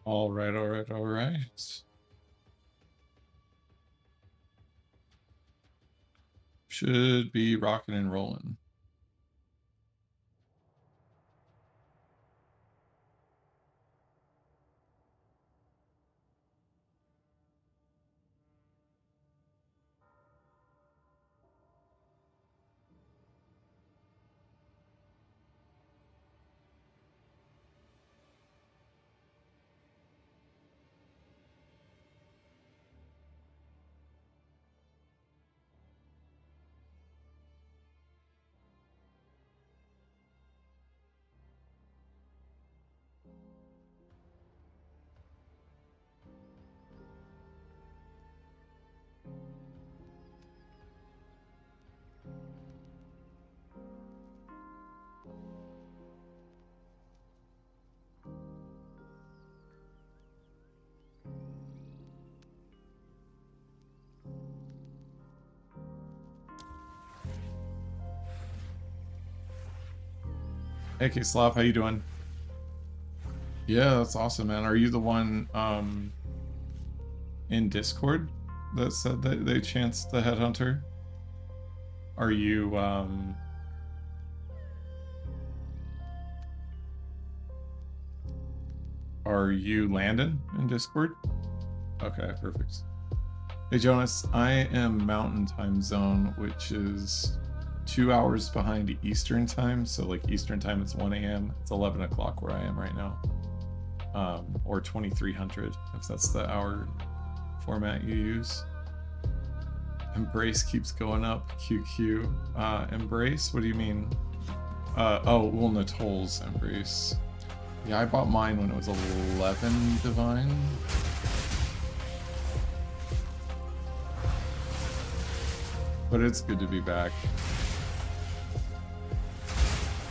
All right, all right, all right. Should be rocking and rolling. Hey, K-Slop, how you doing? Yeah, that's awesome, man. Are you the one in Discord that said that they chanced the headhunter? Are you Landon in Discord? Okay, perfect. Hey Jonas, I am Mountain Time Zone, which is 2 hours behind Eastern Time. So like Eastern Time, it's 1 a.m. It's 11 o'clock where I am right now. Or 2300, if that's the hour format you use. Embrace keeps going up. QQ. Embrace? What do you mean? Oh, well, Natol's Embrace. Yeah, I bought mine when it was 11 Divine. But it's good to be back.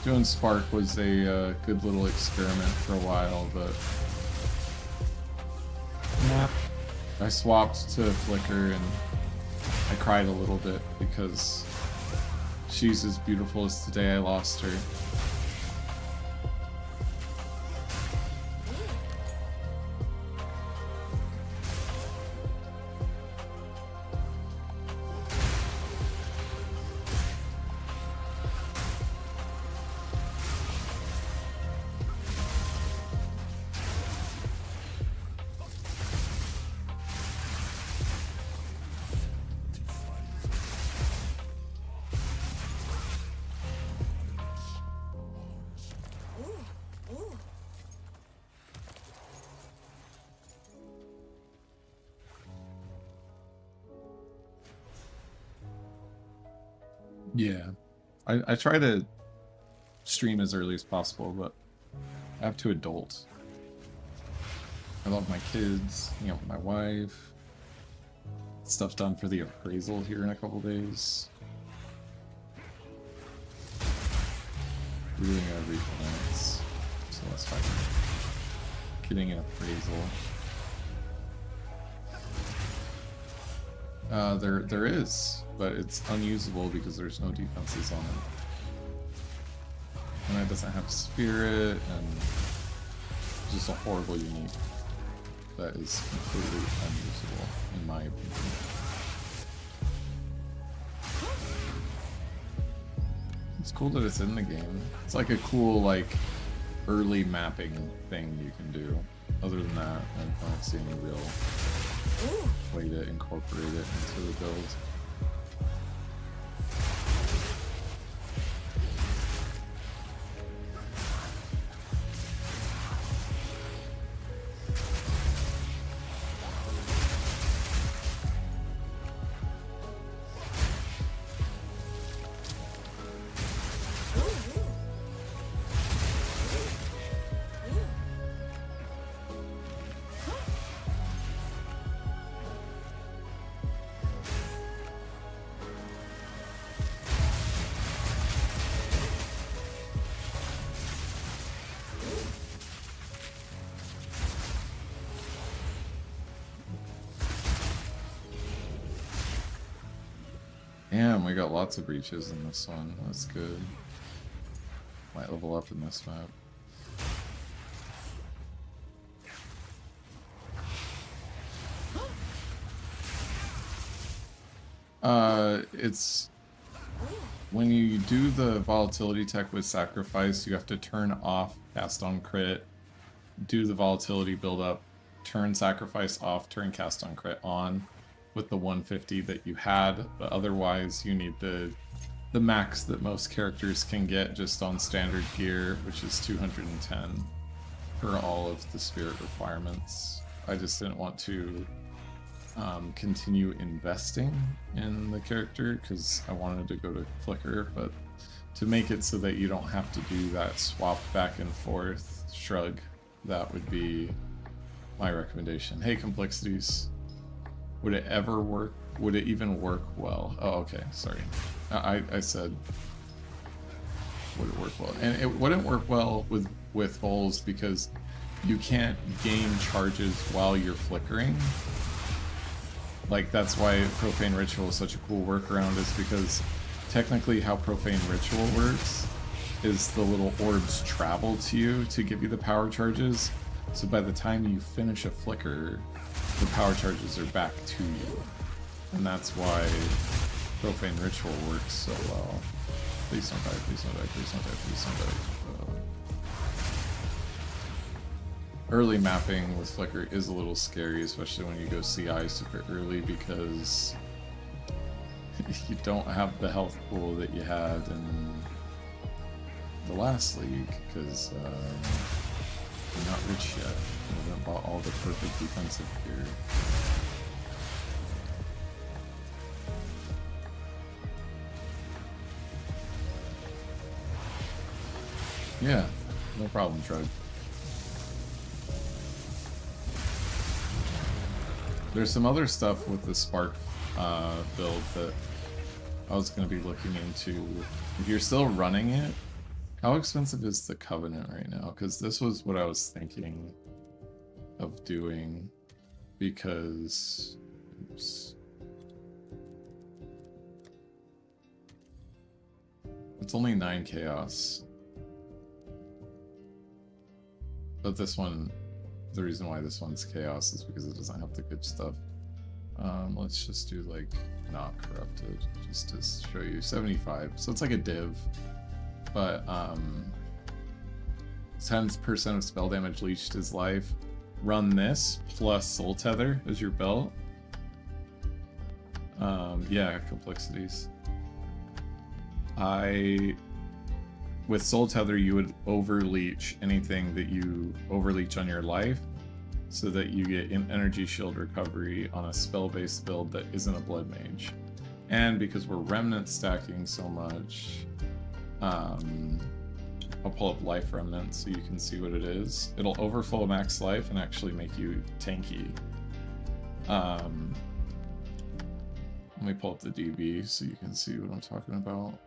Doing Spark was a good little experiment for a while, but yeah. I swapped to Flicker and I cried a little bit because she's as beautiful as the day I lost her. Yeah, I try to stream as early as possible, but I have to adult. I love my kids, hang out with my wife. Stuff done for the appraisal here in a couple days. We're doing a refinance, so that's fine. Getting an appraisal. There is, but it's unusable because there's no defenses on it. And it doesn't have spirit, and it's just a horrible unique that is completely unusable, in my opinion. It's cool that it's in the game. It's like a cool, like, early mapping thing you can do. Other than that, I don't see any real way to incorporate it into the build. Damn, we got lots of breaches in this one. That's good. Might level up in this map. It's when you do the volatility tech with sacrifice, you have to turn off cast on crit, do the volatility build up, turn sacrifice off, turn cast on crit on with the 150 that you had, but otherwise you need the max that most characters can get just on standard gear, which is 210 for all of the spirit requirements. I just didn't want to continue investing in the character because I wanted to go to Flicker, but to make it so that you don't have to do that swap back and forth shrug, that would be my recommendation. Hey, Complexities, would it ever work? Would it even work well? Oh, okay, sorry. I said, would it work well? And it wouldn't work well with Vols because you can't gain charges while you're flickering. Like, that's why Profane Ritual is such a cool workaround, is because technically how Profane Ritual works is the little orbs travel to you to give you the power charges. So by the time you finish a flicker, the power charges are back to you. And that's why Profane Ritual works so well. Please don't die, please don't die, please don't die, please don't die. Early mapping with Flicker is a little scary, especially when you go CI super early, because you don't have the health pool that you had in the last league, because you're not rich yet. You haven't bought all the perfect defensive gear. Yeah, no problem, Shrug. There's some other stuff with the Spark build that I was going to be looking into. If you're still running it, how expensive is the Covenant right now? Because this was what I was thinking of doing, because... Oops. It's only 9 chaos. But this one, the reason why this one's chaos is because it doesn't have the good stuff. Let's just do like not corrupted, just to show you. 75, so it's like a div, but 10% of spell damage leached is life. Run this plus Soul Tether as your belt. Yeah, Complexities. With Soul Tether, you would overleech anything that you overleech on your life, so that you get an energy shield recovery on a spell-based build that isn't a blood mage. And because we're remnant stacking so much, I'll pull up life remnant so you can see what it is. It'll overflow max life and actually make you tanky. Let me pull up the DB so you can see what I'm talking about.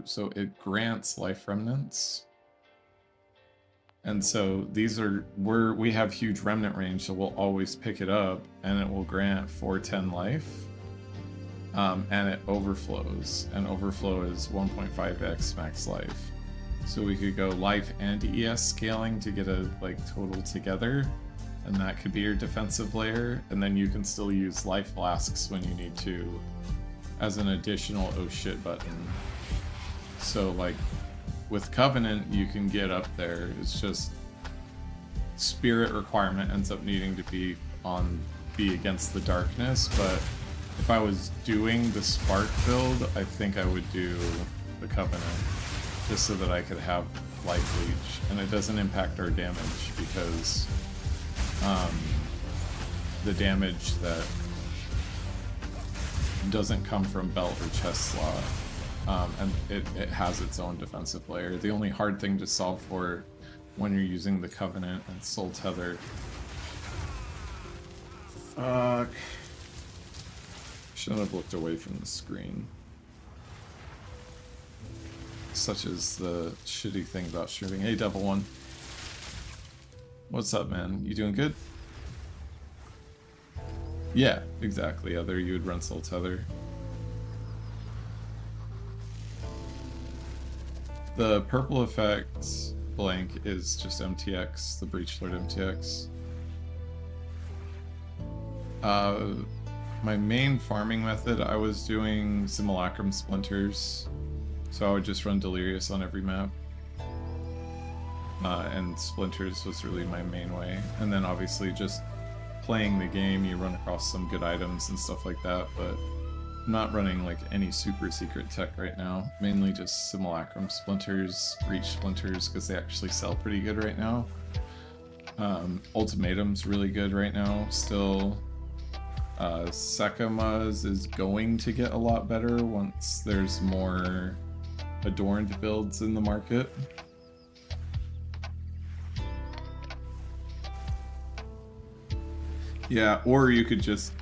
So it grants life remnants, and so these are we have huge remnant range, so we'll always pick it up, and it will grant 410 life, and it overflows, and overflow is 1.5x max life. So we could go life and ES scaling to get a total together, and that could be your defensive layer, and then you can still use life flasks when you need to as an additional oh shit button. So with Covenant you can get up there. It's just spirit requirement ends up needing to be against the darkness, but if I was doing the Spark build, I think I would do the Covenant just so that I could have life leech, and it doesn't impact our damage because the damage that doesn't come from belt or chest slot, and it has its own defensive layer. The only hard thing to solve for when you're using the Covenant and Soul Tether, fuck, shouldn't have looked away from the screen. Such is the shitty thing about streaming. Hey, Devil One, what's up, man? You doing good? Yeah, exactly. Other you would run Soul Tether. The purple effect blank is just MTX, the Breach Lord MTX. My main farming method, I was doing simulacrum splinters. So I would just run Delirious on every map. And splinters was really my main way. And then obviously just playing the game, you run across some good items and stuff like that, but I'm not running like any super secret tech right now. Mainly just simulacrum splinters, breach splinters, because they actually sell pretty good right now. Ultimatum's really good right now still. Sekama's is going to get a lot better once there's more adorned builds in the market. Yeah, or you could just...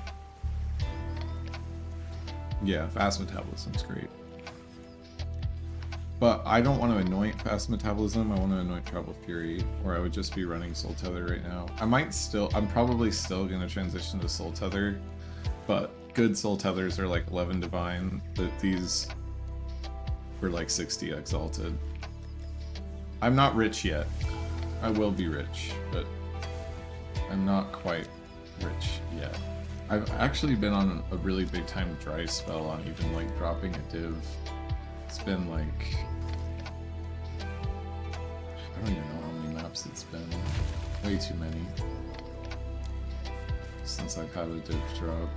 Yeah, fast metabolism's great. But I don't want to anoint fast metabolism, I want to anoint Travel Fury, or I would just be running Soul Tether right now. I'm probably still going to transition to Soul Tether, but good Soul Tethers are like 11 Divine, but these were like 60 Exalted. I'm not rich yet. I will be rich, but I'm not quite rich yet. I've actually been on a really big time dry spell on even like dropping a div. It's been like... I don't even know how many maps it's been. Way too many. Since I've had a div drop.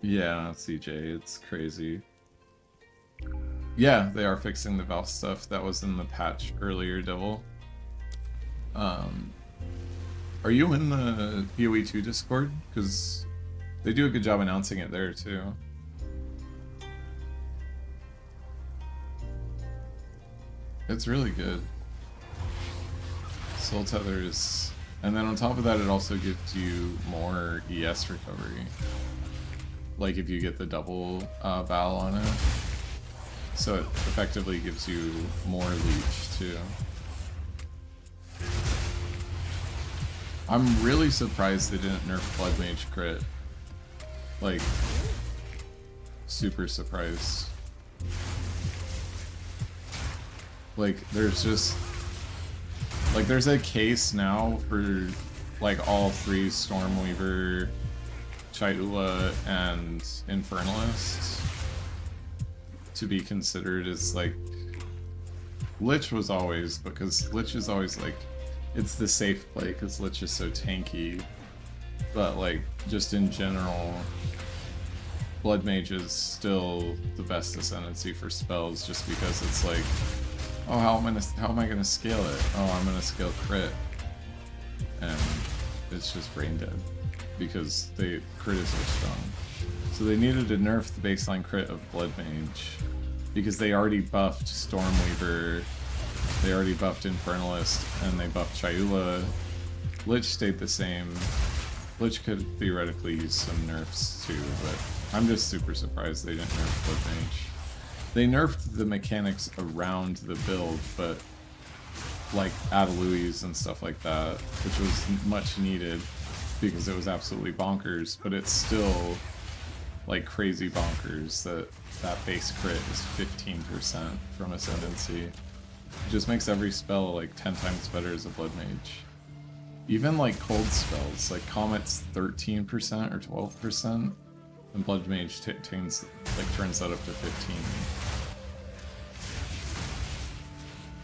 Yeah, CJ, it's crazy. Yeah, they are fixing the Valve stuff. That was in the patch earlier, Devil. Are you in the PoE 2 Discord? Because they do a good job announcing it there, too. It's really good. Soul Tethers. And then on top of that, it also gives you more ES recovery. Like if you get the double Val on it. So it effectively gives you more leech too. I'm really surprised they didn't nerf Blood Mage crit. Like, super surprised. Like, there's just... Like, there's a case now for, like, all three Stormweaver, Chayula, and Infernalist to be considered as, like... Lich was always, because Lich is always, like... It's the safe play, because Lich is so tanky. But, like, just in general... Blood Mage is still the best ascendancy for spells, just because it's like... Oh, how am I gonna scale it? Oh, I'm gonna scale crit. And it's just brain dead. Because the crit is so strong. So they needed to nerf the baseline crit of Blood Mage. Because they already buffed Stormweaver, they already buffed Infernalist, and they buffed Chayula. Lich stayed the same. Lich could theoretically use some nerfs too, but I'm just super surprised they didn't nerf Blood Mage. They nerfed the mechanics around the build, but like Adeluis and stuff like that, which was much needed because it was absolutely bonkers, but it's still like crazy bonkers that base crit is 15% from Ascendancy. It just makes every spell like 10 times better as a Blood Mage. Even like cold spells, like Comet's 13% or 12%, and Blood Mage turns that up to 15.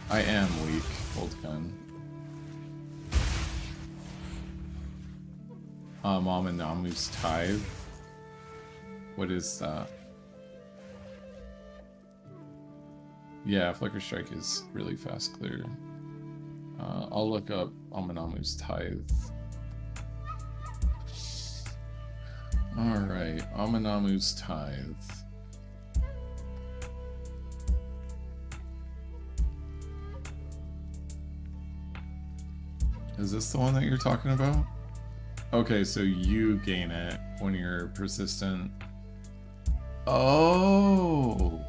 I am weak, Cold Gun. Aminamu's Tithe. What is that? Yeah, Flicker Strike is really fast clear. I'll look up Aminamu's Tithe. Alright, Aminamu's Tithe. Is this the one that you're talking about? Okay, so you gain it when you're persistent. Oh!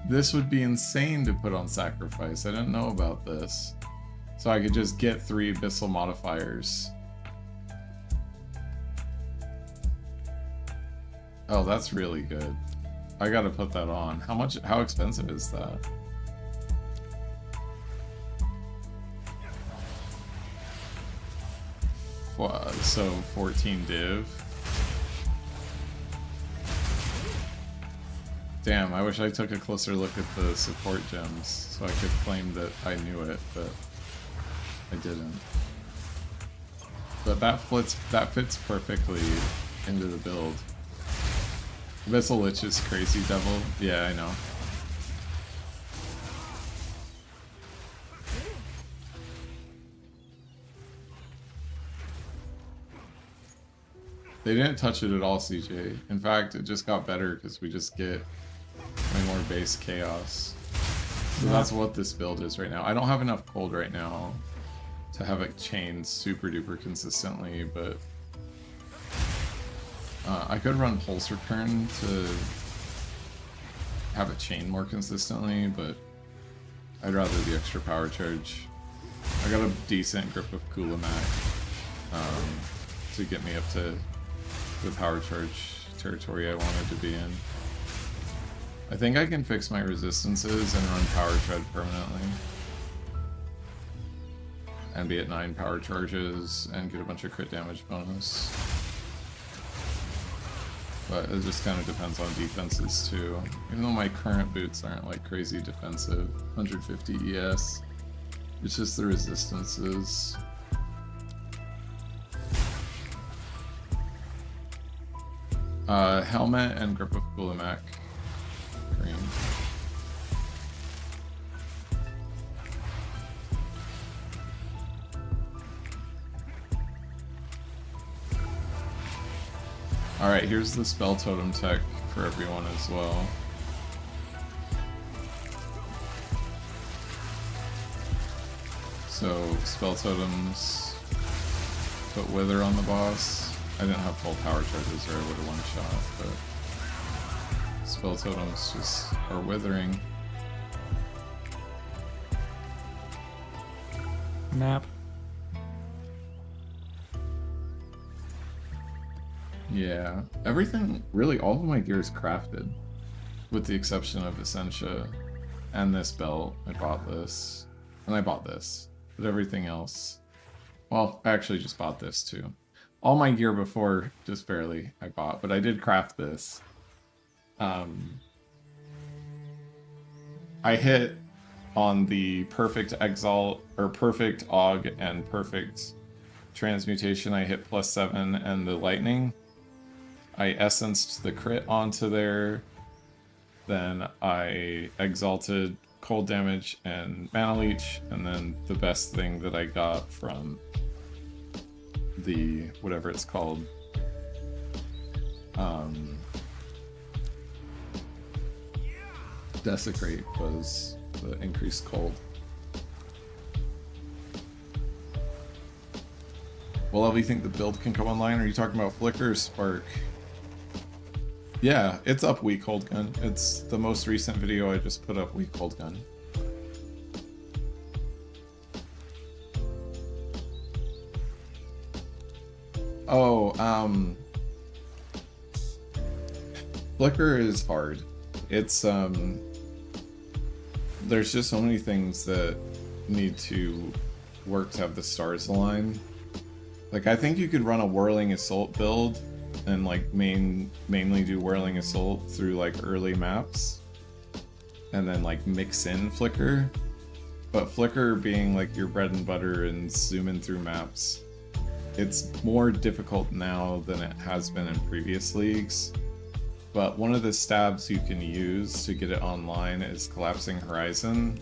This would be insane to put on sacrifice. I didn't know about this. So I could just get 3 abyssal modifiers. Oh, that's really good. I gotta put that on. How expensive is that? So 14 div. Damn, I wish I took a closer look at the support gems so I could claim that I knew it, but I didn't. But that fits perfectly into the build. Abyssal Lich is crazy devil. Yeah, I know. They didn't touch it at all, CJ. In fact, it just got better because we just get way more base chaos. So that's what this build is right now. I don't have enough cold right now to have it chained super duper consistently, but I could run Pulse Return to have it chain more consistently, but I'd rather the extra power charge. I got a decent grip of Kulamak to get me up to the power charge territory I wanted to be in. I think I can fix my resistances and run power tread permanently. And be at 9 power charges and get a bunch of crit damage bonus. But it just kind of depends on defenses too. Even though my current boots aren't like crazy defensive, 150 ES. It's just the resistances. Helmet and Grip of Kulamak. Green. Alright, here's the spell totem tech for everyone as well. So, spell totems, put Wither on the boss. I didn't have full power charges or I would have one-shot, but spell totems just are withering. Map. Yeah, everything, really all of my gear is crafted, with the exception of Essentia and this belt. I bought this, and I bought this, but everything else, well, I actually just bought this too. All my gear before, just barely, I bought, but I did craft this. I hit on the perfect Exalt, or perfect Aug and perfect Transmutation, I hit +7, and the Lightning. I essenced the crit onto there, then I exalted cold damage and mana leech, and then the best thing that I got from the whatever it's called, Desecrate was the increased cold. Well, do you think the build can come online? Are you talking about Flicker or Spark? Yeah, it's up weak hold gun. It's the most recent video I just put up weak hold gun. Oh, Flicker is hard. It's, there's just so many things that need to work to have the stars align. Like, I think you could run a Whirling Assault build and, like, mainly do Whirling Assault through, like, early maps. And then, like, mix in Flicker. But Flicker being, like, your bread and butter and zooming through maps, it's more difficult now than it has been in previous leagues. But one of the stabs you can use to get it online is Collapsing Horizon.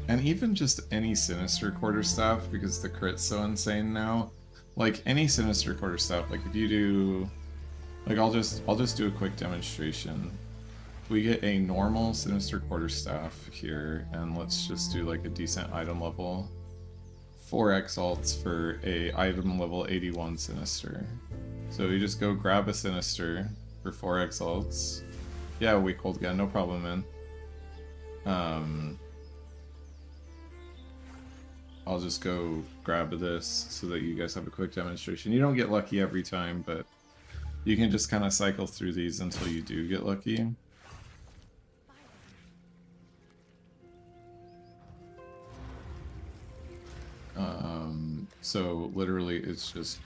And even just any Sinister Quarterstaff, because the crit's so insane now. Like, any Sinister Quarterstaff, like if you do... Like, I'll just do a quick demonstration. we get a normal Sinister Quarterstaff here, and let's just do like a decent item level. 4 exalts for a item level 81 Sinister. So you just go grab a Sinister for 4 exalts. Yeah, weak hold again, no problem, man. I'll just go grab this so that you guys have a quick demonstration. You don't get lucky every time, but you can just kind of cycle through these until you do get lucky. So literally it's just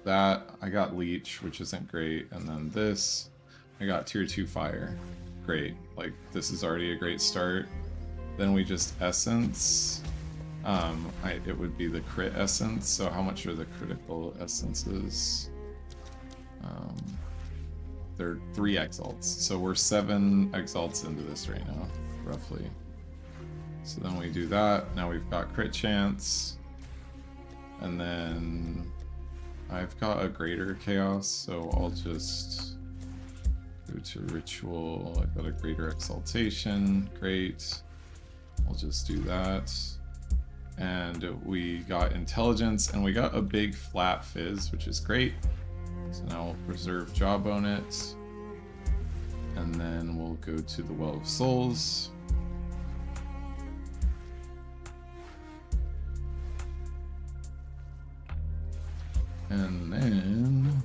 that. I got Leech, which isn't great, and then this, I got tier 2 Fire. Great, like this is already a great start. Then we just Essence. It would be the crit essence. So how much are the critical essences? They're 3 exalts. So we're 7 exalts into this right now, roughly. So then we do that. Now we've got crit chance. And then I've got a greater chaos, so I'll just go to ritual. I've got a greater exaltation. Great. I'll just do that. And we got intelligence, and we got a big flat fizz, which is great. So now we'll preserve Jawbone it. And then we'll go to the Well of Souls. And then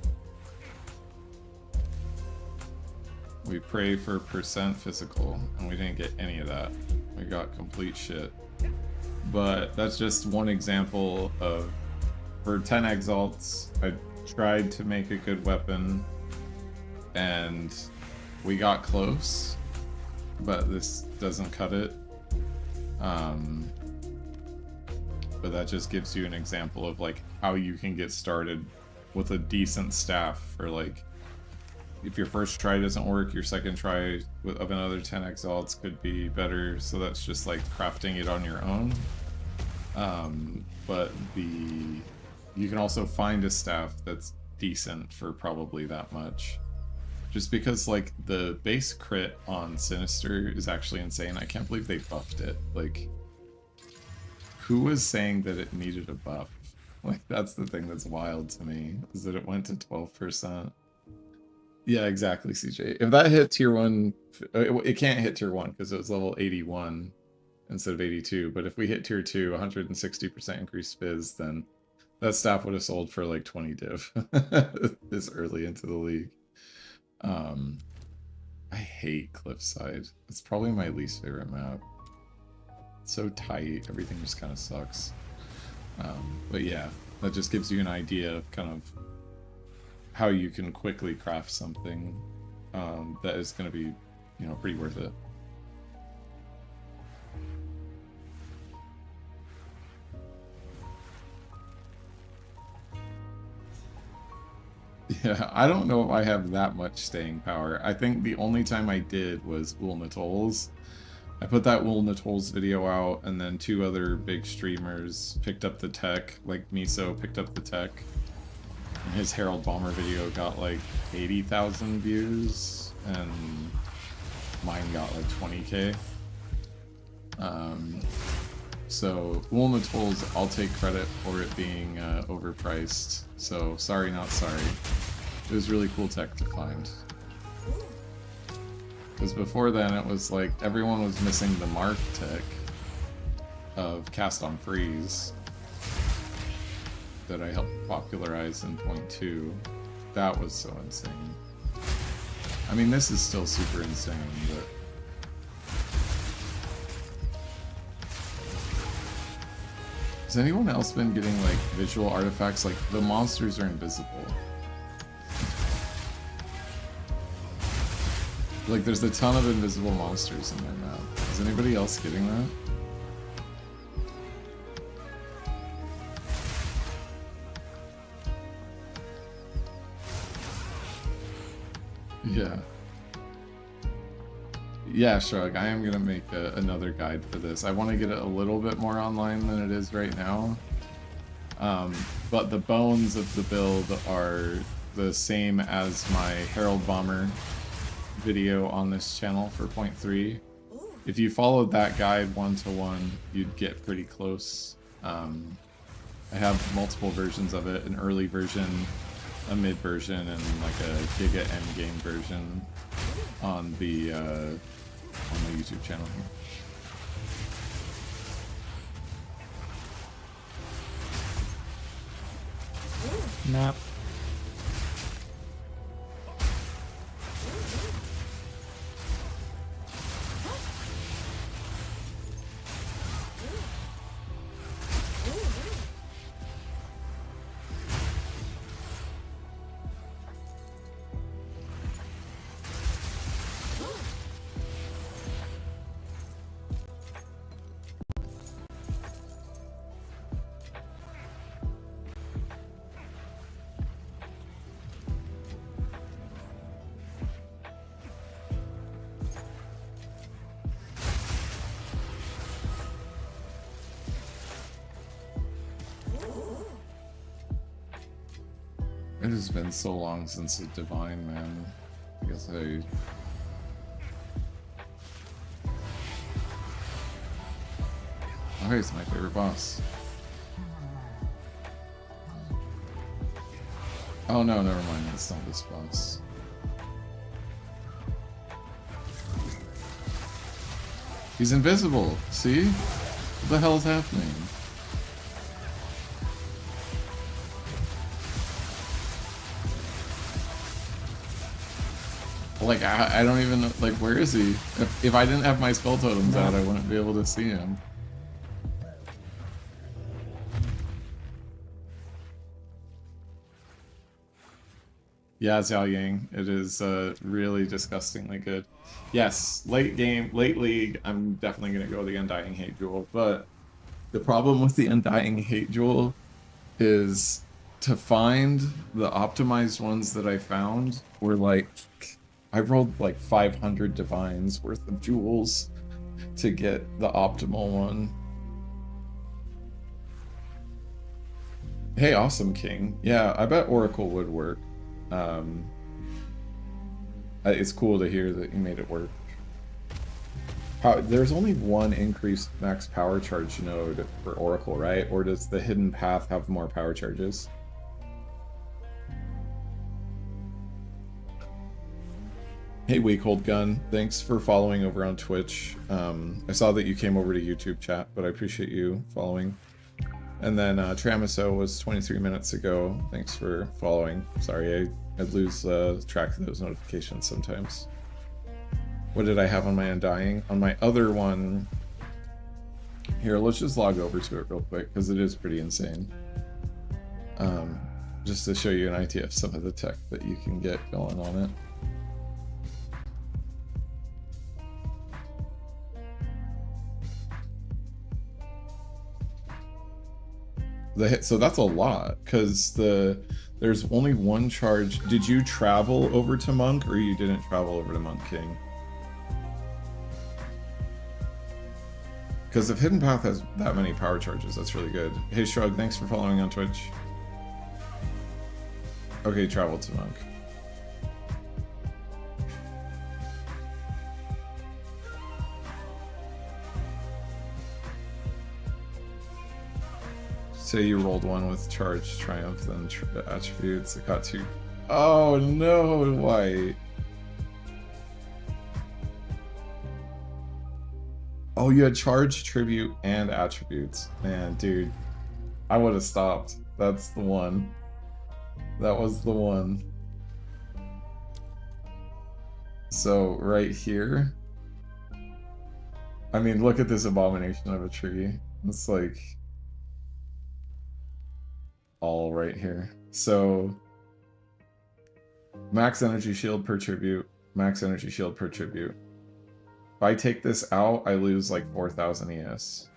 we pray for percent physical, and we didn't get any of that. We got complete shit. But that's just one example of, for 10 exalts, I tried to make a good weapon, and we got close, but this doesn't cut it. But that just gives you an example of like how you can get started with a decent staff for like, if your first try doesn't work, your second try of another 10 exalts could be better. So that's just like crafting it on your own. But you can also find a staff that's decent for probably that much. Just because like the base crit on Sinister is actually insane. I can't believe they buffed it. Like, who was saying that it needed a buff? Like, that's the thing that's wild to me, is that it went to 12%. Yeah, exactly, CJ. If that hit tier 1, it can't hit tier 1 because it was level 81 instead of 82. But if we hit tier 2, 160% increased fizz, then that staff would have sold for like 20 div this early into the league. I hate Cliffside. It's probably my least favorite map. It's so tight, everything just kind of sucks. But yeah, that just gives you an idea of kind of how you can quickly craft something that is going to be, you know, pretty worth it. Yeah, I don't know if I have that much staying power. I think the only time I did was Woolnatol's. I put that Woolnatol's video out, and then 2 other big streamers picked up the tech, like Miso picked up the tech. And his Herald Bomber video got like 80,000 views, and mine got like 20k. So Woolnatol's, I'll take credit for it being overpriced. So sorry, not sorry. It was really cool tech to find. Because before then it was like everyone was missing the Mark tech of Cast on Freeze that I helped popularize in 0.2. That was so insane. I mean, this is still super insane, but has anyone else been getting like visual artifacts? Like the monsters are invisible. Like there's a ton of invisible monsters in their map. Is anybody else getting that? Yeah. Yeah, sure. Like, I am gonna make another guide for this. I want to get it a little bit more online than it is right now. But the bones of the build are the same as my Herald Bomber video on this channel for point 3. If you followed that guide 1-to-1, you'd get pretty close. I have multiple versions of it, an early version, a mid version, and like a giga endgame version on the YouTube channel here. Map. It has been so long since a divine, man. I guess Oh, he's my favorite boss. Oh no, never mind. It's not this boss. He's invisible. See? What the hell is happening? Like, I don't even know, like, where is he? If I didn't have my spell totems out, I wouldn't be able to see him. Yeah, Xiao Yang. It is really disgustingly good. Yes, late game, late league, I'm definitely going to go the Undying Hate Jewel, but the problem with the Undying Hate Jewel is to find the optimized ones that I found were like... I rolled like 500 divines worth of jewels to get the optimal one. Hey, Awesome King. Yeah, I bet Oracle would work. It's cool to hear that you made it work. There's only one increased max power charge node for Oracle, right? Or does the Hidden Path have more power charges? Hey, Weakhold Gun, thanks for following over on Twitch. I saw that you came over to YouTube chat, but I appreciate you following. And then Tramiso was 23 minutes ago. Thanks for following. Sorry, I lose track of those notifications sometimes. What did I have on my Undying? On my other one... Here, let's just log over to it real quick, because it is pretty insane. Just to show you an idea of some of the tech that you can get going on it. So that's a lot, because there's only one charge. Did you travel over to Monk, or you didn't travel over to Monk King? Because if Hidden Path has that many power charges, that's really good. Hey Shrug, thanks for following on Twitch. Okay, travel to Monk. Say you rolled one with Charge, Triumph, then attributes. It got two. Oh no, why? Oh, you had Charge, Tribute, and Attributes. Man, dude. I would have stopped. That's the one. That was the one. So, right here. I mean, look at this abomination of a tree. It's like... all right here. So max energy shield per tribute, max energy shield per tribute. If I take this out, I lose like 4,000 ES.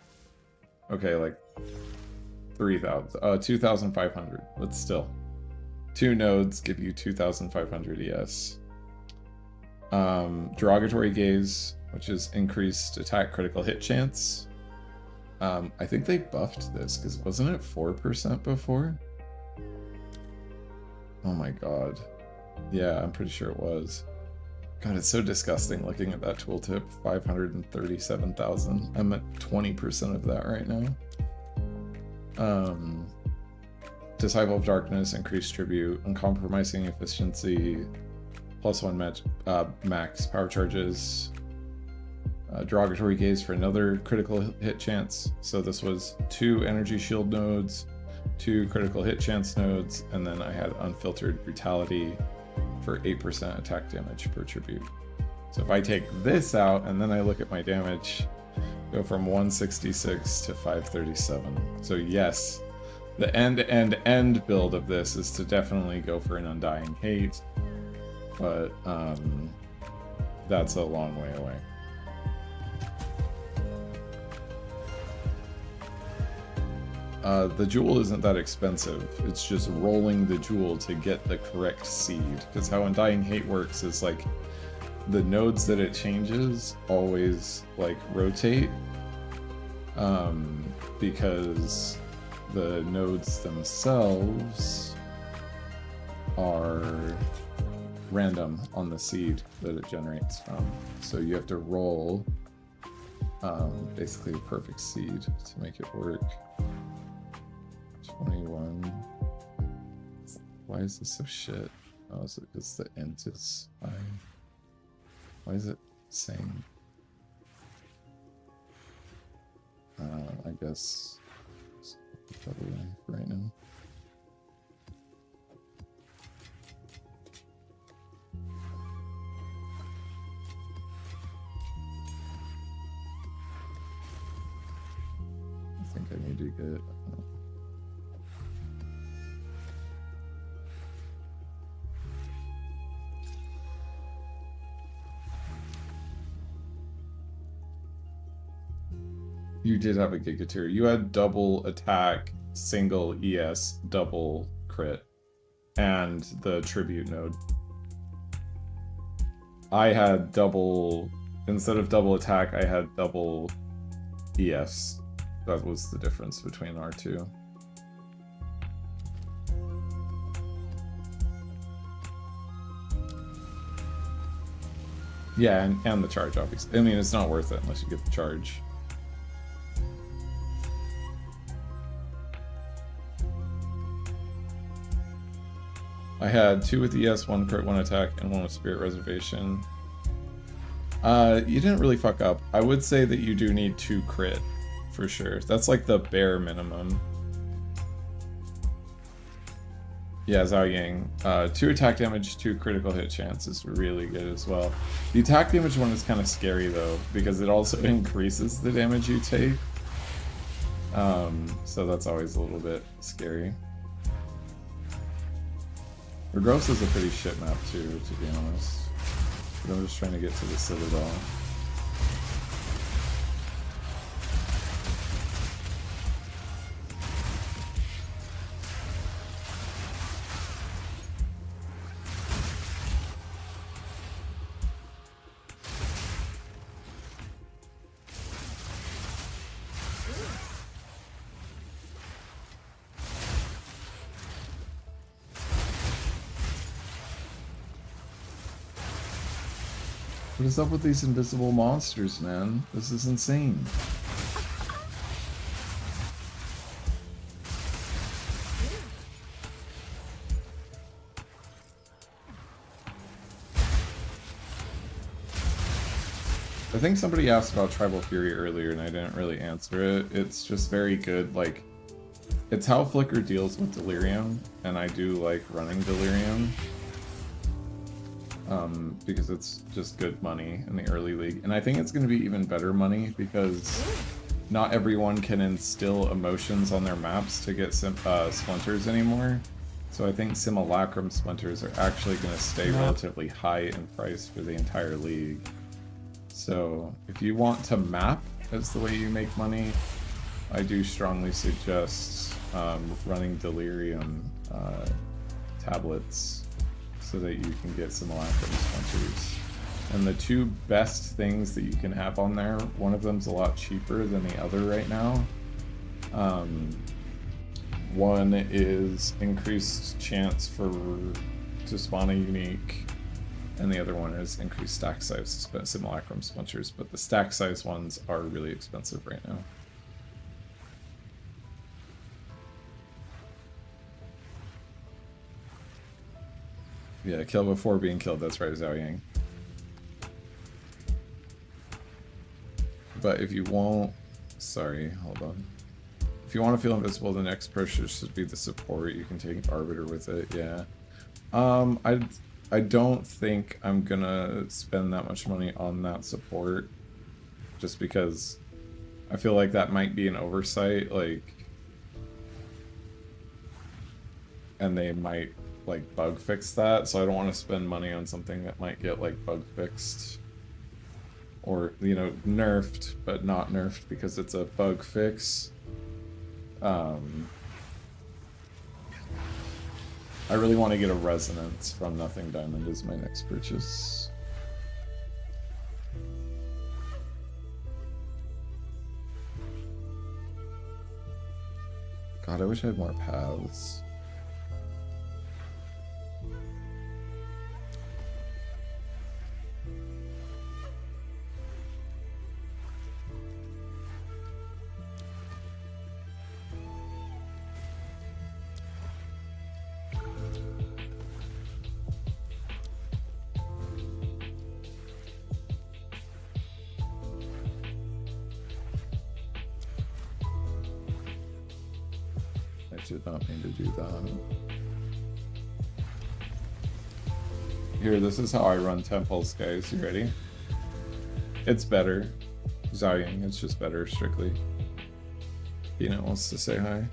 Okay, like 3,000, 2,500, but still. 2 nodes give you 2,500 ES. Derogatory Gaze, which is increased attack critical hit chance. I think they buffed this, because wasn't it 4% before? Oh my god. Yeah, I'm pretty sure it was. God, it's so disgusting looking at that tooltip. 537,000. I'm at 20% of that right now. Disciple of Darkness, increased tribute, uncompromising efficiency, +1 max power charges, derogatory gaze for another critical hit chance. So this was 2 energy shield nodes, 2 critical hit chance nodes, and then I had unfiltered brutality for 8% attack damage per tribute. So if I take this out and then I look at my damage, go from 166 to 537. So yes, the end build of this is to definitely go for an Undying Hate, but that's a long way away. The jewel isn't that expensive. It's just rolling the jewel to get the correct seed. Because how Undying Hate works is like the nodes that it changes always like rotate. Because the nodes themselves are random on the seed that it generates from. So you have to roll basically a perfect seed to make it work. 21. Why is this so shit? Oh, is it because the int is high? Why is it saying? I guess probably right now. I think I need to get. You did have a Giga-tier. You had double attack, single ES, double crit, and the tribute node. I had double, instead of double attack, I had double ES. That was the difference between our two. Yeah, and the charge, obviously. I mean, it's not worth it unless you get the charge. I had 2 with ES, 1 crit, 1 attack, and 1 with Spirit Reservation. You didn't really fuck up. I would say that you do need 2 crit, for sure. That's like the bare minimum. Yeah, Zhao Yang. 2 attack damage, 2 critical hit chance is really good as well. The attack damage one is kind of scary though, because it also increases the damage you take. So that's always a little bit scary. Regros is a pretty shit map too, to be honest. But I'm just trying to get to the Citadel. What is up with these invisible monsters, man? This is insane. I think somebody asked about Tribal Fury earlier and I didn't really answer it. It's just very good, like, it's how Flicker deals with Delirium, and I do like running Delirium. Because it's just good money in the early league. And I think it's going to be even better money because not everyone can instill emotions on their maps to get splinters anymore. So I think Simulacrum splinters are actually going to stay relatively high in price for the entire league. So if you want to map as the way you make money, I do strongly suggest running Delirium tablets, so that you can get some Simulacrum splinters. And the 2 best things that you can have on there, one of them's a lot cheaper than the other right now. One is increased chance to spawn a unique and the other one is increased stack size simulacrum splinters, but the stack size ones are really expensive right now. Yeah, kill before being killed, that's right, Zhao Yang. But if you won't... Sorry, hold on. If you want to feel invisible, the next person should be the support. You can take Arbiter with it, yeah. I don't think I'm gonna spend that much money on that support. Just because I feel like that might be an oversight, like... And they might, like, bug fix that, so I don't want to spend money on something that might get, like, bug fixed. Or, you know, nerfed, but not nerfed because it's a bug fix. I really want to get a resonance from Nothing Diamond as my next purchase. God, I wish I had more paths. Did not mean to do that. Here, this is how I run temples, guys. You ready? It's better. Zhao Yang, it's just better, strictly. Pina wants to say hi.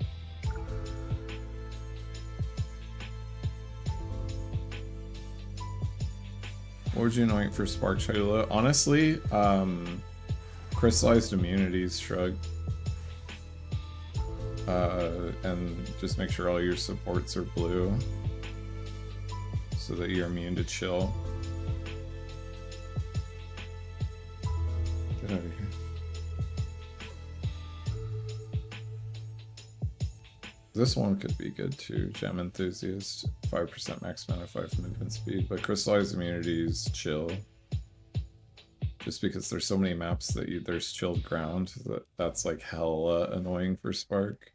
What would you anoint for Spark Chayula? Honestly, crystallized immunities, shrug. And just make sure all your supports are blue so that you're immune to chill. Get out of here. This one could be good too. Gem Enthusiast, 5% max mana, 5 movement speed, but crystallized immunities, chill. Just because there's so many maps that there's chilled ground, that's like hella annoying for Spark.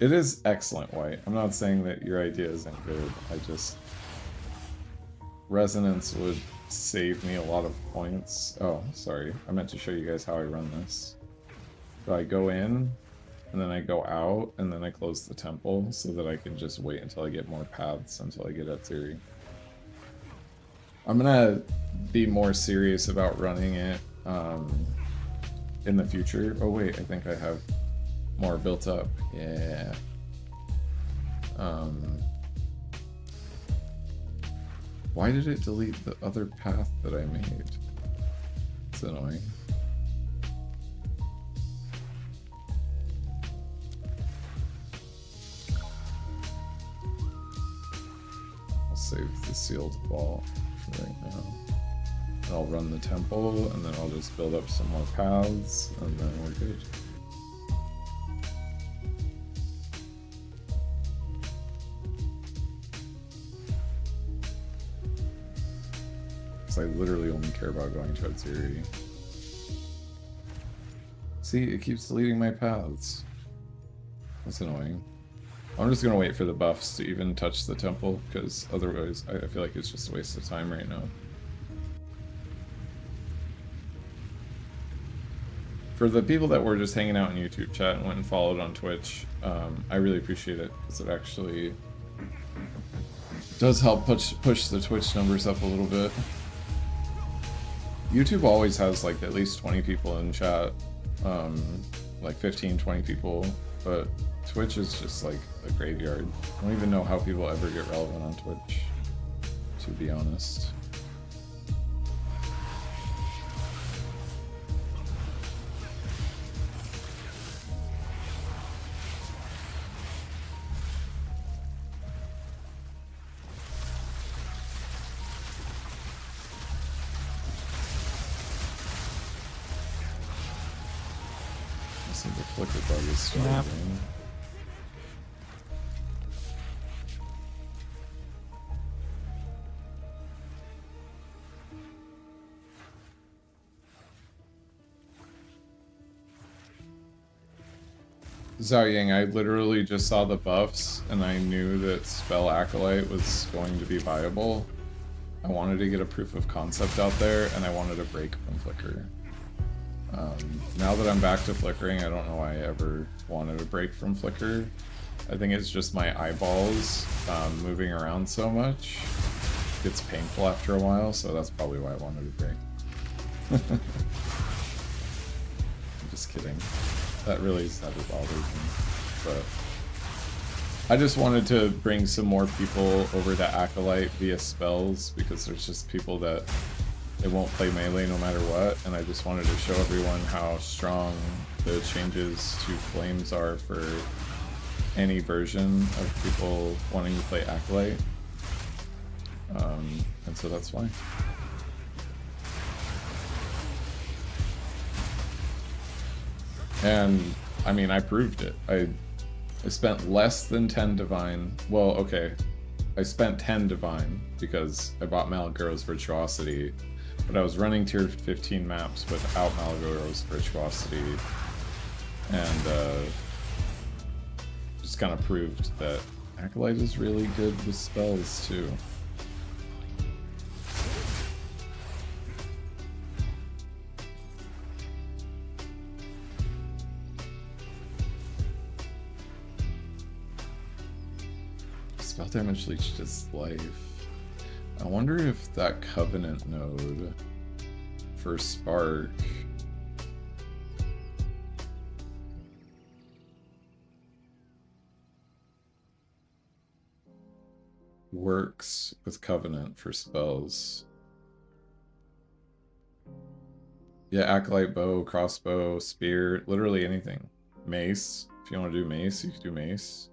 It is excellent, White. I'm not saying that your idea isn't good. I just... Resonance would save me a lot of points. Oh, sorry. I meant to show you guys how I run this. So I go in, and then I go out, and then I close the temple so that I can just wait until I get more paths until I get Atziri. I'm gonna be more serious about running it in the future. Oh wait, I think I have more built up. Yeah. Why did it delete the other path that I made? It's annoying. I'll save the sealed vault for right now. And I'll run the temple, and then I'll just build up some more paths, and then we're good. I literally only care about going to Atziri. See, it keeps deleting my paths. That's annoying. I'm just gonna wait for the buffs to even touch the temple, because otherwise I feel like it's just a waste of time right now. For the people that were just hanging out in YouTube chat and went and followed on Twitch, I really appreciate it, because it actually does help push the Twitch numbers up a little bit. YouTube always has like at least 20 people in chat, like 15, 20 people, but Twitch is just like a graveyard. I don't even know how people ever get relevant on Twitch, to be honest. The flicker bug is starting. Yep. Zhao Yang, I literally just saw the buffs and I knew that Spell Acolyte was going to be viable. I wanted to get a proof of concept out there and I wanted a break from Flicker. Now that I'm back to flickering, I don't know why I ever wanted a break from Flicker. I think it's just my eyeballs moving around so much. It gets painful after a while, so that's probably why I wanted a break. I'm just kidding. That really bothers me. But I just wanted to bring some more people over to Acolyte via spells, because there's just people that they won't play melee no matter what, and I just wanted to show everyone how strong the changes to flames are for any version of people wanting to play Acolyte. And so that's why. And I mean, I proved it. I spent less than 10 divine. Well, okay, I spent 10 divine because I bought Malagoro's Virtuosity, but I was running tier 15 maps without Malagoro's Virtuosity, and just kind of proved that Acolyte is really good with spells too. Spell damage leached his life. I wonder if that Covenant node for Spark works with Covenant for spells. Yeah, Acolyte bow, crossbow, spear, literally anything. Mace. If you want to do mace, you can do mace.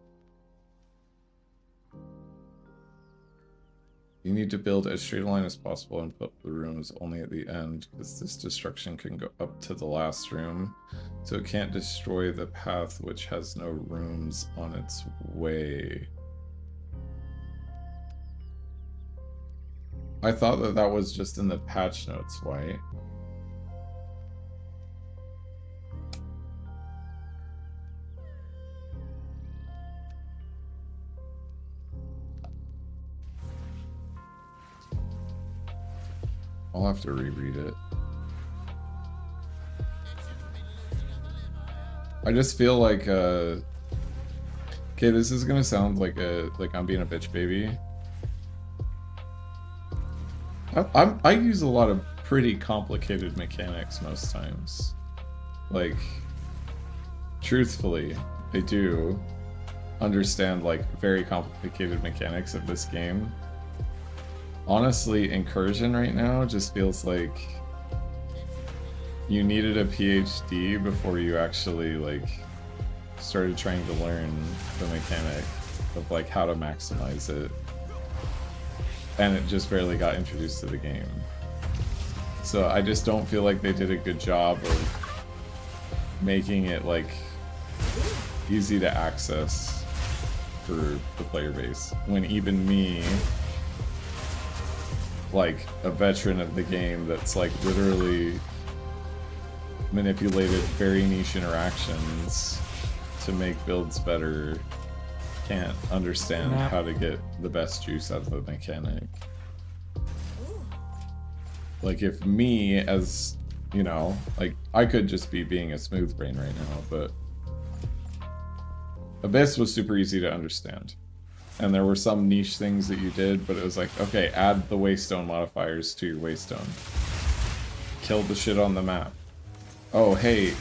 You need to build as straight a line as possible and put the rooms only at the end, because this destruction can go up to the last room, so it can't destroy the path which has no rooms on its way. I thought that that was just in the patch notes, White. I'll have to reread it. I just feel like, okay, this is gonna sound like I'm being a bitch baby. I use a lot of pretty complicated mechanics most times. Like, truthfully, I do understand like very complicated mechanics of this game. Honestly, Incursion right now just feels like you needed a PhD before you actually like started trying to learn the mechanic of like how to maximize it, and it just barely got introduced to the game. So I just don't feel like they did a good job of making it like easy to access for the player base, when even me, like a veteran of the game that's like literally manipulated very niche interactions to make builds better, can't understand how to get the best juice out of the mechanic. Like if me, as you know, like I could just be being a smooth brain right now, but Abyss was super easy to understand. And there were some niche things that you did, but it was like, okay, add the waystone modifiers to your waystone. Kill the shit on the map. Oh, hey,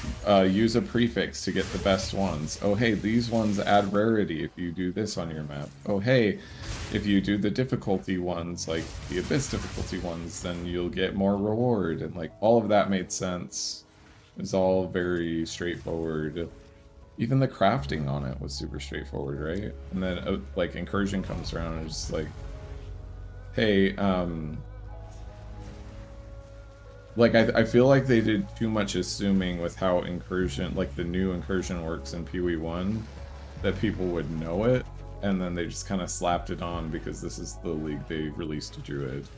use a prefix to get the best ones. Oh, hey, these ones add rarity if you do this on your map. Oh, hey, if you do the difficulty ones, like the Abyss difficulty ones, then you'll get more reward. And like, all of that made sense. It was all very straightforward. Even the crafting on it was super straightforward, right? And then, like, Incursion comes around and it's just like, hey, like, I feel like they did too much assuming with how Incursion, like, the new Incursion works in PoE1, that people would know it, and then they just kind of slapped it on because this is the league they released Druid.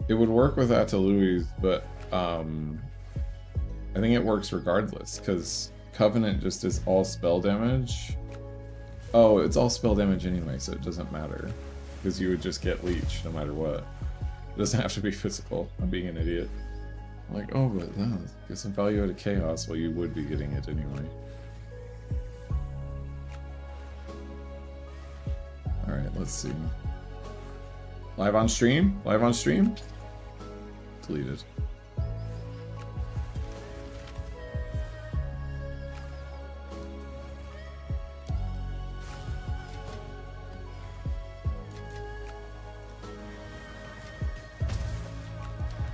It would work with Atalui's, but I think it works regardless, because Covenant just is all spell damage. Oh, it's all spell damage anyway, so it doesn't matter. Because you would just get Leech no matter what. It doesn't have to be physical. I'm being an idiot. I'm like, oh, but no, get some value out of Chaos. Well, you would be getting it anyway. Alright, let's see. Live on stream? Live on stream? Deleted.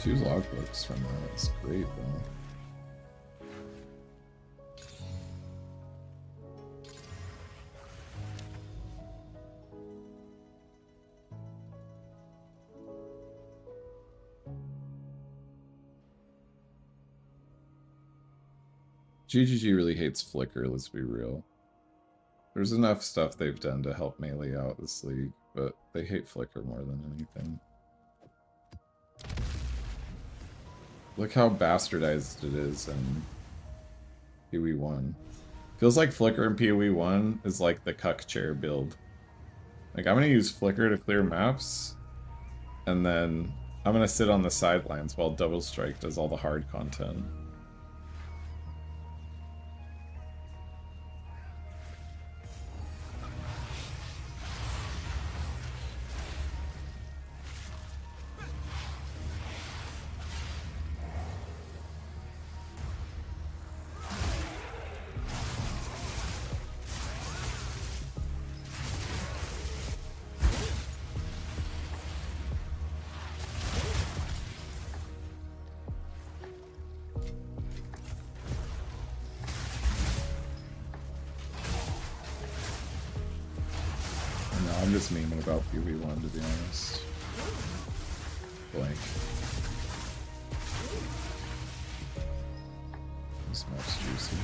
Two logbooks from that. That's great, though. GGG really hates Flicker, let's be real. There's enough stuff they've done to help melee out this league, but they hate Flicker more than anything. Look how bastardized it is in PoE 1. Feels like Flicker in PoE 1 is like the cuck chair build. Like, I'm gonna use Flicker to clear maps, and then I'm gonna sit on the sidelines while Double Strike does all the hard content. I'm just memeing about PoE1, to be honest. Blank. This map's juicy.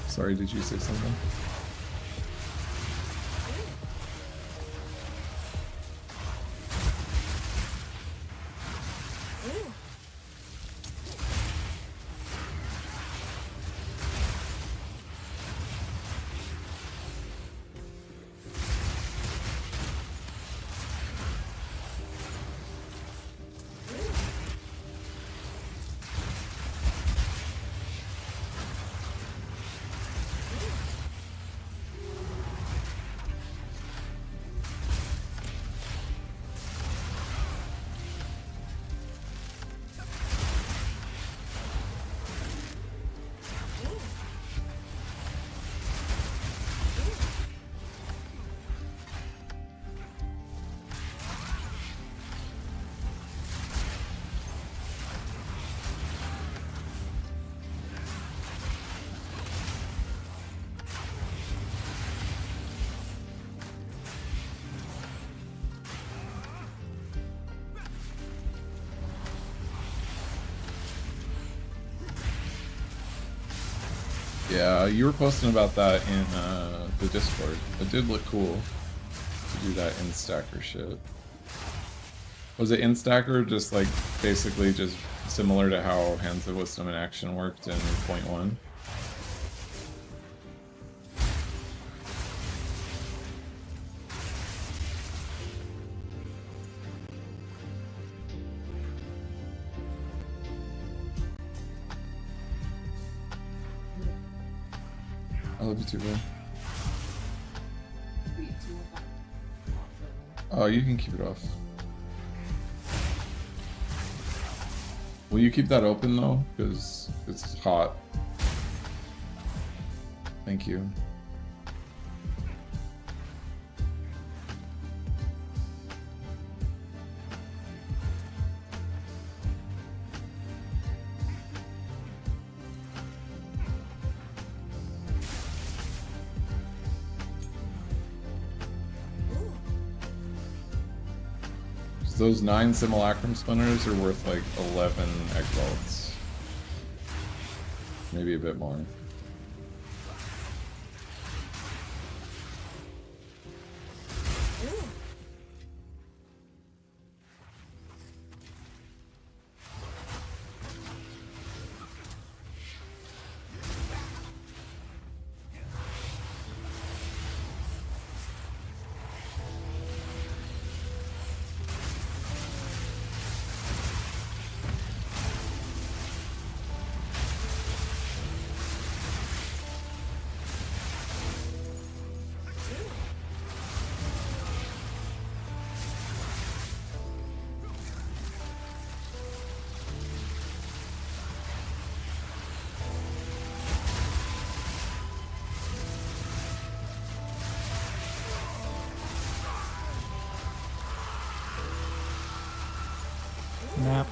Sorry, did you say something? Yeah, you were posting about that in the Discord. It did look cool to do that in stacker shit. Was it in stacker, just like basically just similar to how Hands of Wisdom and Action worked in 0.1? I love you too, bro. Oh, you can keep it off. Will you keep that open though? Because it's hot. Thank you. Those 9 simulacrum spinners are worth like 11 egg bolts. Maybe a bit more. Nap.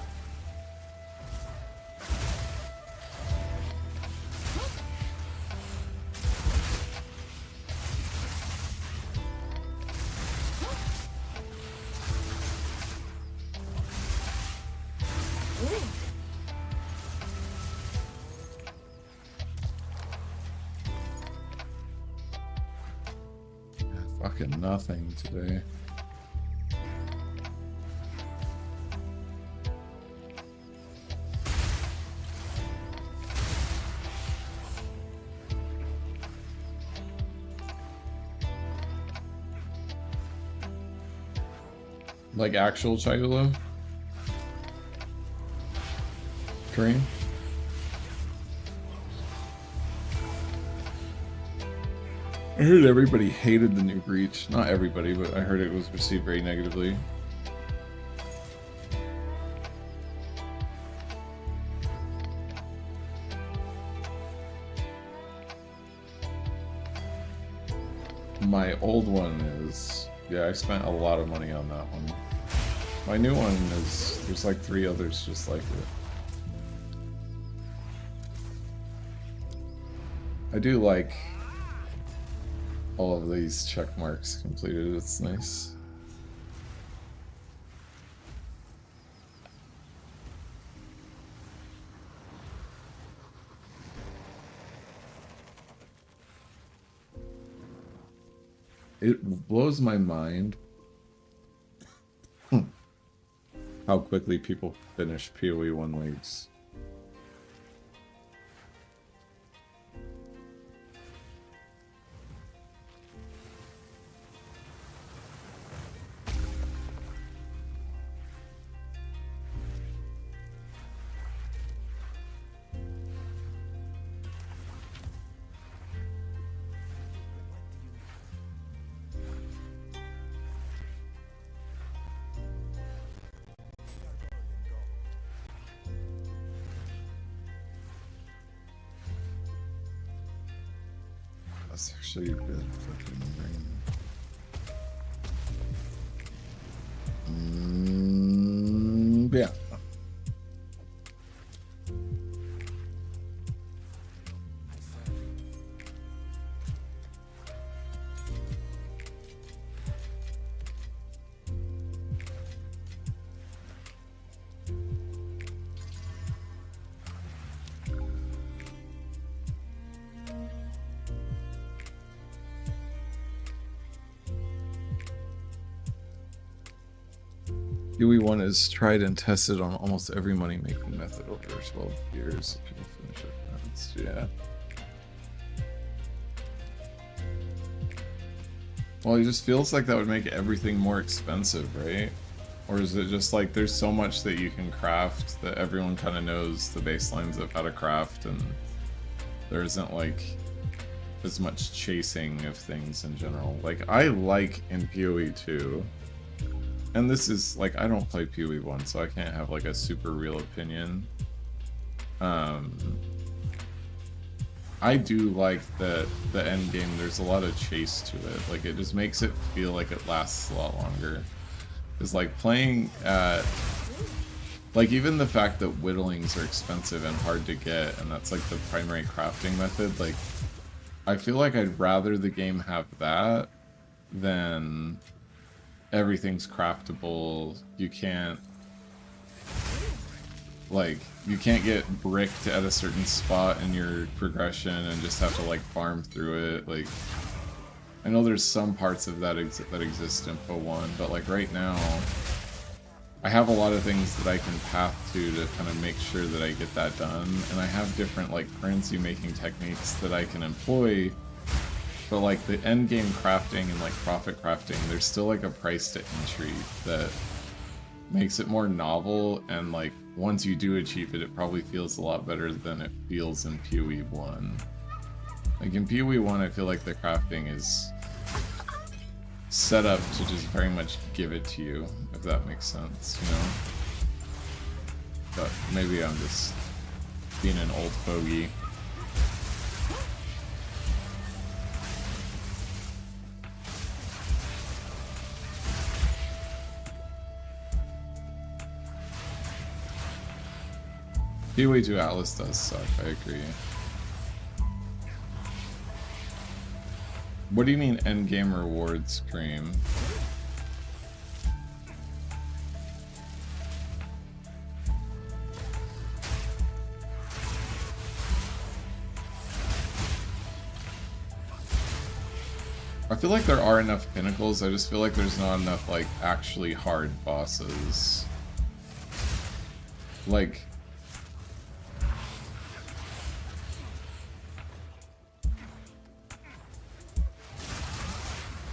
Fucking nothing today. Like actual Chayula? Kareem? I heard everybody hated the new breach. Not everybody, but I heard it was received very negatively. My old one is... yeah, I spent a lot of money on that one. My new one is... there's like 3 others just like it. I do like all of these check marks completed. It's nice. It blows my mind how quickly people finish PoE 1 leagues. That's actually a good fucking ring. Yeah. UE1 is tried and tested on almost every money-making method over 12 years. People finish it. Yeah. Well, it just feels like that would make everything more expensive, right? Or is it just like there's so much that you can craft that everyone kind of knows the baselines of how to craft, and there isn't like as much chasing of things in general. Like, I like in PoE 2 and this is like, I don't play PoE 1, so I can't have like a super real opinion. I do like that the end game, there's a lot of chase to it. Like, it just makes it feel like it lasts a lot longer. It's like playing at, like, even the fact that whittlings are expensive and hard to get, and that's like the primary crafting method, like, I feel like I'd rather the game have that than everything's craftable. You can't, like, you can't get bricked at a certain spot in your progression and just have to like farm through it. Like, I know there's some parts of that that exist in PO1, but like right now, I have a lot of things that I can path to kind of make sure that I get that done, and I have different like currency making techniques that I can employ. But like the end game crafting and like profit crafting, there's still like a price to entry that makes it more novel, and like once you do achieve it, it probably feels a lot better than it feels in PoE 1. Like in PoE 1, I feel like the crafting is set up to just very much give it to you, if that makes sense, you know? But maybe I'm just being an old fogey. PoE 2 Atlas does suck, I agree. What do you mean endgame rewards, Cream? I feel like there are enough pinnacles, I just feel like there's not enough, like, actually hard bosses. Like,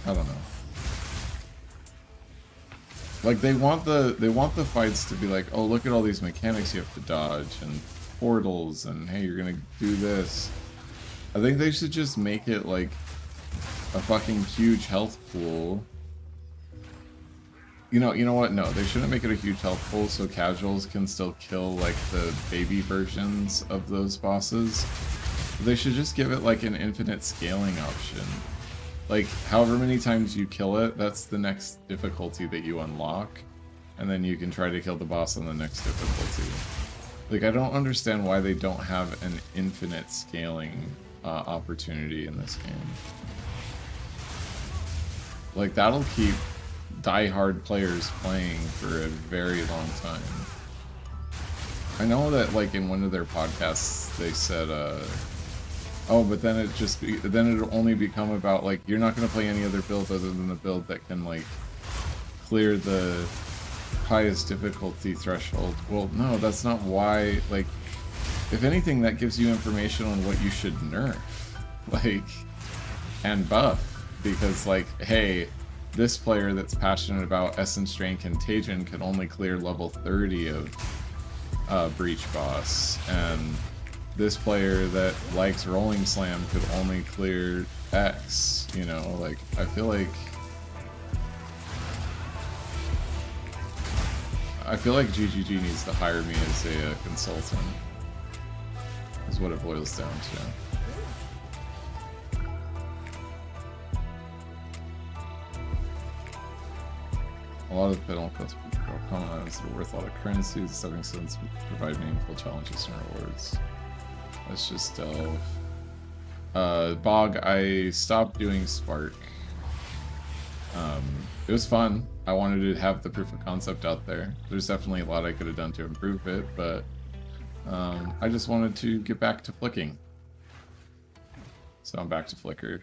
I don't know. Like, they want the fights to be like, oh, look at all these mechanics you have to dodge, and portals, and hey, you're gonna do this. I think they should just make it like a fucking huge health pool. You know what? No, they shouldn't make it a huge health pool so casuals can still kill like the baby versions of those bosses. They should just give it like an infinite scaling option. Like, however many times you kill it, that's the next difficulty that you unlock, and then you can try to kill the boss on the next difficulty. Like, I don't understand why they don't have an infinite scaling opportunity in this game. Like, that'll keep die-hard players playing for a very long time. I know that, like, in one of their podcasts, they said, oh, but then then it'll only become about, like, you're not going to play any other build other than the build that can, like, clear the highest difficulty threshold. Well, no, that's not why. Like, if anything, that gives you information on what you should nerf, like, and buff. Because, like, hey, this player that's passionate about Essence Drain Contagion can only clear level 30 of Breach Boss, and this player that likes Rolling Slam could only clear X, you know? Like, I feel like GGG needs to hire me as a consultant, is what it boils down to. A lot of the pinnacles common items that are worth a lot of currency. The stepping stones provide meaningful challenges and rewards. Let's just delve. Bog, I stopped doing Spark. It was fun. I wanted to have the proof of concept out there. There's definitely a lot I could have done to improve it, but I just wanted to get back to flicking. So I'm back to Flicker.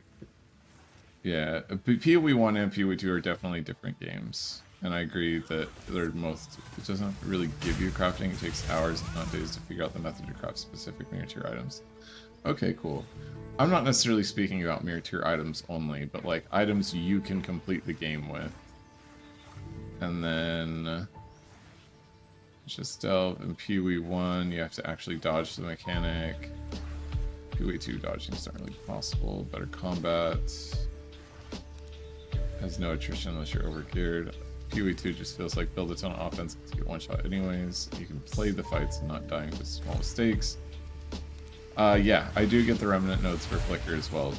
Yeah, PoE 1 and PoE 2 are definitely different games. And I agree that they're most, it doesn't really give you crafting, it takes hours if not days to figure out the method to craft specific mirror tier items. Okay, cool. I'm not necessarily speaking about mirror tier items only, but like items you can complete the game with. And then just delve in PoE 1, you have to actually dodge the mechanic. PoE 2 dodging is not really possible. Better combat. Has no attrition unless you're overgeared. PoE 2 just feels like build a ton of offense to get one shot anyways. You can play the fights and not dying with small mistakes. Yeah, I do get the remnant nodes for Flicker as well,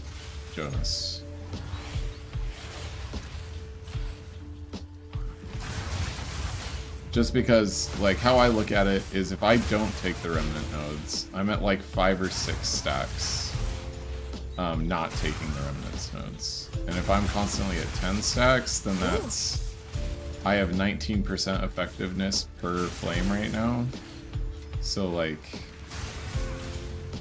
Jonas. Just because, like, how I look at it is if I don't take the remnant nodes, I'm at like 5 or 6 stacks not taking the remnants nodes. And if I'm constantly at 10 stacks, then that's... I have 19% effectiveness per flame right now. So, like,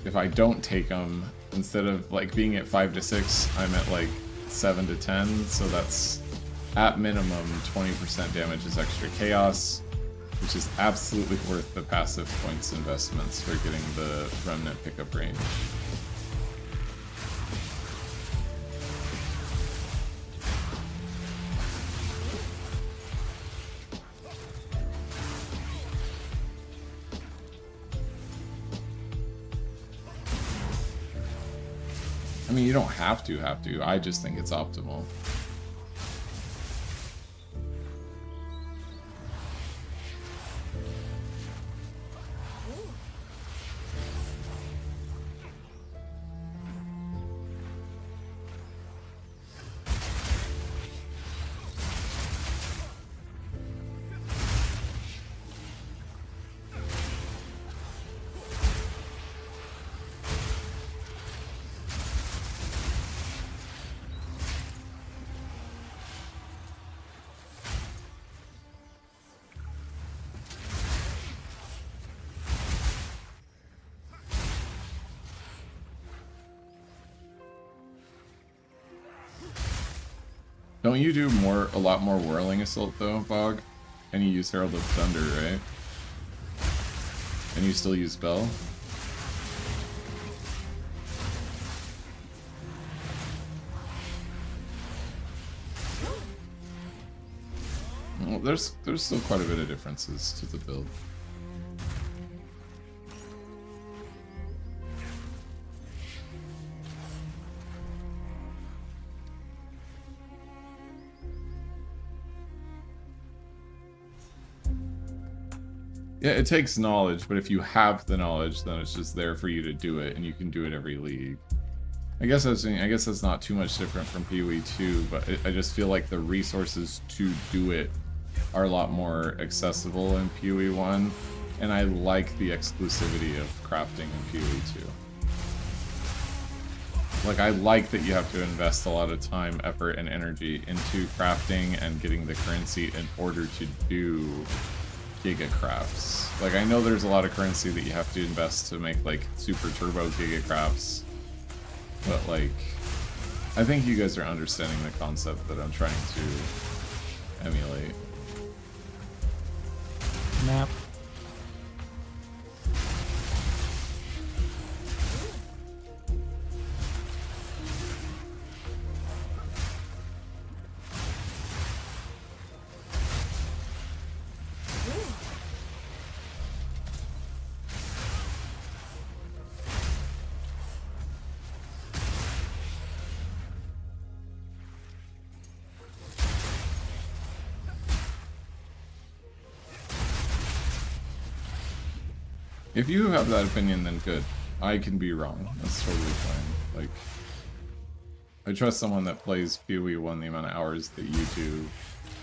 if I don't take them, instead of, like, being at 5 to 6, I'm at, like, 7 to 10. So that's, at minimum, 20% damage is extra chaos, which is absolutely worth the passive points investments for getting the remnant pickup range. I mean, you don't have to. I just think it's optimal. Don't you do a lot more Whirling Assault though, Bog? And you use Herald of Thunder, right? And you still use Bell? Well, there's still quite a bit of differences to the build. Yeah, it takes knowledge, but if you have the knowledge, then it's just there for you to do it, and you can do it every league. I guess that's not too much different from PoE 2, but I just feel like the resources to do it are a lot more accessible in PoE 1, and I like the exclusivity of crafting in PoE 2. Like, I like that you have to invest a lot of time, effort, and energy into crafting and getting the currency in order to do Giga crafts. Like, I know there's a lot of currency that you have to invest to make, like, super turbo Giga crafts, but, like, I think you guys are understanding the concept that I'm trying to emulate. Map. If you have that opinion, then good. I can be wrong. That's totally fine. Like, I trust someone that plays PoE 1 the amount of hours that you do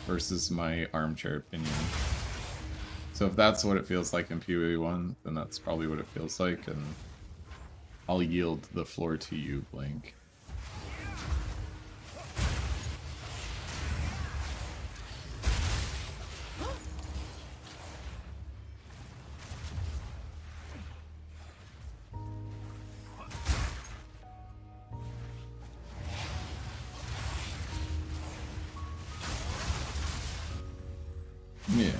versus my armchair opinion. So if that's what it feels like in PoE 1, then that's probably what it feels like, and I'll yield the floor to you, Blink. Yeah.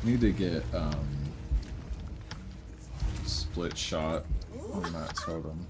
Need to get split shot on that totem.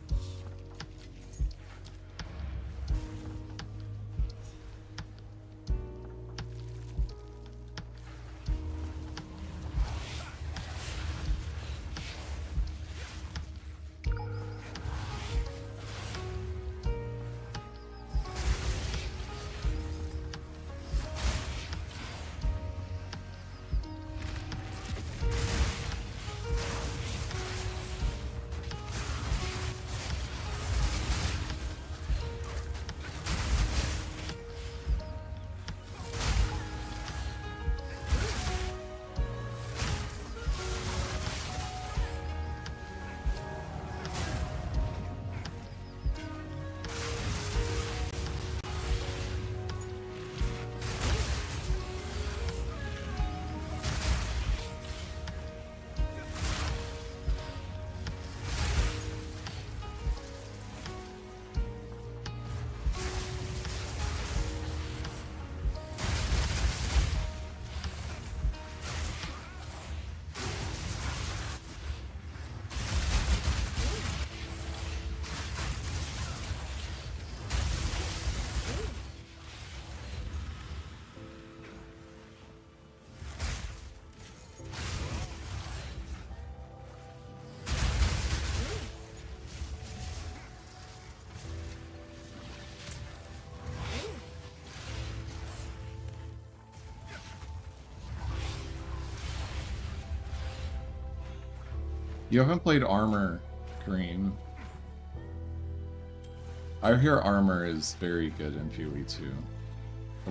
You haven't played Armor, Green. I hear Armor is very good in PoE too.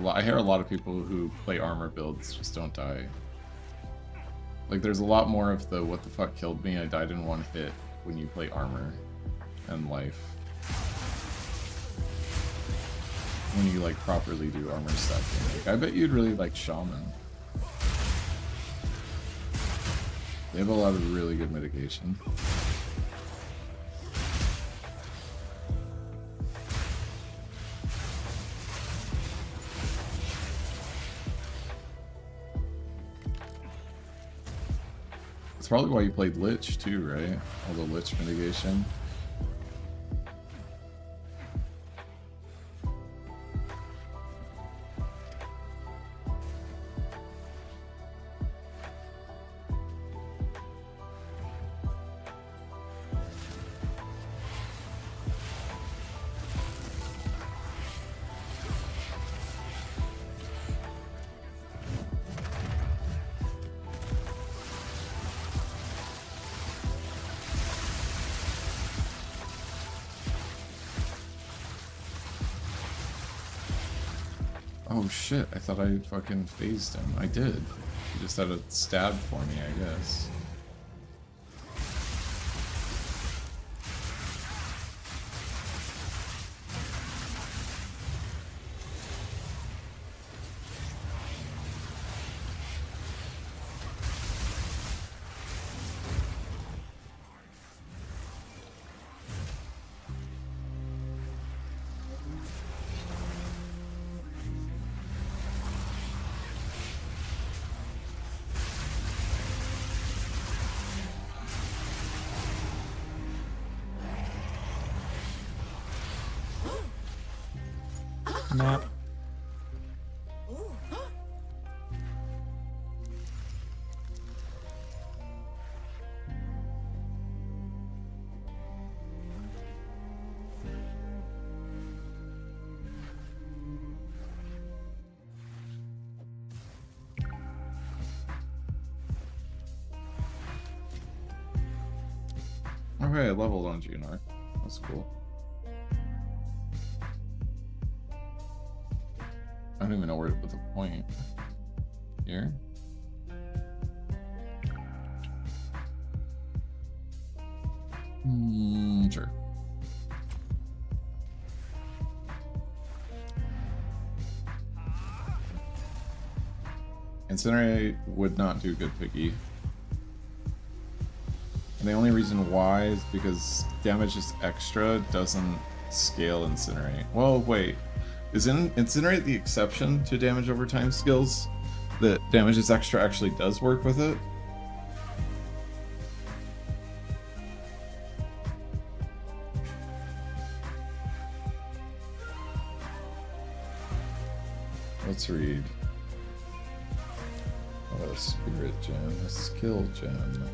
I hear a lot of people who play Armor builds just don't die. Like, there's a lot more of the what the fuck killed me, I died in one hit when you play Armor and Life. When you, like, properly do Armor stacking. Like, I bet you'd really like Shaman. They have a lot of really good mitigation. That's probably why you played Lich too, right? All the Lich mitigation. Oh shit, I thought I fucking phased him. I did. He just had a stab for me, I guess. Map. Okay, I leveled on GNR. That's cool. I don't even know where to put the point. Here? Sure. Incinerate would not do good, Piggy. And the only reason why is because damage is extra doesn't scale Incinerate. Well, wait. Is Incinerate the exception to damage over time skills? That damage is extra actually does work with it? let's read. Oh, a spirit gem, a skill gem.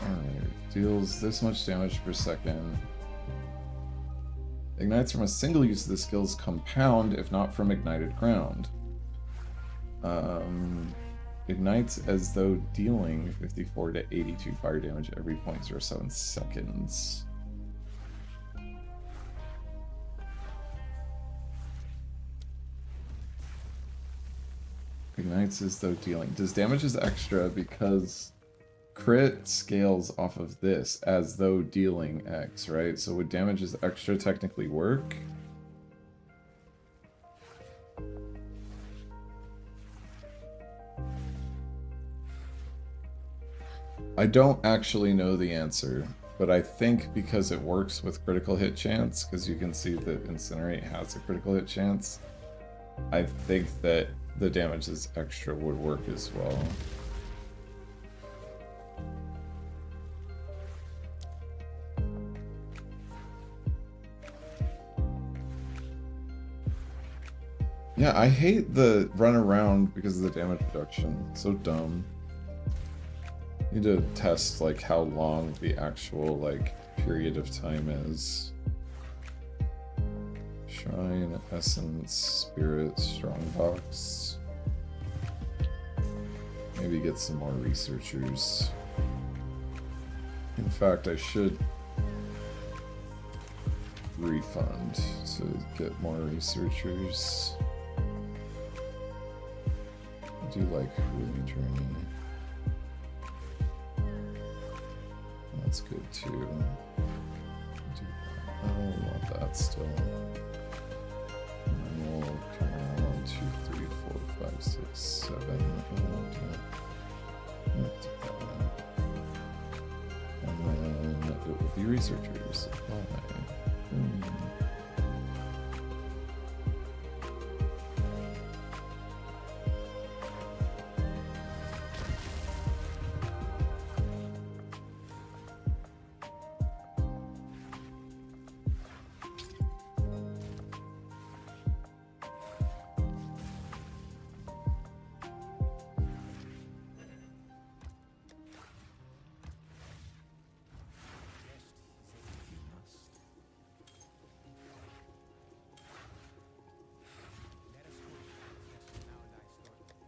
Alright, deals this much damage per second. Ignites from a single use of the skill's compound, if not from ignited ground. Ignites as though dealing 54 to 82 fire damage every 0.07 seconds. Ignites as though dealing. Does damage is extra because crit scales off of this as though dealing X, right? So would damage is extra technically work? I don't actually know the answer, but I think because it works with critical hit chance, because you can see that Incinerate has a critical hit chance, I think that the damage is extra would work as well. Yeah, I hate the run around because of the damage reduction. It's so dumb. Need to test like how long the actual like period of time is. Shrine, Essence, Spirit, Strongbox. Maybe get some more researchers. In fact, I should refund to get more researchers. I do like Ruby Journey. That's good too. I don't want that still. And we'll come around 1, 2, 3, 4, 5, 6, 7. And then it will be researchers.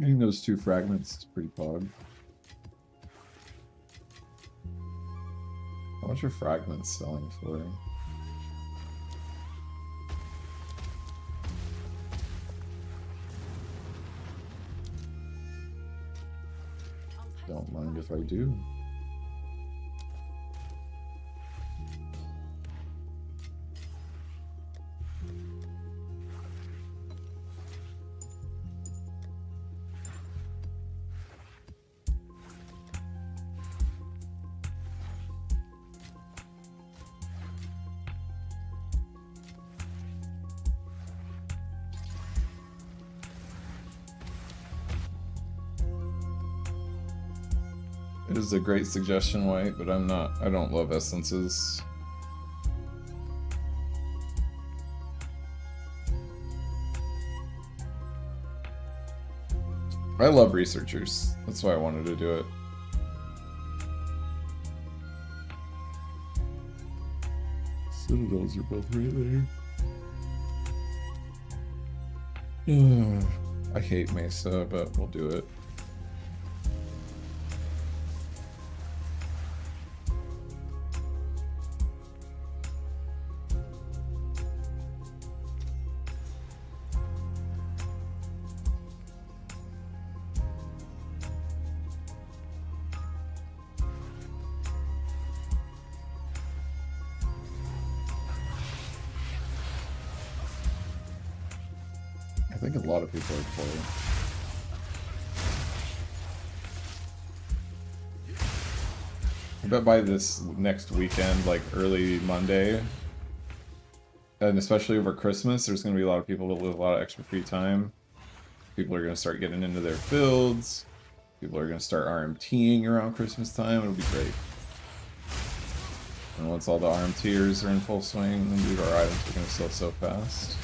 Getting those 2 fragments is pretty pog. How much are fragments selling for? Don't mind if I do. It is a great suggestion, White, but I don't love essences. I love researchers. That's why I wanted to do it. Citadels are both right there. I hate Mesa, but we'll do it. I think a lot of people are playing. I bet by this next weekend, like early Monday, and especially over Christmas, there's going to be a lot of people with a lot of extra free time. People are going to start getting into their builds. People are going to start RMTing around Christmas time. It'll be great. And once all the RMTers are in full swing, dude, our items are going to sell so fast.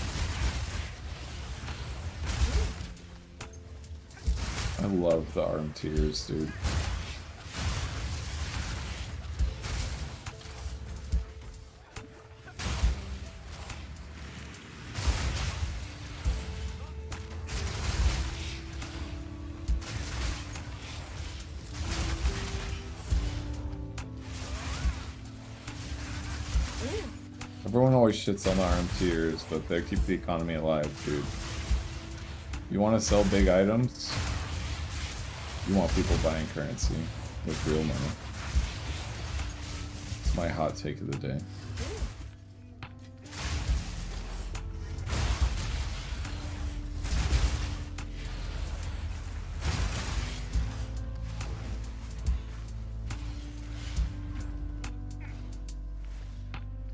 I love the arm tiers, dude. Everyone always shits on the arm tiers, but they keep the economy alive, dude. You want to sell big items? You want people buying currency with real money. It's my hot take of the day.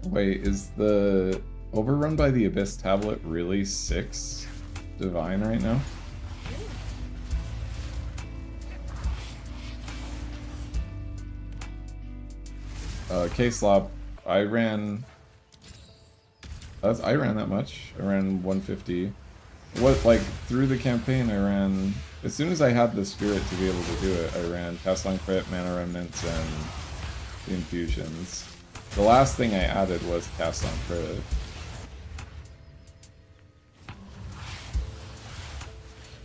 Wait, is the Overrun by the Abyss tablet really 6 divine right now? K-Slop, I ran that much. I ran 150. Like, through the campaign I ran, as soon as I had the spirit to be able to do it, I ran Cast on Crit, Mana Remnants, and the Infusions. The last thing I added was Cast on Crit.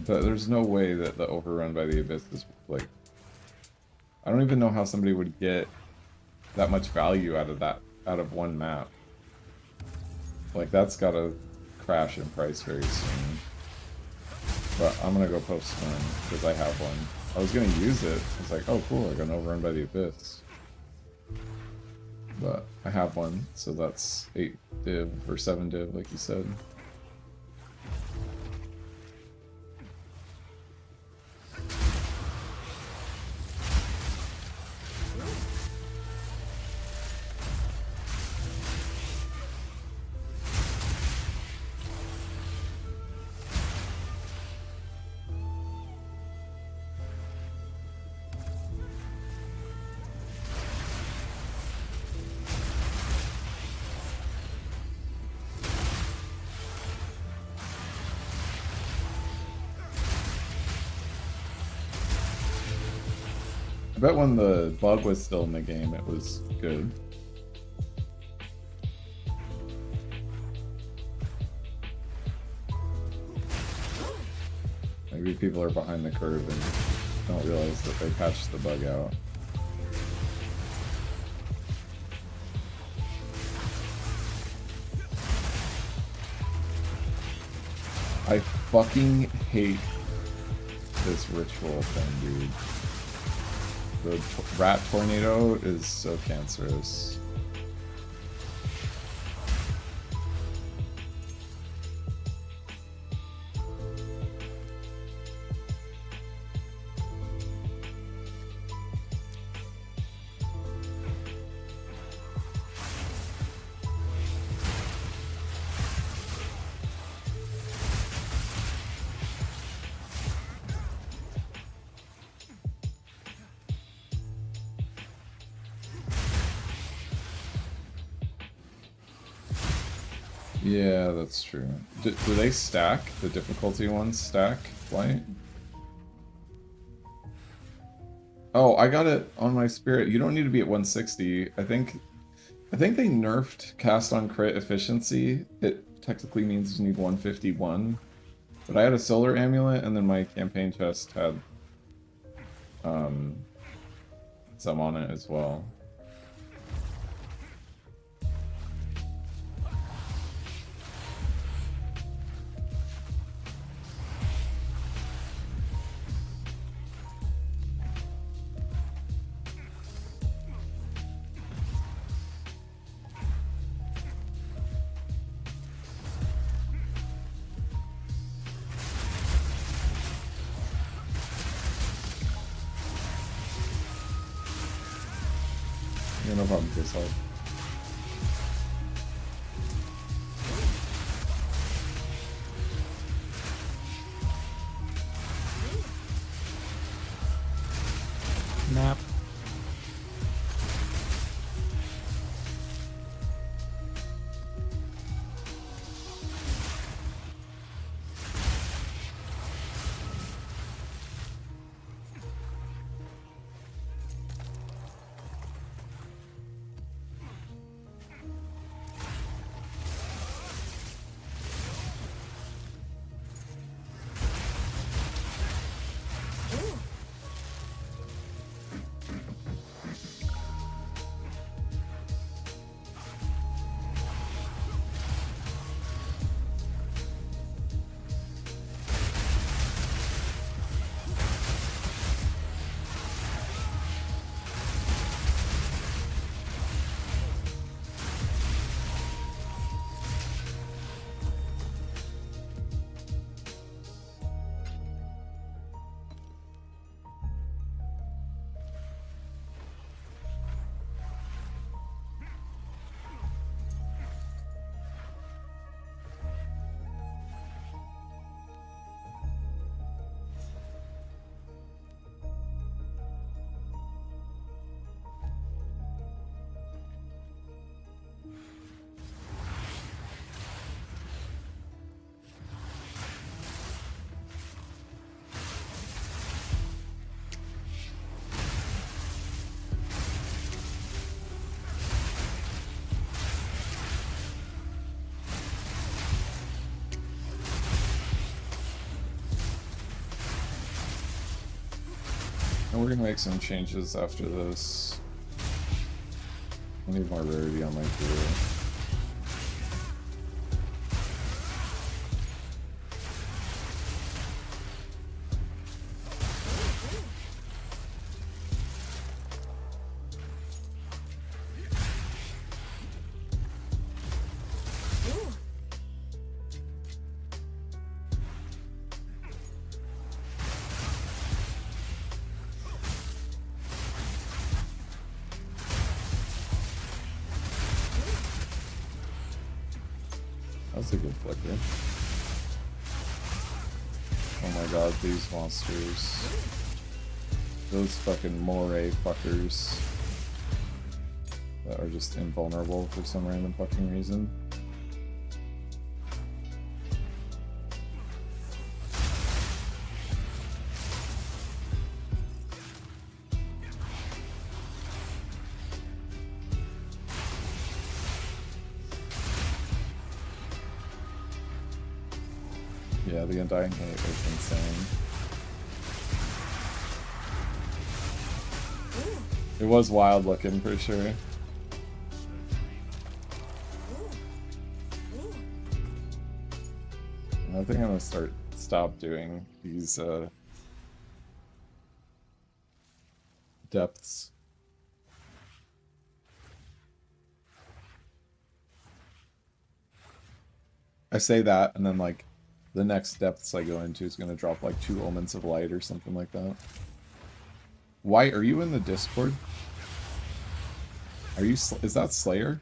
But there's no way that the Overrun by the Abyss is, like... I don't even know how somebody would get that much value out of one map. Like, that's gotta crash in price very soon. But I'm gonna go post one, because I have one. I was gonna use it. I was like, oh cool, I got an Overrun by the Abyss. But I have one, so that's 8 div, or 7 div, like you said. I bet when the bug was still in the game, it was good. Maybe people are behind the curve and don't realize that they patched the bug out. I fucking hate this ritual thing, dude. The rat tornado is so cancerous. Yeah, that's true. Do they stack? The difficulty ones stack Flight? Oh, I got it on my spirit. You don't need to be at 160. I think they nerfed cast on crit efficiency. It technically means you need 151. But I had a solar amulet, and then my campaign chest had some on it as well. Yeah, no problem, this help. Nap. And we're gonna make some changes after this. I need more rarity on my hero. That's a good flicker. Oh my god, these monsters. Those fucking moray fuckers that are just invulnerable for some random fucking reason. Yeah, the Undying Hate was insane. It was wild looking for sure. I think I'm gonna stop doing these depths. I say that, and then like the next depths I go into is gonna drop like 2 Omens of Light or something like that. Why are you in the Discord? Are you? Is that Slayer?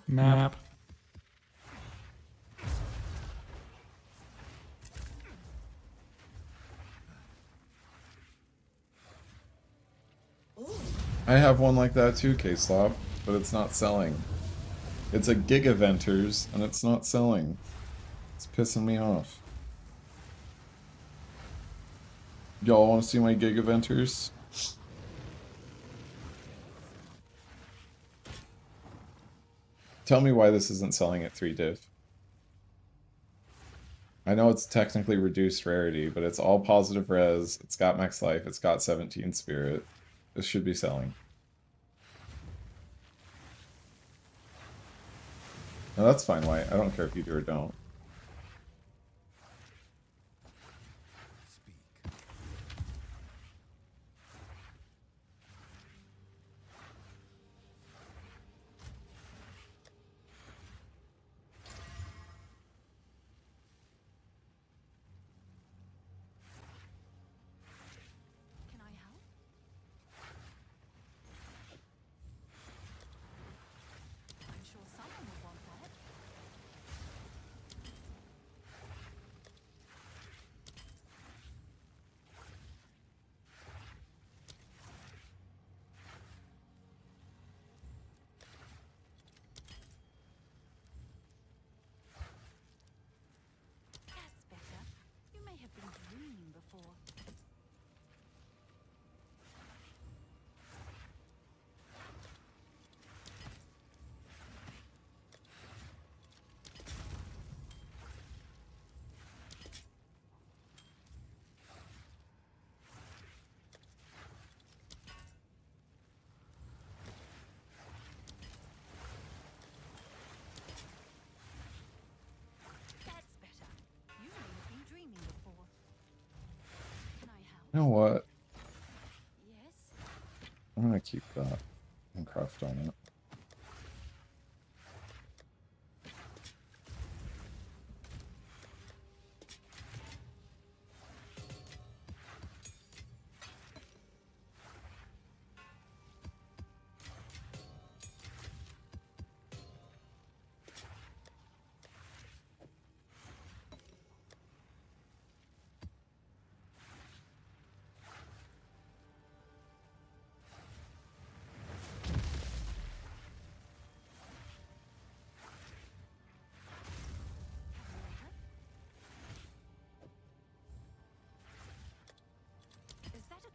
Map. I have one like that too, K-Slop, but it's not selling. It's a Gigaventers, and it's not selling. It's pissing me off. Y'all want to see my Gigaventers? Tell me why this isn't selling at 3 div. I know it's technically reduced rarity, but it's all positive res, it's got max life, it's got 17 spirit. This should be selling. No, that's fine, White. I don't care if you do or don't. Can I help? I'm sure someone will want that. That's better. You may have been dreaming before. That's better. You may have been dreaming before. Can I help? You know what? Yes? I'm gonna keep that and craft on it.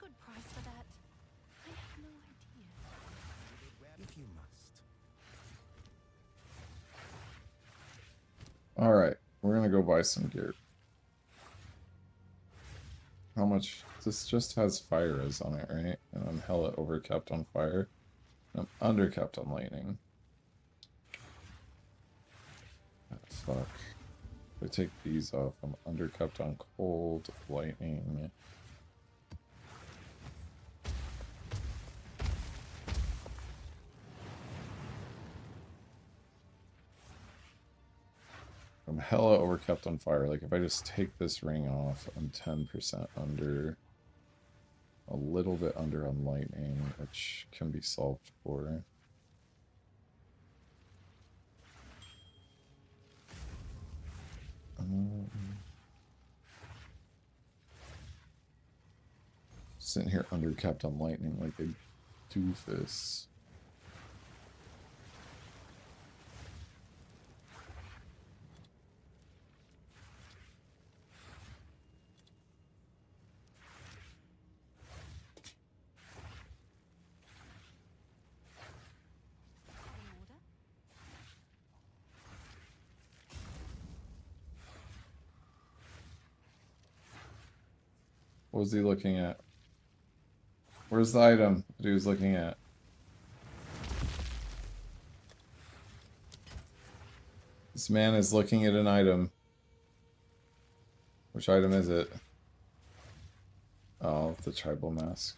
good price for that? I have no idea. If you must. Alright, we're gonna go buy some gear. How much? This just has fire res on it, right? And I'm hella overcapped on fire. I'm undercapped on lightning. Ah, fuck. If I take these off, I'm undercapped on cold, lightning. I'm hella overcapped on fire. Like, if I just take this ring off, I'm 10% under. A little bit under on lightning, which can be solved for. Sitting here undercapped on lightning like a doofus. An order? What was he looking at? Where's the item that he was looking at? This man is looking at an item. Which item is it? Oh, the tribal mask.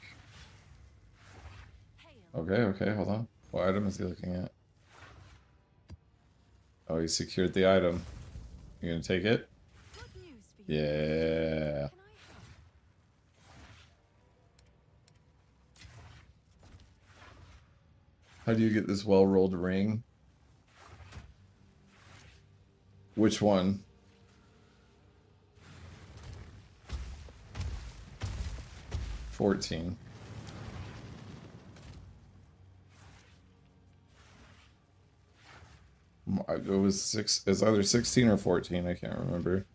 Hail. Okay, hold on. What item is he looking at? Oh, he secured the item. You gonna take it? Good news for you. Yeah. Can I help? How do you get this well-rolled ring? Which one? $14. It was six. It's either 16 or 14. I can't remember.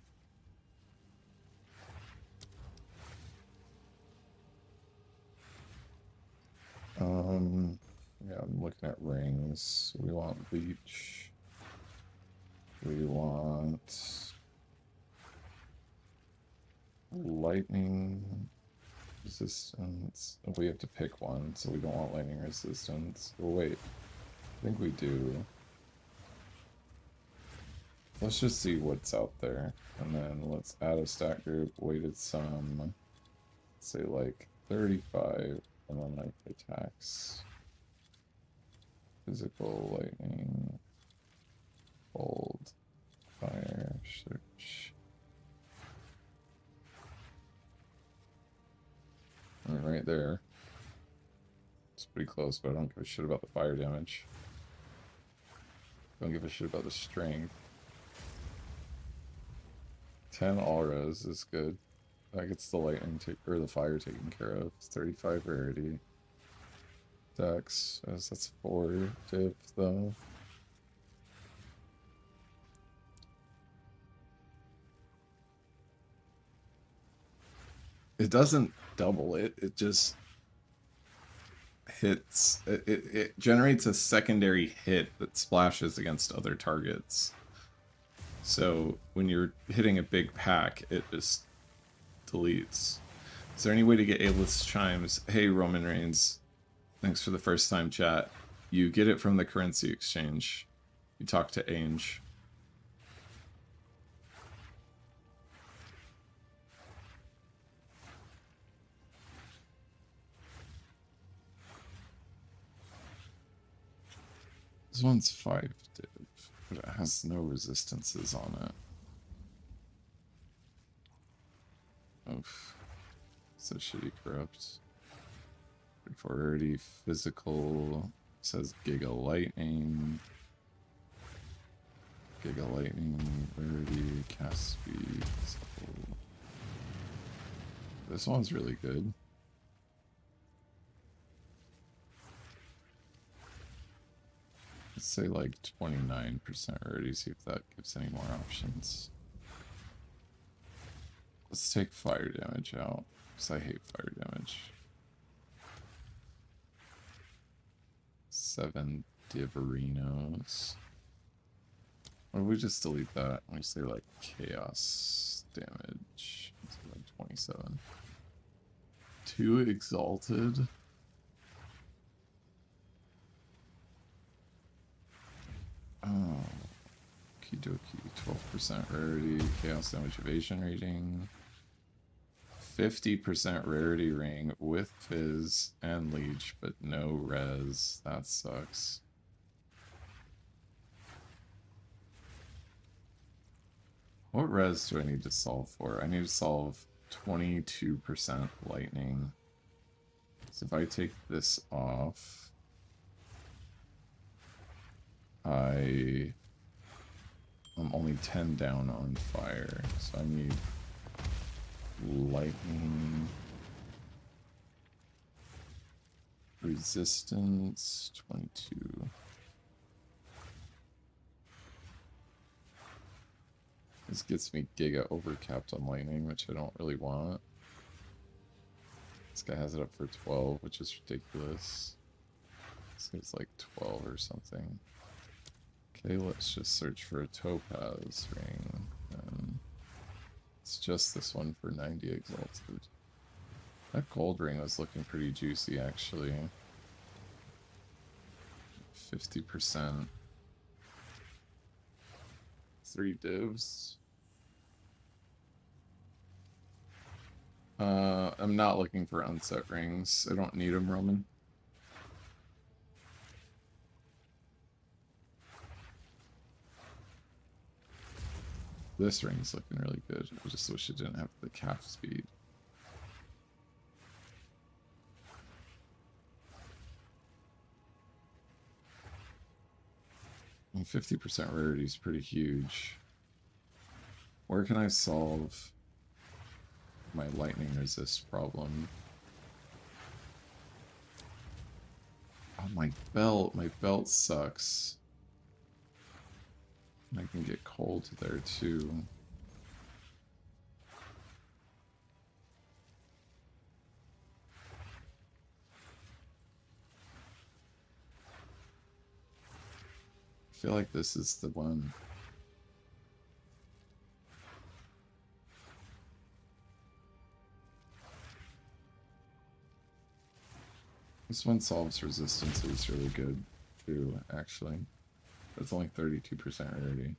Yeah, I'm looking at rings. We want bleach. We want lightning resistance. We have to pick one, so we don't want lightning resistance. Oh wait, I think we do. Let's just see what's out there, and then let's add a stat group, weighted sum, say like 35, and then like attacks. Physical, lightning, cold, fire, search. Right there. It's pretty close, but I don't give a shit about the fire damage. Don't give a shit about the strength. 10 auras is good. That gets the lightning or the fire taken care of. It's 35 rarity. Dex, that's 4 div though. It doesn't double it, it just hits. It generates a secondary hit that splashes against other targets. So when you're hitting a big pack, it just deletes. Is there any way to get A-list chimes? Hey, Roman Reigns. Thanks for the first time chat. You get it from the currency exchange. You talk to Ainge. This one's 5 div, but it has no resistances on it. Oof. So shitty corrupt. 3430 physical. Says Giga Lightning. Giga Lightning, rarity, cast speed. Physical. This one's really good. Let's say like 29% rarity, see if that gives any more options. Let's take fire damage out, because I hate fire damage. 7 Diverinos. Or we just delete that. We say like chaos damage. It's like 27. 2 exalted. Oh. Kidoki. 12% rarity. Chaos damage evasion rating. 50% rarity ring with fizz and leech, but no res. That sucks. What res do I need to solve for? I need to solve 22% lightning. So if I take this off, I'm only 10 down on fire. So I need lightning, resistance, 22. This gets me giga overcapped on lightning, which I don't really want. This guy has it up for 12, which is ridiculous. So it's like 12 or something. Okay, let's just search for a topaz ring. It's just this one for 90 exalted. That gold ring was looking pretty juicy, actually. 50%. 3 divs. I'm not looking for unset rings. I don't need them, Roman. This ring's looking really good. I just wish it didn't have the cap speed. And 50% rarity is pretty huge. Where can I solve my lightning resist problem? Oh, my belt sucks. I can get cold there too. I feel like this is the one. This one solves resistance, it's really good too, actually. But it's only 32% rarity.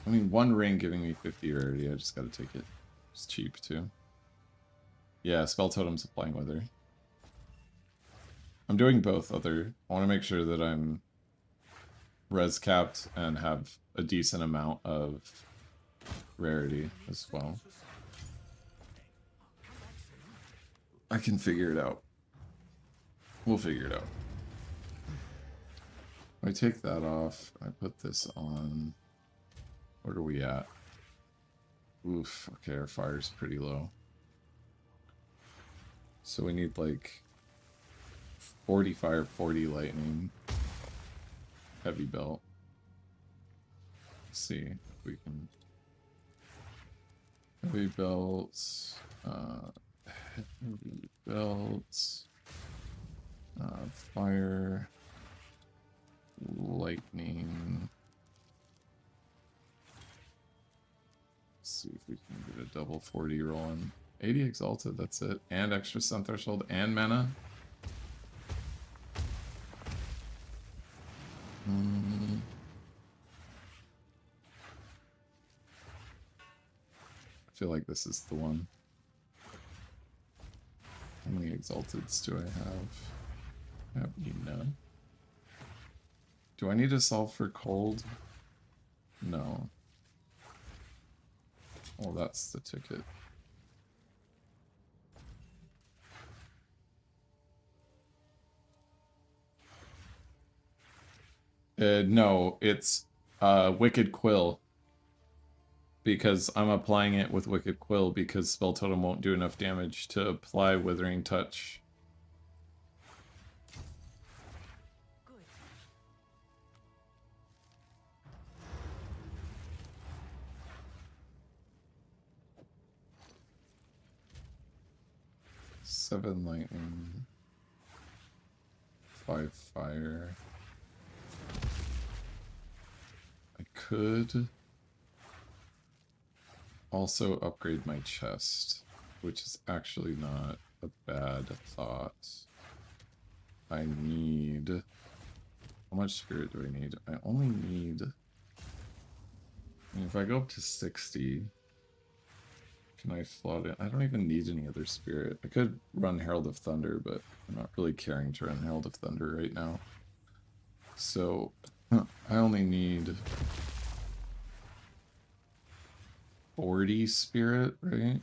I mean, one ring giving me 50 rarity, I just gotta take it. It's cheap too. Yeah, Spell Totem's applying Wither. I'm doing both other. I want to make sure that I'm res capped and have a decent amount of rarity as well. I can figure it out. We'll figure it out. I take that off. I put this on. What are we at? Oof. Okay, our fire's pretty low. So we need like 40 fire, 40 lightning. Heavy belt. Let's see if we can. Heavy belts. Heavy belts. Fire. Lightning. Let's see if we can get a double 40 rolling. 80 exalted, that's it. And extra stun threshold and mana. I feel like this is the one. How many exalteds do I have? I have none. Do I need to solve for cold? No. Well, that's the ticket. No, it's Wicked Quill. Because I'm applying it with Wicked Quill because Spell Totem won't do enough damage to apply Withering Touch. Good. Seven lightning. 5 fire. I could also upgrade my chest, which is actually not a bad thought. I need... How much spirit do I need? I only need... if I go up to 60, can I slot it? I don't even need any other spirit. I could run Herald of Thunder, but I'm not really caring to run Herald of Thunder right now. So, I only need 40 spirit, right?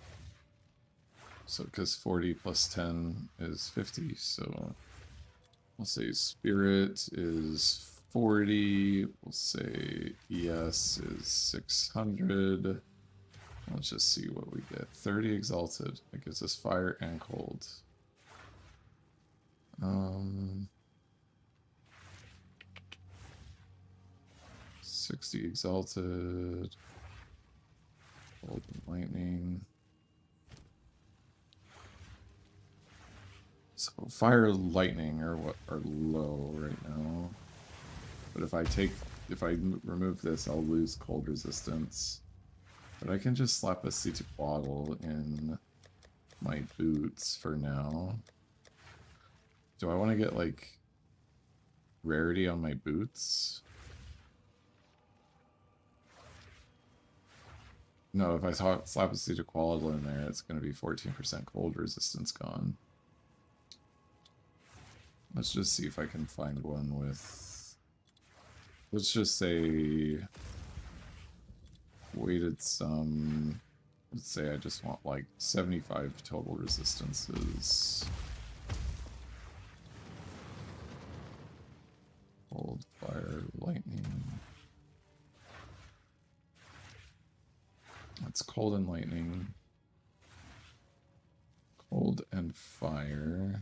So, because 40 plus 10 is 50, so we'll say spirit is 40, we'll say ES is 600. Let's just see what we get. 30 exalted. That gives us fire and cold. 60 exalted. Cold and lightning. So fire, lightning are what are low right now. But if I remove this, I'll lose cold resistance. But I can just slap a Seated Bottle in my boots for now. Do I want to get, like, rarity on my boots? No, if I slap a Seated Bottle in there, it's going to be 14% cold resistance gone. Let's just see if I can find one with... Let's just say... weighted some... Let's say I just want like 75 total resistances. Cold, fire, lightning. That's cold and lightning. Cold and fire.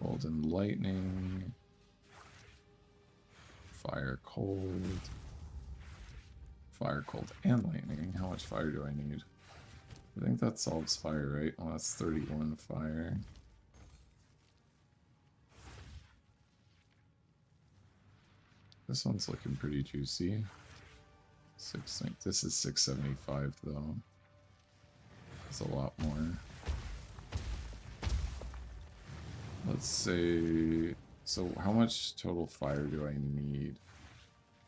Cold and lightning. Fire, cold. Fire, cold, and lightning. How much fire do I need? I think that solves fire, right? Oh, that's 31 fire. This one's looking pretty juicy. This is 675 though. It's a lot more. Let's say... So how much total fire do I need?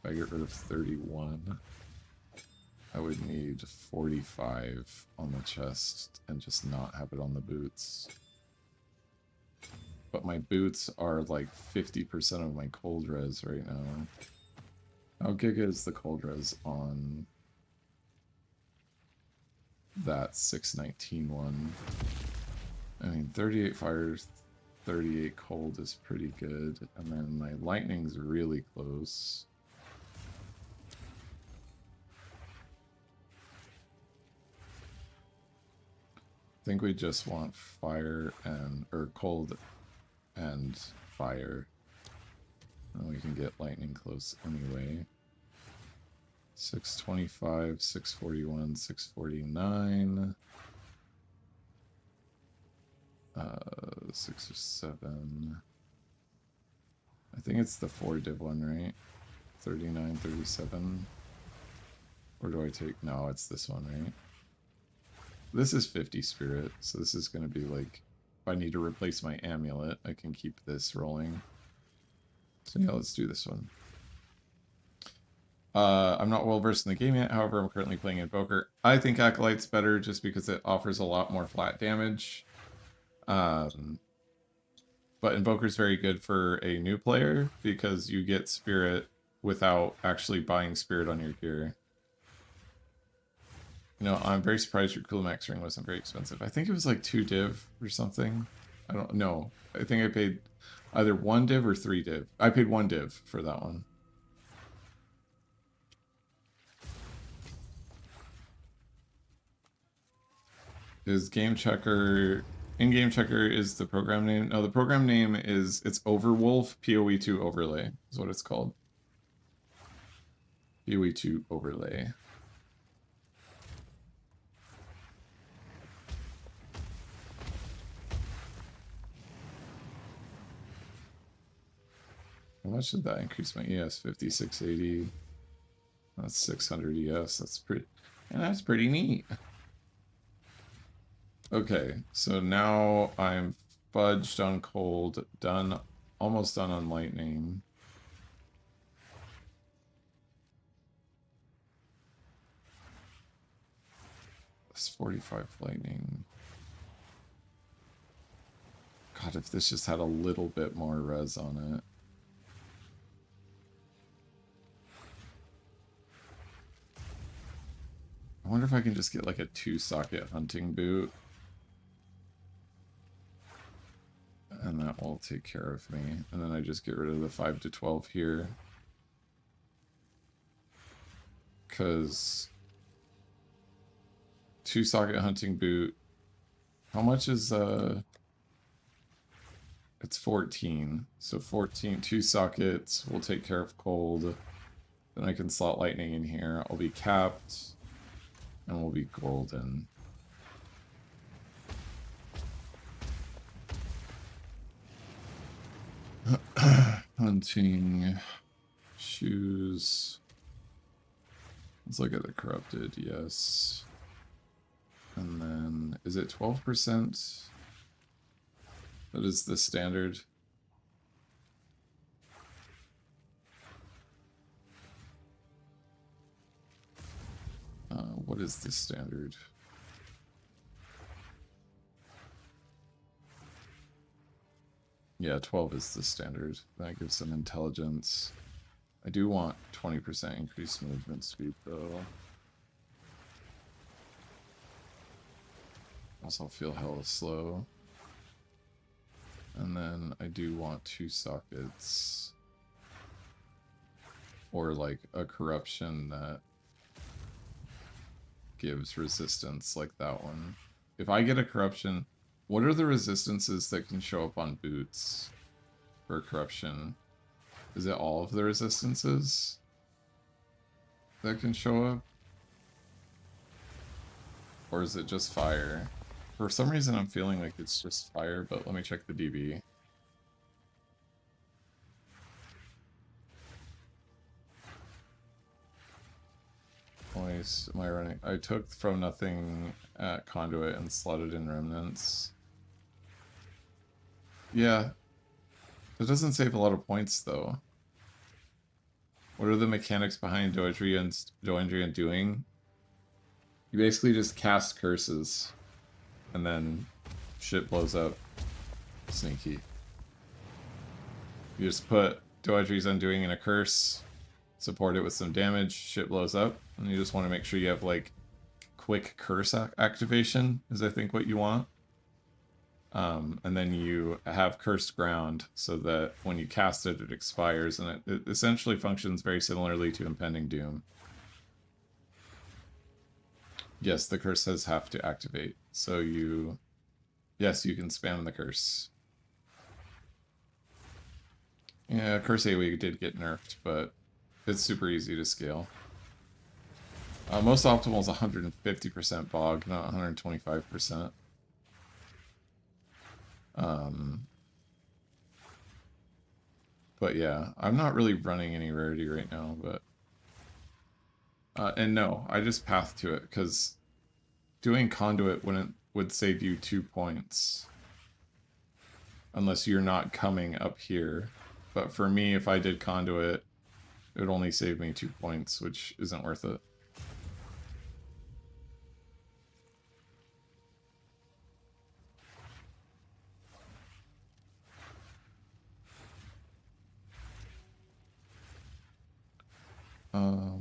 If I get rid of 31, I would need 45 on the chest and just not have it on the boots. But my boots are like 50% of my cold res right now. How giga is the cold res on that 619 one? I mean, 38 fire, 38 cold is pretty good. And then my lightning's really close. I think we just want fire and, or cold and fire. And we can get lightning close anyway. 625, 641, 649. 6 or 7. I think it's the 4 div one, right? 39, 37. Or do I take... No, it's this one, right? This is 50 spirit, so this is going to be like... If I need to replace my amulet, I can keep this rolling. So yeah, let's do this one. I'm not well versed in the game yet, however I'm currently playing Invoker. I think Acolyte's better just because it offers a lot more flat damage. But Invoker's very good for a new player because you get Spirit without actually buying Spirit on your gear. You know, I'm very surprised your Coolmax ring wasn't very expensive. I think it was like 2 div or something. I don't know. I think I paid either 1 div or 3 div. I paid 1 div for that one. Is Game Checker... In-game checker is the program name. No, the program name is... It's Overwolf PoE2 Overlay is what it's called. PoE2 Overlay. How much did that increase my ES? 5680. That's 600 ES. That's pretty neat. Okay, so now I'm fudged on cold, done, almost done on lightning. That's 45 lightning. God, if this just had a little bit more res on it. I wonder if I can just get like a 2-socket hunting boot. And that will take care of me. And then I just get rid of the 5 to 12 here. Because 2-socket hunting boot. How much is it's 14. So 14, 2 sockets will take care of cold. Then I can slot lightning in here. I'll be capped. And we'll be golden. Hunting. Shoes. Let's look at the corrupted, yes. And then, is it 12%? That is the standard. What is the standard? Yeah, 12 is the standard. That gives some intelligence. I do want 20% increased movement speed, though. Also feel hella slow. And then I do want 2 sockets. Or like a corruption that gives resistance like that one. If I get a corruption, what are the resistances that can show up on boots for corruption? Is it all of the resistances that can show up? Or is it just fire? For some reason I'm feeling like it's just fire, but let me check the DB. Am I running? I took from nothing at conduit and slotted in remnants. Yeah. It doesn't save a lot of points though. What are the mechanics behind Doendrian doing? You basically just cast curses and then shit blows up. Sneaky. You just put Doedri's Undoing in a curse, support it with some damage, shit blows up, and you just want to make sure you have like quick curse activation is I think what you want. And then you have Cursed Ground so that when you cast it, it expires, and it essentially functions very similarly to Impending Doom. Yes, the curses have to activate, so yes, you can spam the curse. Yeah, Curse AoE did get nerfed, but it's super easy to scale. Most optimal is 150% bog, not 125%. But yeah, I'm not really running any rarity right now, but and no, I just path to it because doing conduit would save you 2 points unless you're not coming up here. But for me, if I did conduit, it would only save me 2 points, which isn't worth it.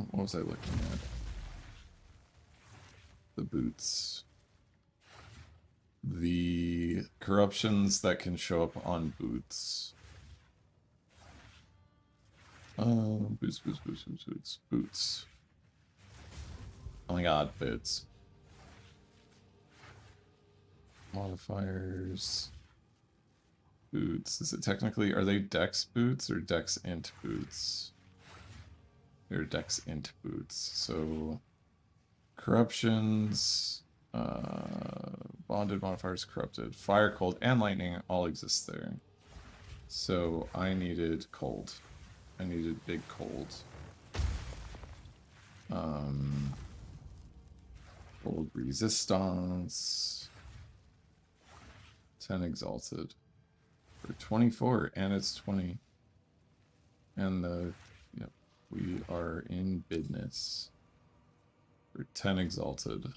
What was I looking at? The boots. The corruptions that can show up on boots. Boots. Oh my god, boots. Modifiers. Boots. Is it technically, are they dex boots or dex int boots? They're dex int boots. So corruptions, bonded modifiers, corrupted, fire, cold, and lightning all exist there. So I needed cold. I needed big cold. Cold resistance. 10 exalted. For 24, and it's 20. And yep, we are in business. For 10 exalted.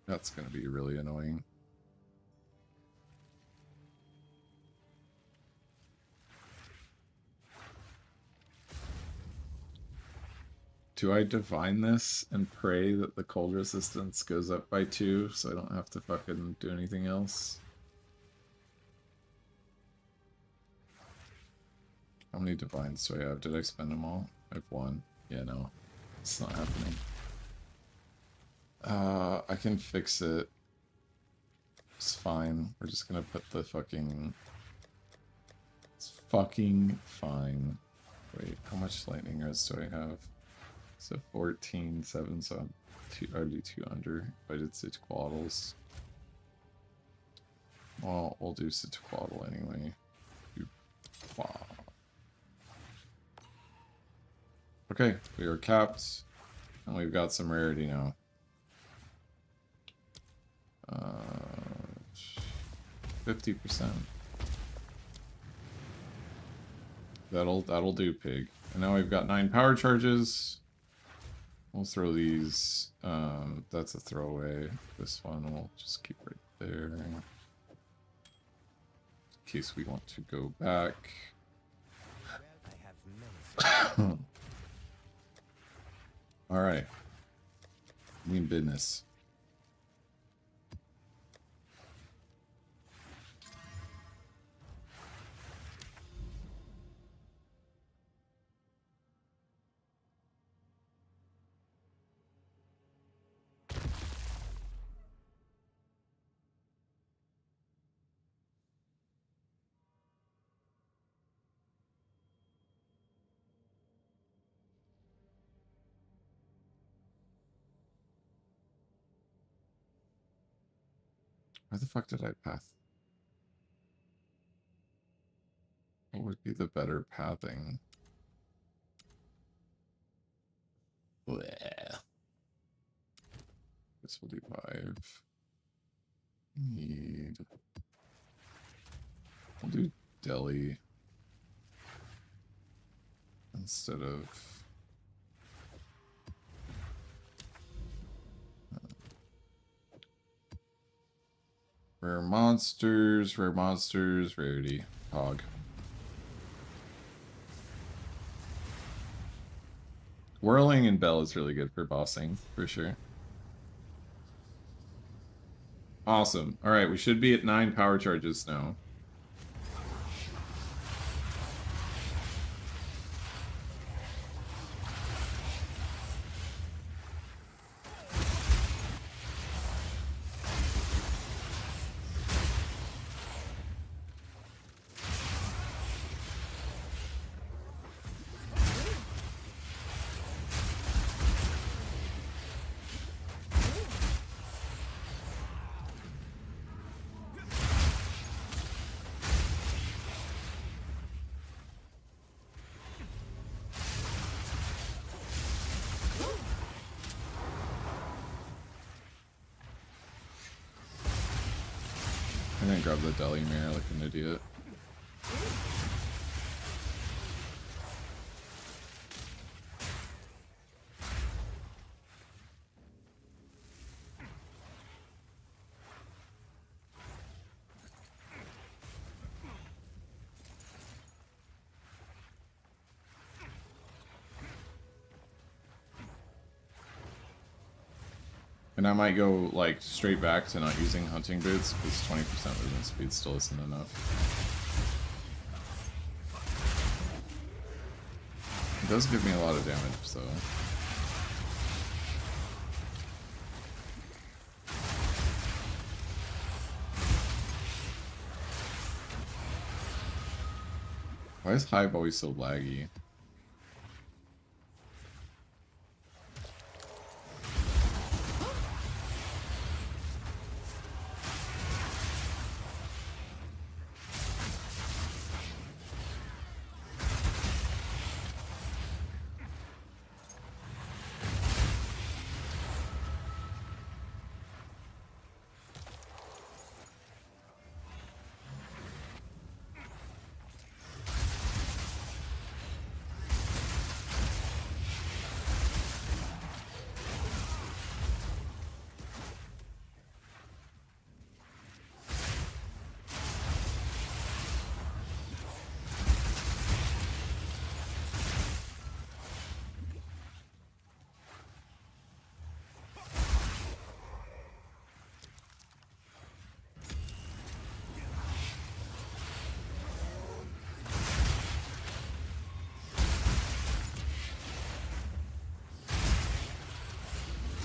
That's going to be really annoying. Do I divine this and pray that the cold resistance goes up by 2 so I don't have to fucking do anything else? How many divines do I have? Did I spend them all? I have 1. Yeah, no. It's not happening. I can fix it. It's fine. We're just gonna put the fucking... It's fucking fine. Wait, how much lightning res do I have? So 14, 7, so I'm already 2 under. If I did Sitquaddles. Well, we'll do Sitquaddle anyway. Wow. Okay, we are capped. And we've got some rarity now. 50%. That'll do, pig. And now we've got 9 power charges. We'll throw these. That's a throwaway. This one we'll just keep right there. In case we want to go back. Alright. Mean business. Where the fuck did I path? What would be the better pathing? Bleh. This will do 5. Need. We'll do Delhi instead of. Rare monsters, rarity. Hog. Whirling and Bell is really good for bossing, for sure. Awesome. Alright, we should be at 9 power charges now. I didn't grab the deli mirror like an idiot. And I might go like straight back to not using hunting boots because 20% movement speed still isn't enough. It does give me a lot of damage though. Why is Hive always so laggy?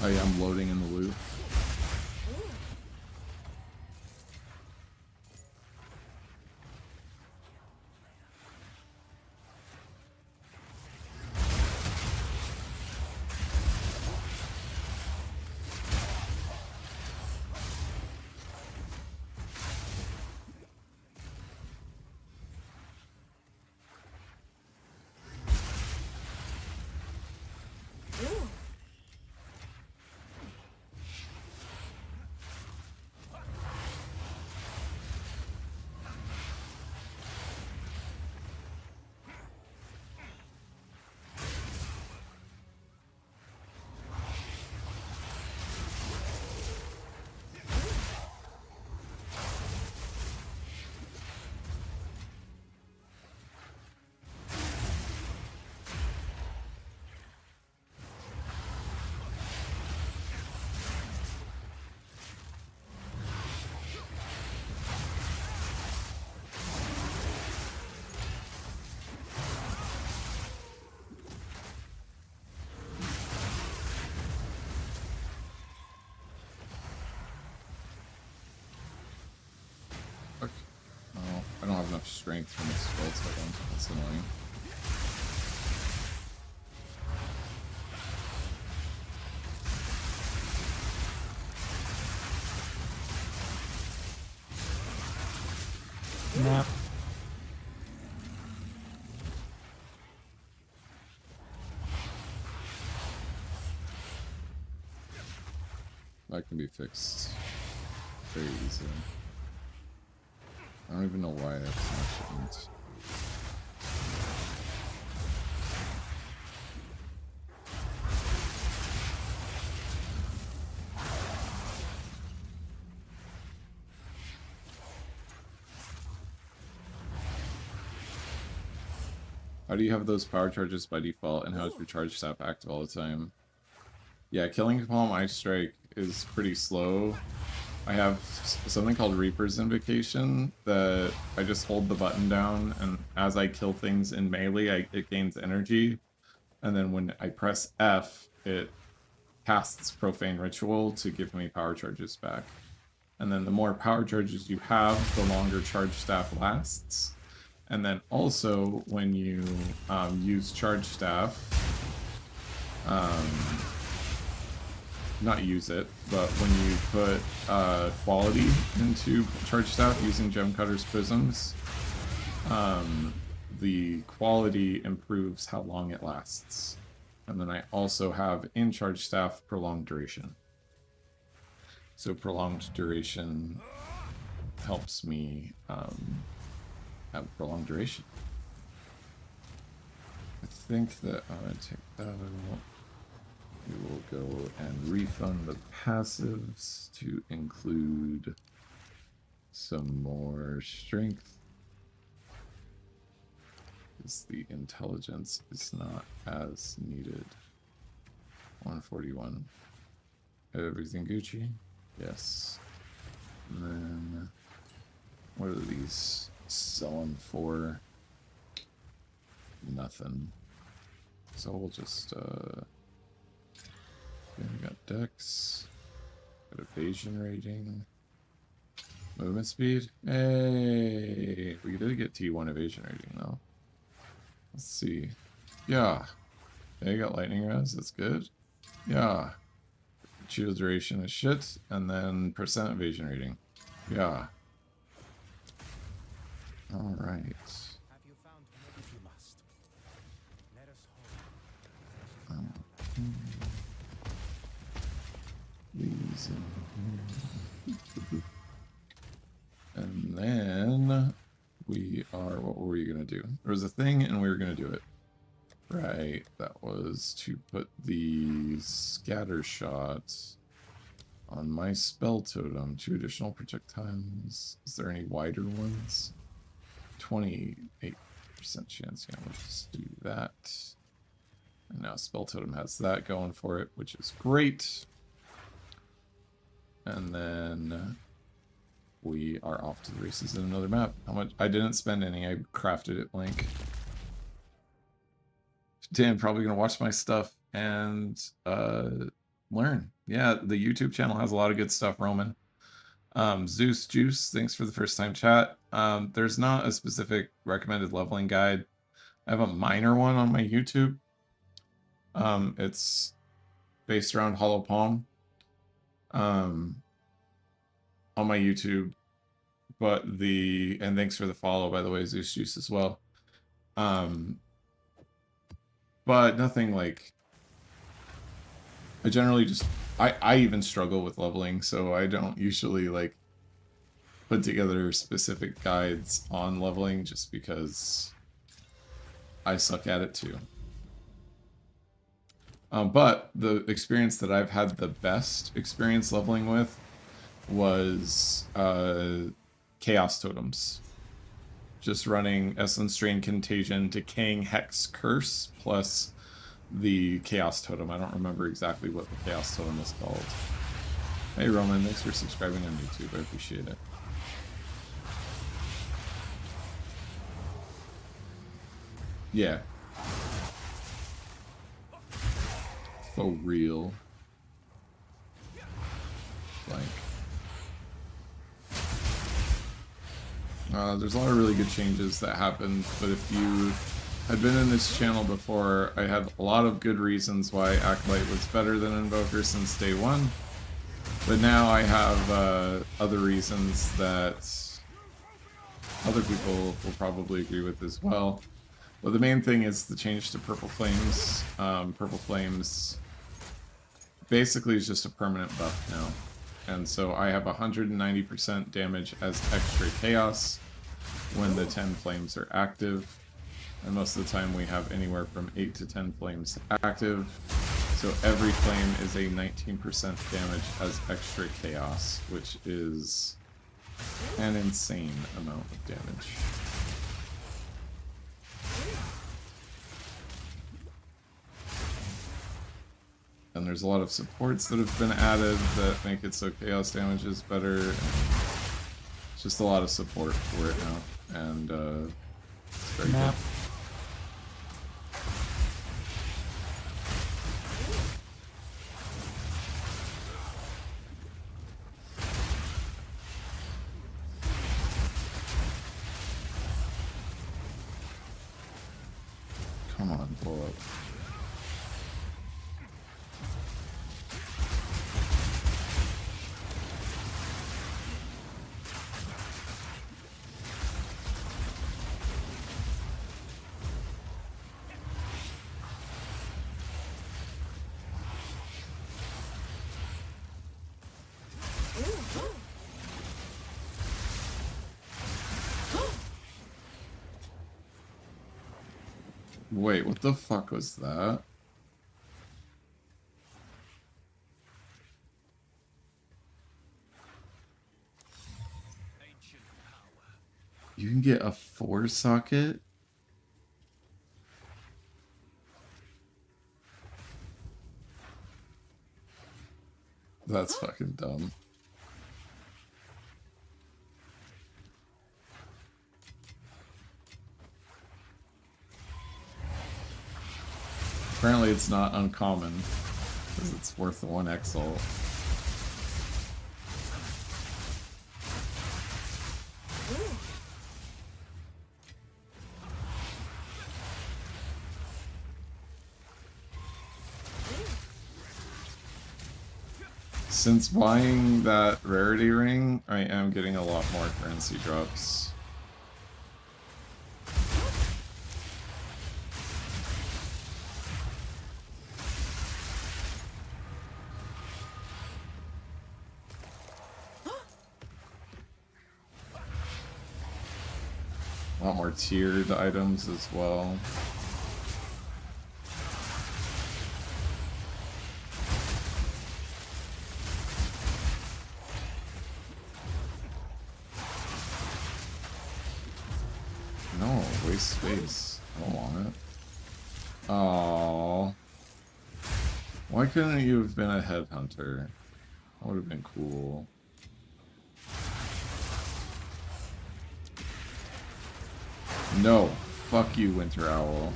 Oh yeah, I'm loading in the loot. Fuck. Oh, I don't have enough strength from this spell type. That's annoying. Nap. That can be fixed very easily. I don't even know why I have so much int. How do you have those power charges by default, and how is your charge staff active all the time? Yeah, killing Palm Ice Strike is pretty slow. I have something called Reaper's Invocation that I just hold the button down, and as I kill things in melee, it gains energy. And then when I press F, it casts Profane Ritual to give me power charges back. And then the more power charges you have, the longer charge staff lasts. And then also, when you use charge staff, not use it, but when you put quality into charge staff using Gem Cutter's Prisms, the quality improves how long it lasts. And then I also have in charge staff prolonged duration. So prolonged duration helps me have prolonged duration. I think that I'm going to take that out. We will go and refund the passives to include some more strength, because the intelligence is not as needed. 141. Everything Gucci? Yes. And then, what are these selling for? Nothing. So we'll just, okay, we got Dex, got evasion rating, movement speed. Hey, we did get T1 evasion rating though. Let's see. Yeah. They got lightning res, that's good. Yeah. Shield duration is shit, and then percent evasion rating. Yeah. Alright. Have you found more if you must? Let us hope. These in here. And then we are, what were we gonna do? There was a thing and we were gonna do it. Right, that was to put the scatter shots on my spell totem. 2 additional projectiles. Is there any wider ones? 28% chance. Yeah, let's just do that. And now spell totem has that going for it, which is great. And then we are off to the races in another map. How much? I didn't spend any. I crafted it blank. Dan, probably gonna watch my stuff and learn. Yeah, the YouTube channel has a lot of good stuff, Roman. Zeus Juice, thanks for the first time chat. There's not a specific recommended leveling guide. I have a minor one on my YouTube. It's based around Hollow Palm. On my YouTube. But and thanks for the follow, by the way, Zeus Juice as well. But nothing like, I generally just, I even struggle with leveling, so I don't usually like put together specific guides on leveling just because I suck at it too. But the experience that I've had the best experience leveling with was Chaos Totems. Just running Essence Strain, Contagion, Decaying Hex, Curse, plus the Chaos Totem. I don't remember exactly what the Chaos Totem is called. Hey Roman, thanks for subscribing on YouTube. I appreciate it. Yeah. For real. Like. There's a lot of really good changes that happened, but if you had been in this channel before, I had a lot of good reasons why Acolyte was better than Invoker since day one, but now I have other reasons that other people will probably agree with as well. But the main thing is the change to Purple Flames. Purple Flames basically is just a permanent buff now. And so I have 190% damage as extra chaos when the 10 flames are active. And most of the time we have anywhere from 8 to 10 flames active. So every flame is a 19% damage as extra chaos, which is an insane amount of damage. And there's a lot of supports that have been added that make it so chaos damage is better. And it's just a lot of support for it now, and it's very good. Come on, blow up. Wait, what the fuck was that? You can get a 4-socket? That's fucking dumb. Apparently it's not uncommon, because it's worth the 1 exalt. Since buying that rarity ring, I am getting a lot more currency drops. A lot more tiered items as well. No, waste space. I don't want it. Oh, why couldn't you have been a headhunter? That would have been cool. No, fuck you, Winter Owl.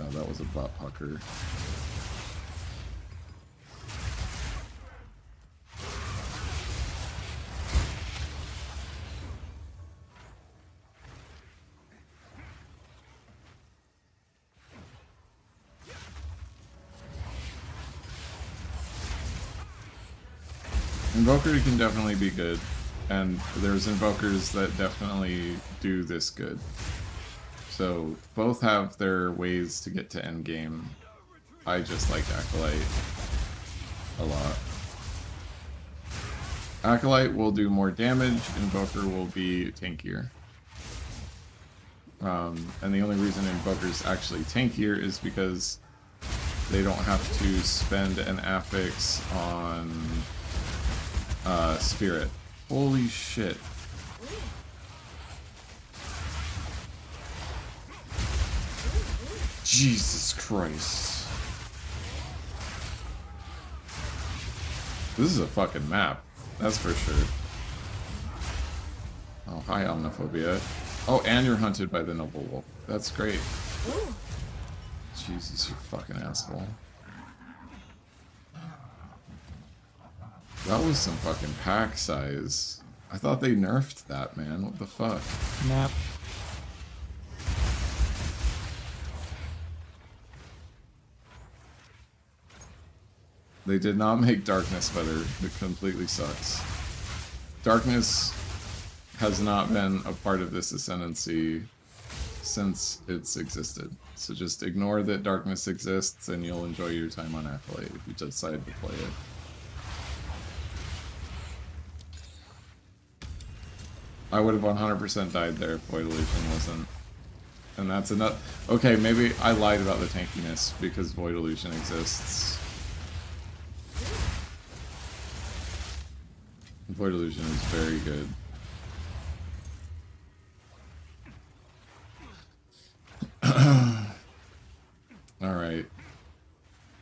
Oh, that was a butt pucker. Invoker can definitely be good, and there's invokers that definitely do this good. So both have their ways to get to endgame. I just like Acolyte a lot. Acolyte will do more damage, Invoker will be tankier. And the only reason Invoker's actually tankier is because they don't have to spend an affix on Spirit. Holy shit. Jesus Christ. This is a fucking map. That's for sure. Oh, hi, Omniphobia. Oh, and you're hunted by the Noble Wolf. That's great. Jesus, you fucking asshole. That was some fucking pack size. I thought they nerfed that, man. What the fuck? Map. They did not make Darkness better. It completely sucks. Darkness has not been a part of this Ascendancy since it's existed. So just ignore that Darkness exists and you'll enjoy your time on Acolyte if you decide to play it. I would have 100% died there if Void Illusion wasn't. And that's enough. Okay, maybe I lied about the tankiness because Void Illusion exists. Void Illusion is very good. Alright.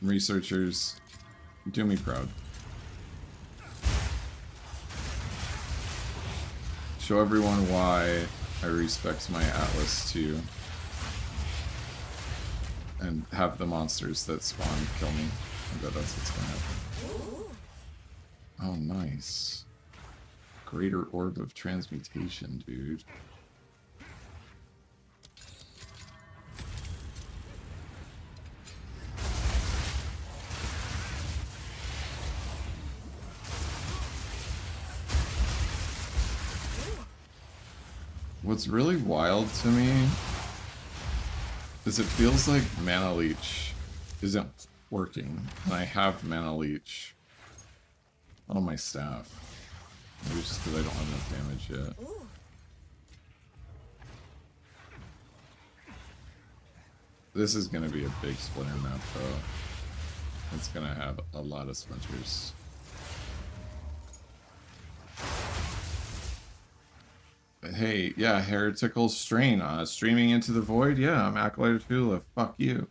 Researchers, do me proud. Show everyone why I respect my Atlas too. And have the monsters that spawn kill me. I bet that's what's gonna happen. Oh, nice. Greater Orb of Transmutation, dude. What's really wild to me is it feels like Mana Leech isn't working, and I have Mana Leech on my staff. Maybe it's just because I don't have enough damage yet. This is going to be a big splinter map, though. It's going to have a lot of splinters. But hey, yeah, Heretical Strain, streaming into the void? Yeah, I'm Acolyte of Chayula. Fuck you.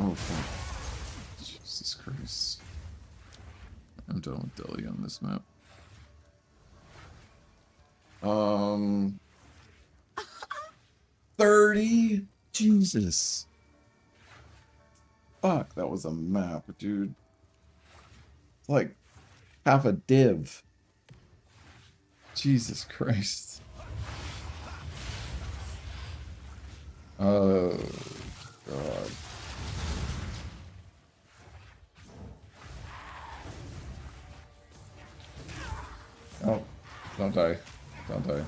Oh, fuck. Jesus Christ. I'm done with Delhi on this map. 30? Jesus. Fuck, that was a map, dude. It's like half a div. Jesus Christ. Oh, God. Oh, don't die. Don't die.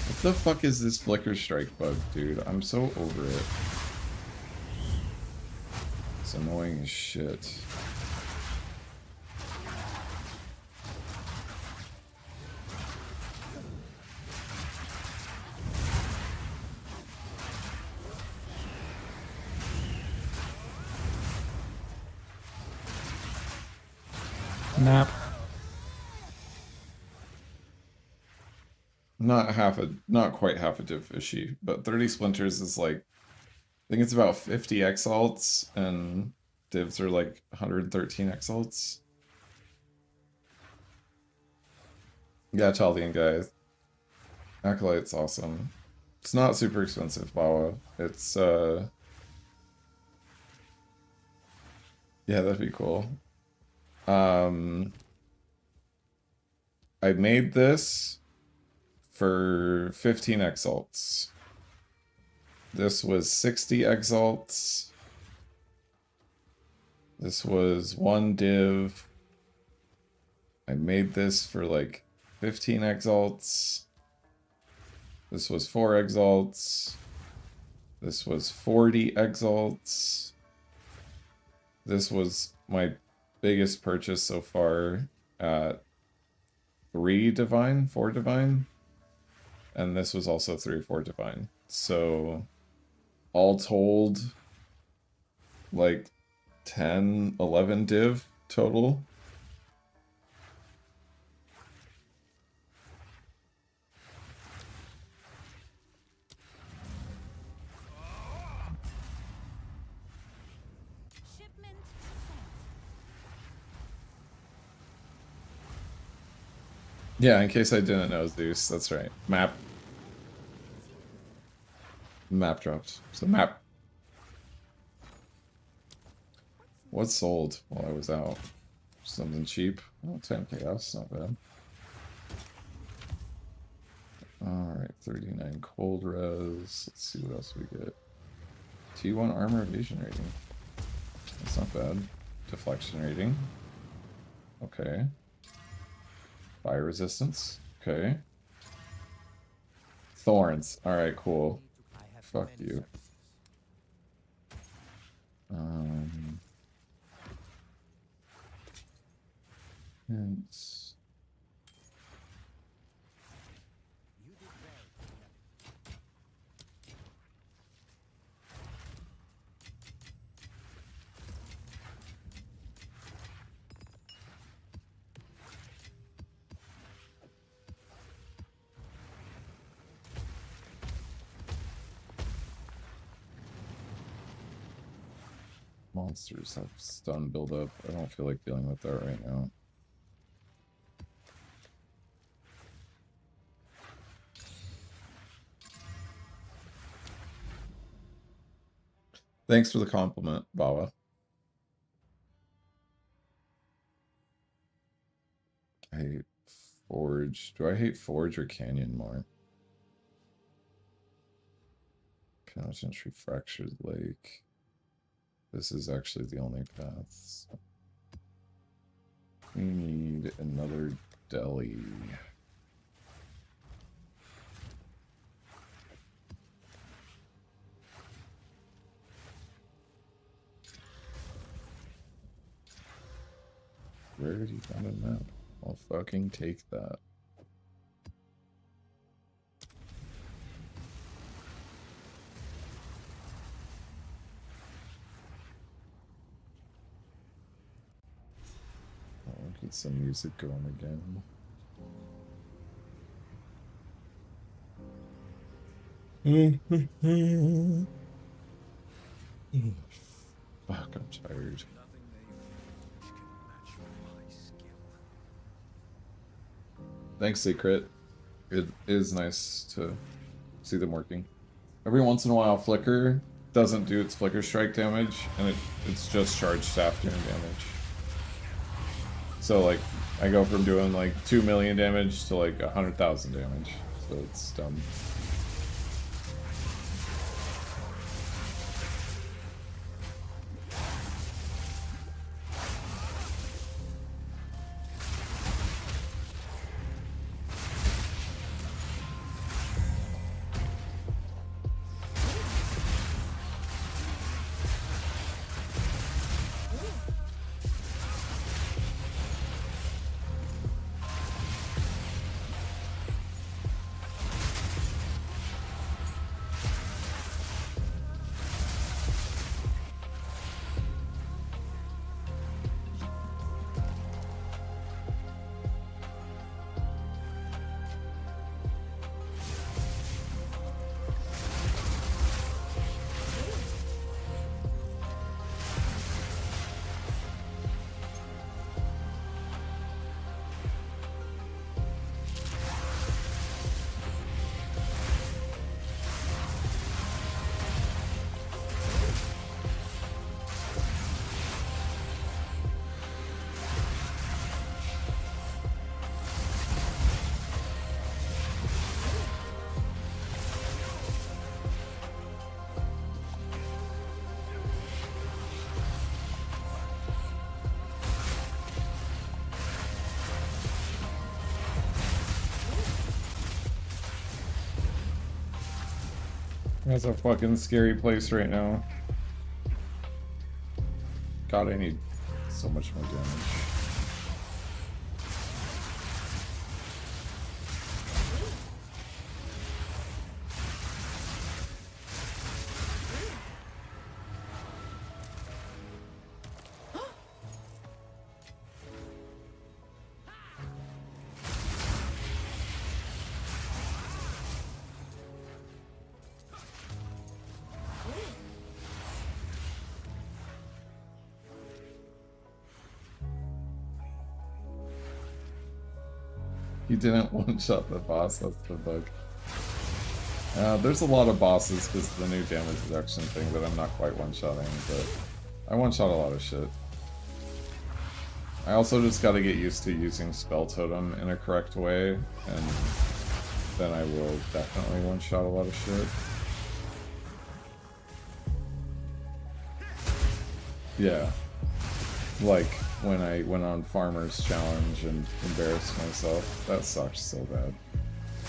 What the fuck is this flicker strike bug, dude? I'm so over it. It's annoying as shit. Nap. Not quite half a div fishy, but 30 splinters is like, I think it's about 50 exalts, and divs are like 113 exalts. Yeah, Chaldean guys. Acolyte's awesome. It's not super expensive, Bawa. It's yeah, that'd be cool. I made this for 15 exalts. This was 60 exalts. This was one div. I made this for like 15 exalts. This was 4 exalts. This was 40 exalts. This was my biggest purchase so far at 3 divine, 4 divine. And this was also 3 or 4 divine. So all told, like 10, 11 div total. Shipment sent. Yeah, in case I didn't know, Zeus, that's right. Map dropped. So map. What sold while I was out? Something cheap. Oh, 10 chaos, not bad. Alright, 39 cold res. Let's see what else we get. T1 armor evasion rating. That's not bad. Deflection rating. Okay. Fire resistance. Okay. Thorns. Alright, cool. Fuck you. Hints. Monsters have stun buildup. I don't feel like dealing with that right now. Thanks for the compliment, Bawa. I hate Forge. Do I hate Forge or Canyon more? Penitentiary Fractured Lake. This is actually the only path. So we need another deli. Rarity found a map. I'll fucking take that. I'll get some music going again. Fuck, I'm tired. Nothing they forge can match my skill. Thanks, Secret. It is nice to see them working. Every once in a while, Flicker doesn't do its Flicker Strike damage, and it's just charged staff doing damage. So, like, I go from doing, like, 2 million damage to, like, 100,000 damage. So it's dumb. That's a fucking scary place right now. God, I need so much more damage. He didn't one-shot the boss, that's the bug. There's a lot of bosses because of the new damage reduction thing that I'm not quite one-shotting, but I one-shot a lot of shit. I also just gotta get used to using Spell Totem in a correct way, and then I will definitely one-shot a lot of shit. Yeah. Like, when I went on Farmer's Challenge and embarrassed myself. That sucked so bad.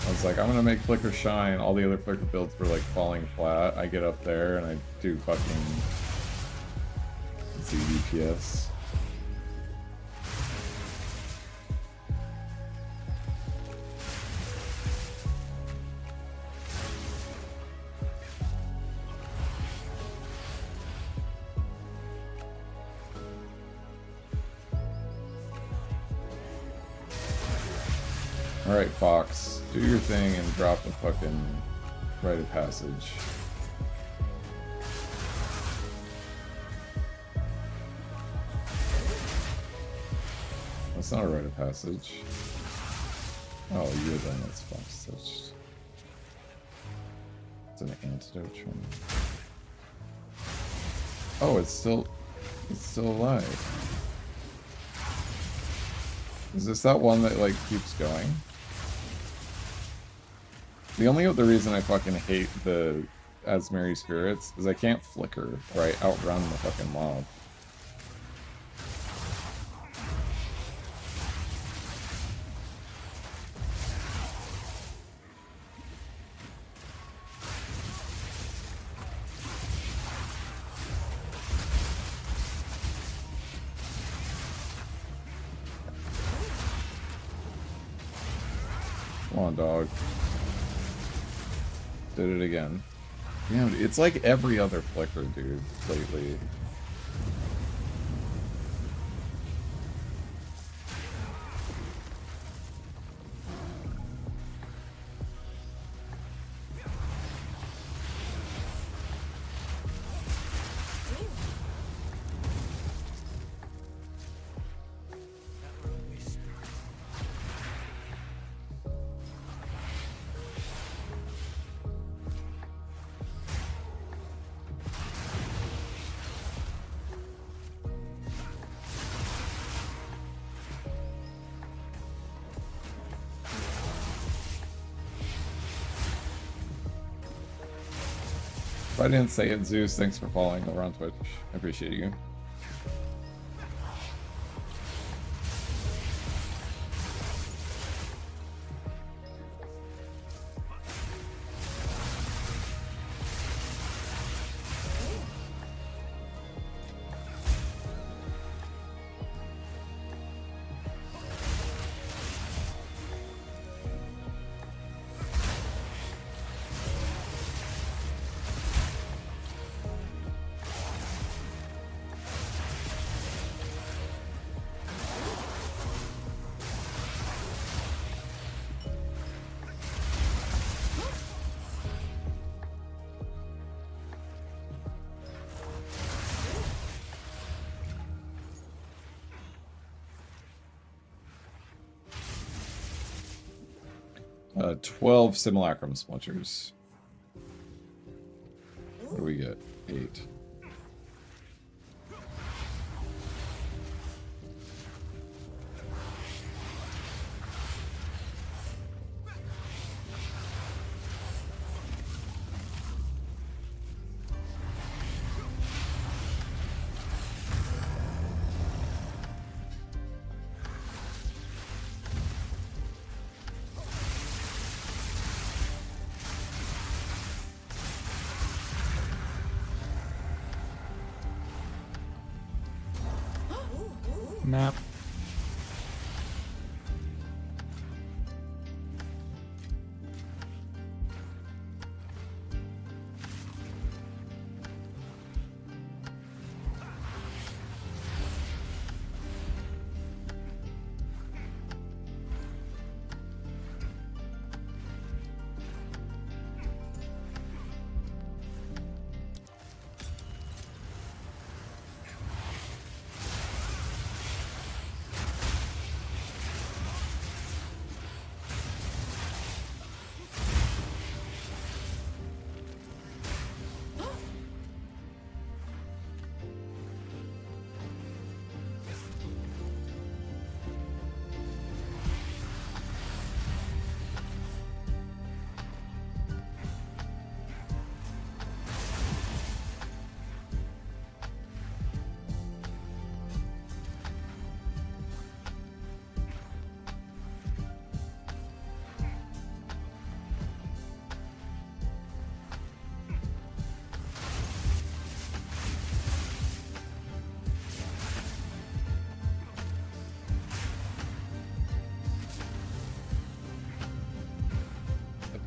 I was like, I'm gonna make Flicker shine. All the other Flicker builds were like falling flat. I get up there and I do fucking ZDPS. Alright, Fox, do your thing and drop a fucking rite of passage. That's not a rite of passage. Oh, you're the one that's Fox touched. It's an antidote train. Oh, it's still alive. Is this that one that like keeps going? The only other reason I fucking hate the Asmeri spirits is I can't flicker or I outrun the fucking mob. Come on, dog. Did it again. Damn, it's like every other flicker, dude, lately. If I didn't say it, Zeus, thanks for following over on Twitch. I appreciate you. Uh, 12 simulacrum splinters. What do we get? 8. Map.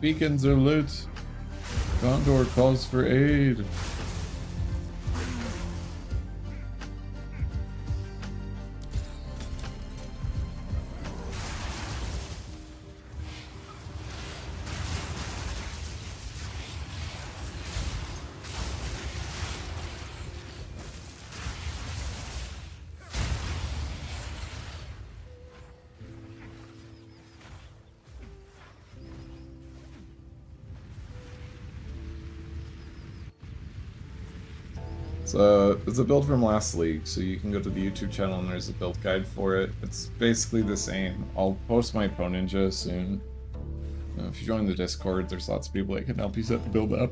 Beacons are loot. Gondor calls for aid. It's a build from last league, so you can go to the YouTube channel and there's a build guide for it. It's basically the same. I'll post my Pro Ninja soon. If you join the Discord, there's lots of people that can help you set the build up.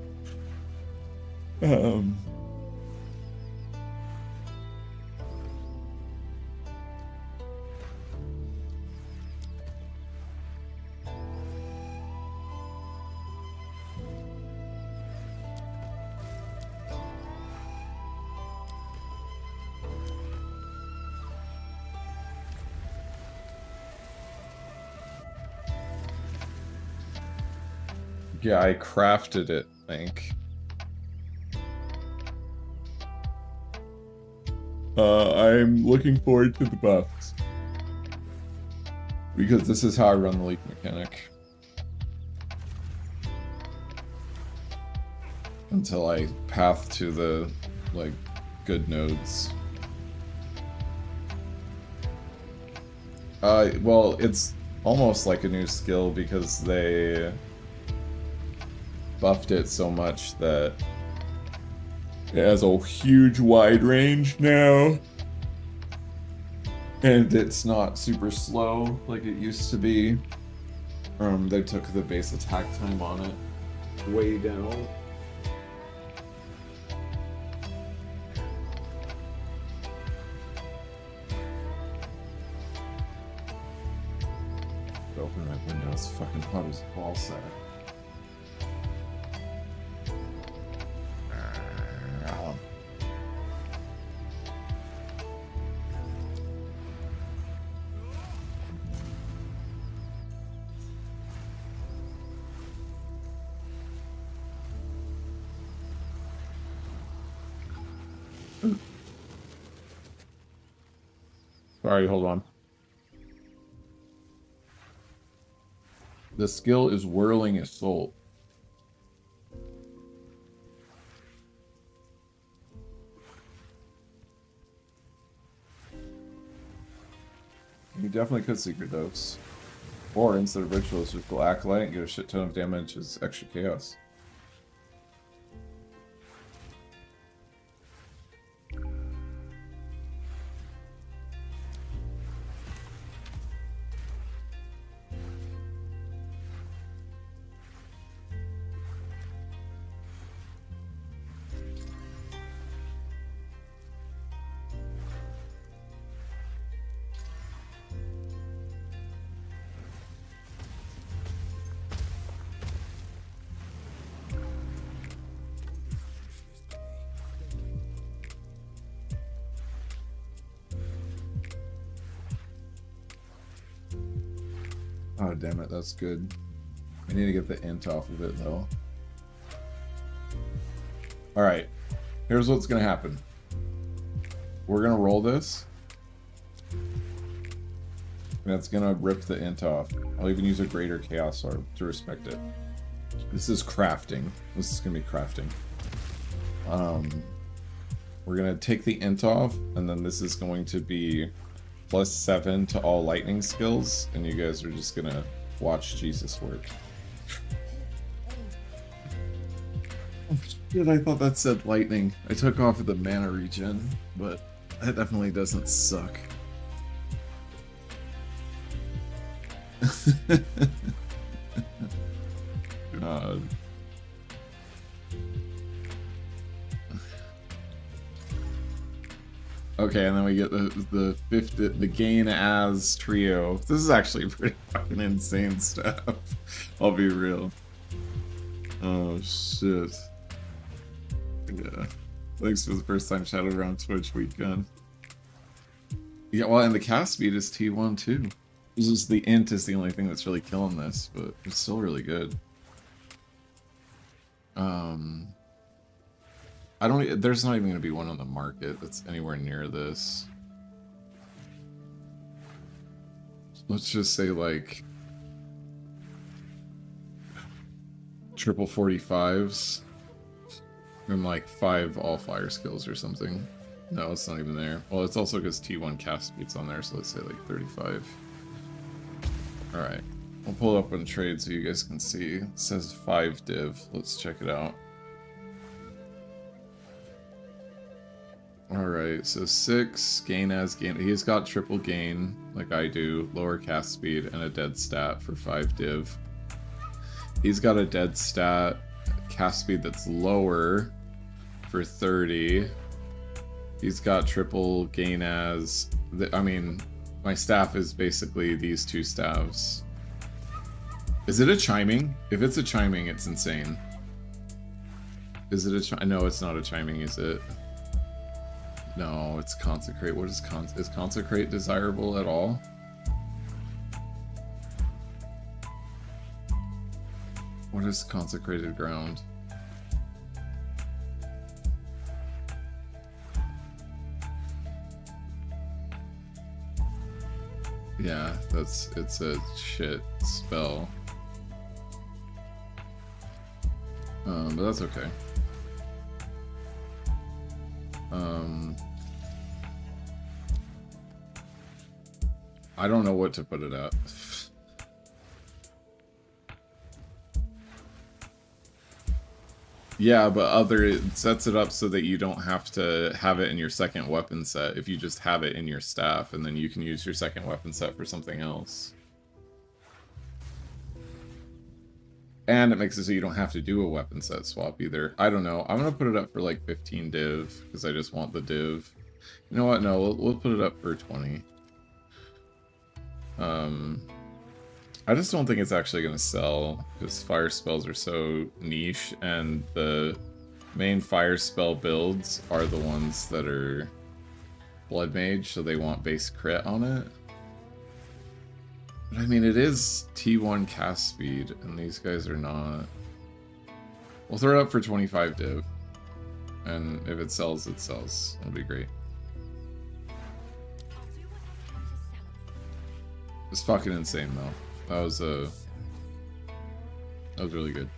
Yeah, I crafted it, I think. I'm looking forward to the buffs. Because this is how I run the league mechanic. Until I path to the, like, good nodes. Well, it's almost like a new skill because they buffed it so much that it has a huge wide range now. And it's not super slow like it used to be. They took the base attack time on it way down. to open my window. It's fucking hot as ball sack. Sorry, hold on. The skill is Whirling Assault. You definitely could Secret Dose. Or instead of Ritualist, just go Acolyte and get a shit ton of damage as extra chaos. Oh, damn it, that's good. I need to get the int off of it, though. Alright, here's what's gonna happen. We're gonna roll this. And it's gonna rip the int off. I'll even use a Greater Chaos Orb to respect it. This is crafting. This is gonna be crafting. We're gonna take the int off, and then this is going to be +7 to all lightning skills, and you guys are just gonna watch Jesus work. Oh shit, I thought that said lightning. I took off the mana regen, but that definitely doesn't suck. God. Okay, and then we get the gain as trio. This is actually pretty fucking insane stuff. I'll be real. Oh shit. Yeah. Thanks for the first time Shadowground Twitch weekend. Yeah, well, and the cast speed is T1 too. It's just the int is the only thing that's really killing this, but it's still really good. There's not even going to be one on the market that's anywhere near this. Let's just say like triple 45s and like 5 all fire skills or something. No, it's not even there. Well, it's also because T1 cast speed's on there, so let's say like 35. Alright, I'll pull it up on trade so you guys can see. It says 5 div. Let's check it out. Alright, so 6, gain as gain. He's got triple gain, like I do, lower cast speed, and a dead stat for 5 div. He's got a dead stat, cast speed that's lower for 30. He's got triple gain as... I mean, my staff is basically these 2 staves. Is it a chiming? If it's a chiming, it's insane. Is it a no, it's not a chiming, is it? No, it's consecrate. What is is consecrate desirable at all? What is consecrated ground? Yeah, it's a shit spell. But that's okay. I don't know what to put it at. Yeah, but it sets it up so that you don't have to have it in your second weapon set if you just have it in your staff, and then you can use your second weapon set for something else. And it makes it so you don't have to do a weapon set swap either. I don't know. I'm going to put it up for like 15 div, because I just want the div. You know what? No, we'll put it up for 20. I just don't think it's actually going to sell, because fire spells are so niche, and the main fire spell builds are the ones that are Blood Mage, so they want base crit on it. But I mean, it is T1 cast speed, and these guys are not. We'll throw it up for 25 div, and if it sells, it sells. It'll be great. It's fucking insane, though. That was really good.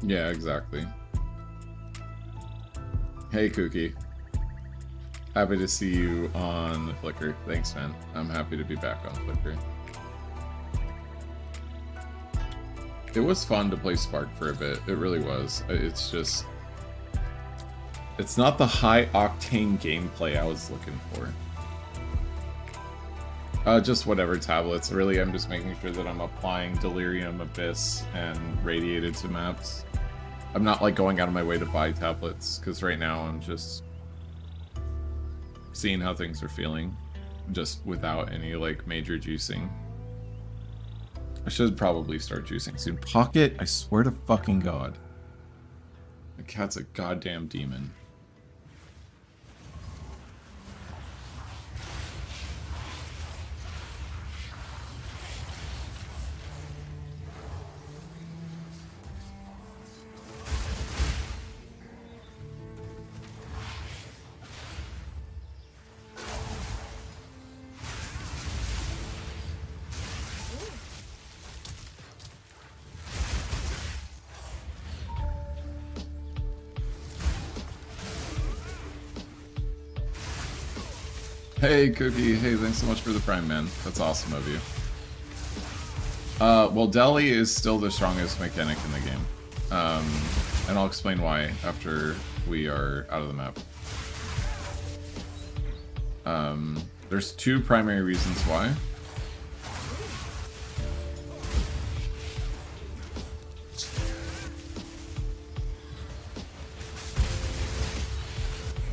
Yeah, exactly. Hey, Kookie. Happy to see you on Flickr. Thanks, man. I'm happy to be back on Flickr. It was fun to play Spark for a bit. It really was. It's just... It's not the high-octane gameplay I was looking for. Just whatever tablets. Really, I'm just making sure that I'm applying Delirium, Abyss, and Radiated to maps. I'm not like going out of my way to buy tablets, because right now I'm just seeing how things are feeling, just without any like major juicing. I should probably start juicing soon. Pocket, I swear to fucking God. The cat's a goddamn demon. Hey, Cookie. Hey, thanks so much for the Prime, man. That's awesome of you. Well, Deli is still the strongest mechanic in the game. And I'll explain why after we are out of the map. There's two primary reasons why.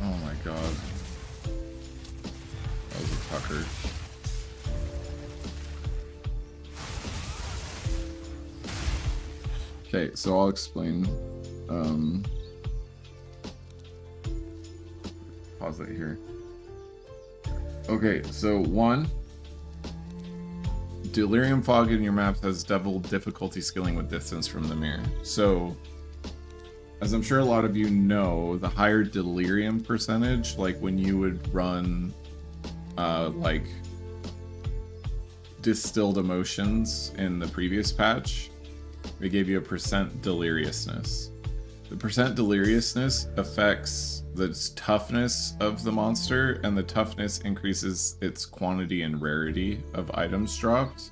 Oh my god. That was a fucker. Okay, so I'll explain. Pause it here. Okay, so one, Delirium Fog in your map has double difficulty scaling with distance from the mirror. So, as I'm sure a lot of you know, the higher Delirium percentage, like when you would run, like, Distilled Emotions in the previous patch, they gave you a % deliriousness. The % deliriousness affects the toughness of the monster, and the toughness increases its quantity and rarity of items dropped.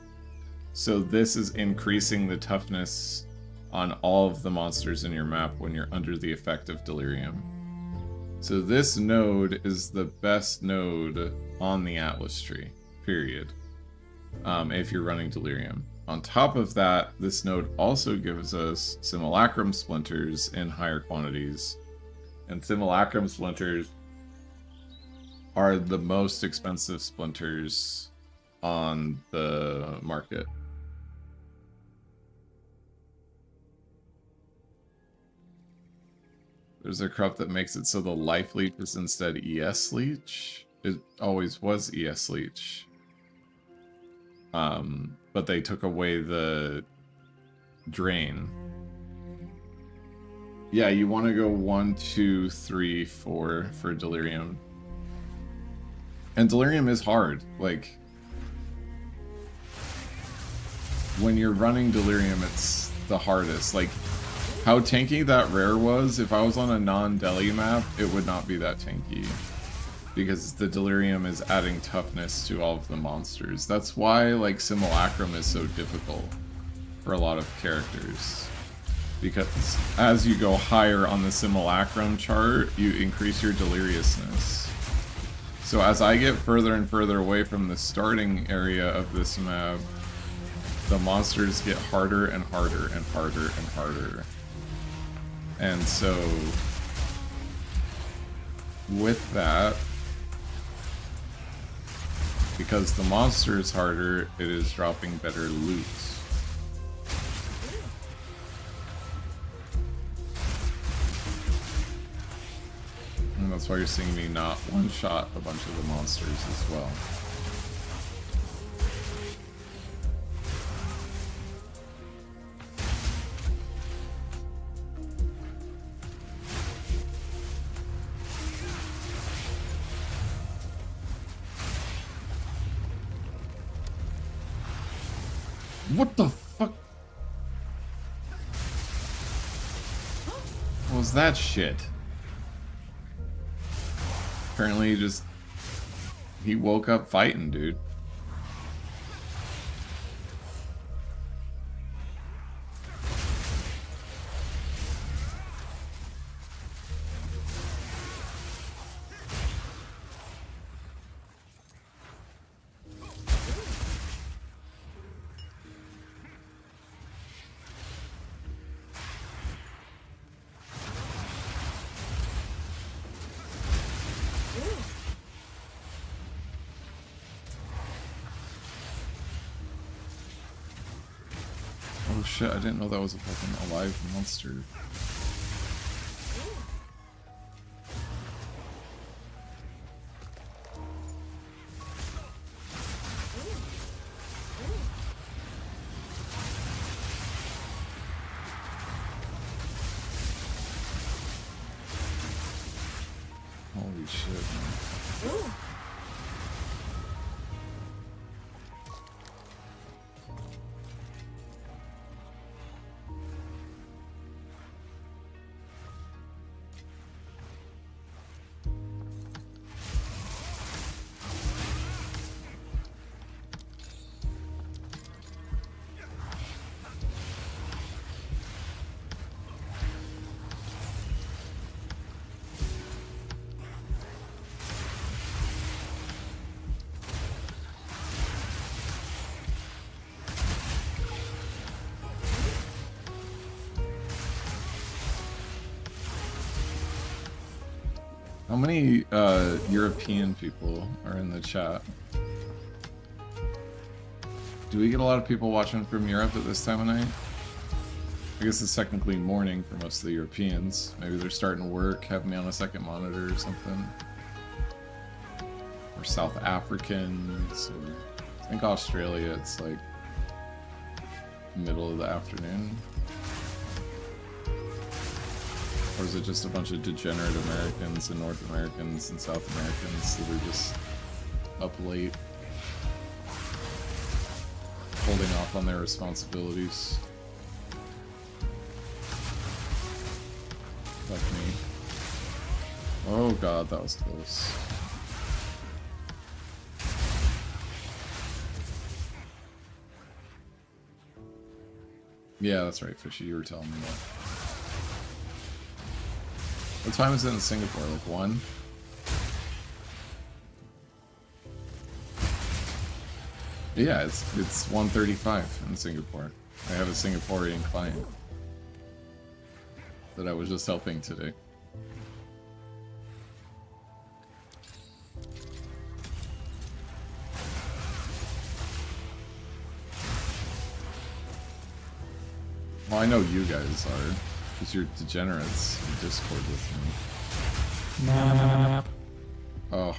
So this is increasing the toughness on all of the monsters in your map when you're under the effect of delirium. So this node is the best node on the Atlas tree, period, if you're running delirium. On top of that, this node also gives us simulacrum splinters in higher quantities. And simulacrum splinters are the most expensive splinters on the market. There's a crop that makes it so the life leech is instead ES leech. It always was ES leech. But they took away the drain. Yeah, you want to go 1, 2, 3, 4 for delirium. And delirium is hard. Like, when you're running delirium, it's the hardest. Like, how tanky that rare was, if I was on a non-deli map, it would not be that tanky. Because the delirium is adding toughness to all of the monsters. That's why, like, simulacrum is so difficult for a lot of characters. because as you go higher on the simulacrum chart, you increase your deliriousness. So as I get further and further away from the starting area of this map, the monsters get harder and harder and harder and harder. And so, with that, because the monster is harder, it is dropping better loot. And that's why you're seeing me not one-shot a bunch of the monsters as well. What the fuck? What was that shit? Apparently he woke up fighting, dude. Oh shit, I didn't know that was a fucking alive monster. Holy shit, man. How many European people are in the chat? Do we get a lot of people watching from Europe at this time of night? I guess it's technically morning for most of the Europeans. Maybe they're starting work, have me on a second monitor or something. Or South Africans, or I think Australia, it's like middle of the afternoon. Or is it just a bunch of degenerate Americans and North Americans and South Americans that are just up late, holding off on their responsibilities? Like me. Oh god, that was close. Yeah, that's right, Fishy, you were telling me that. What time is it in Singapore? Like 1? Yeah, it's 1:35 in Singapore. I have a Singaporean client that I was just helping today. Well, I know you guys are. Because you're degenerates in Discord with me. Map. Oh.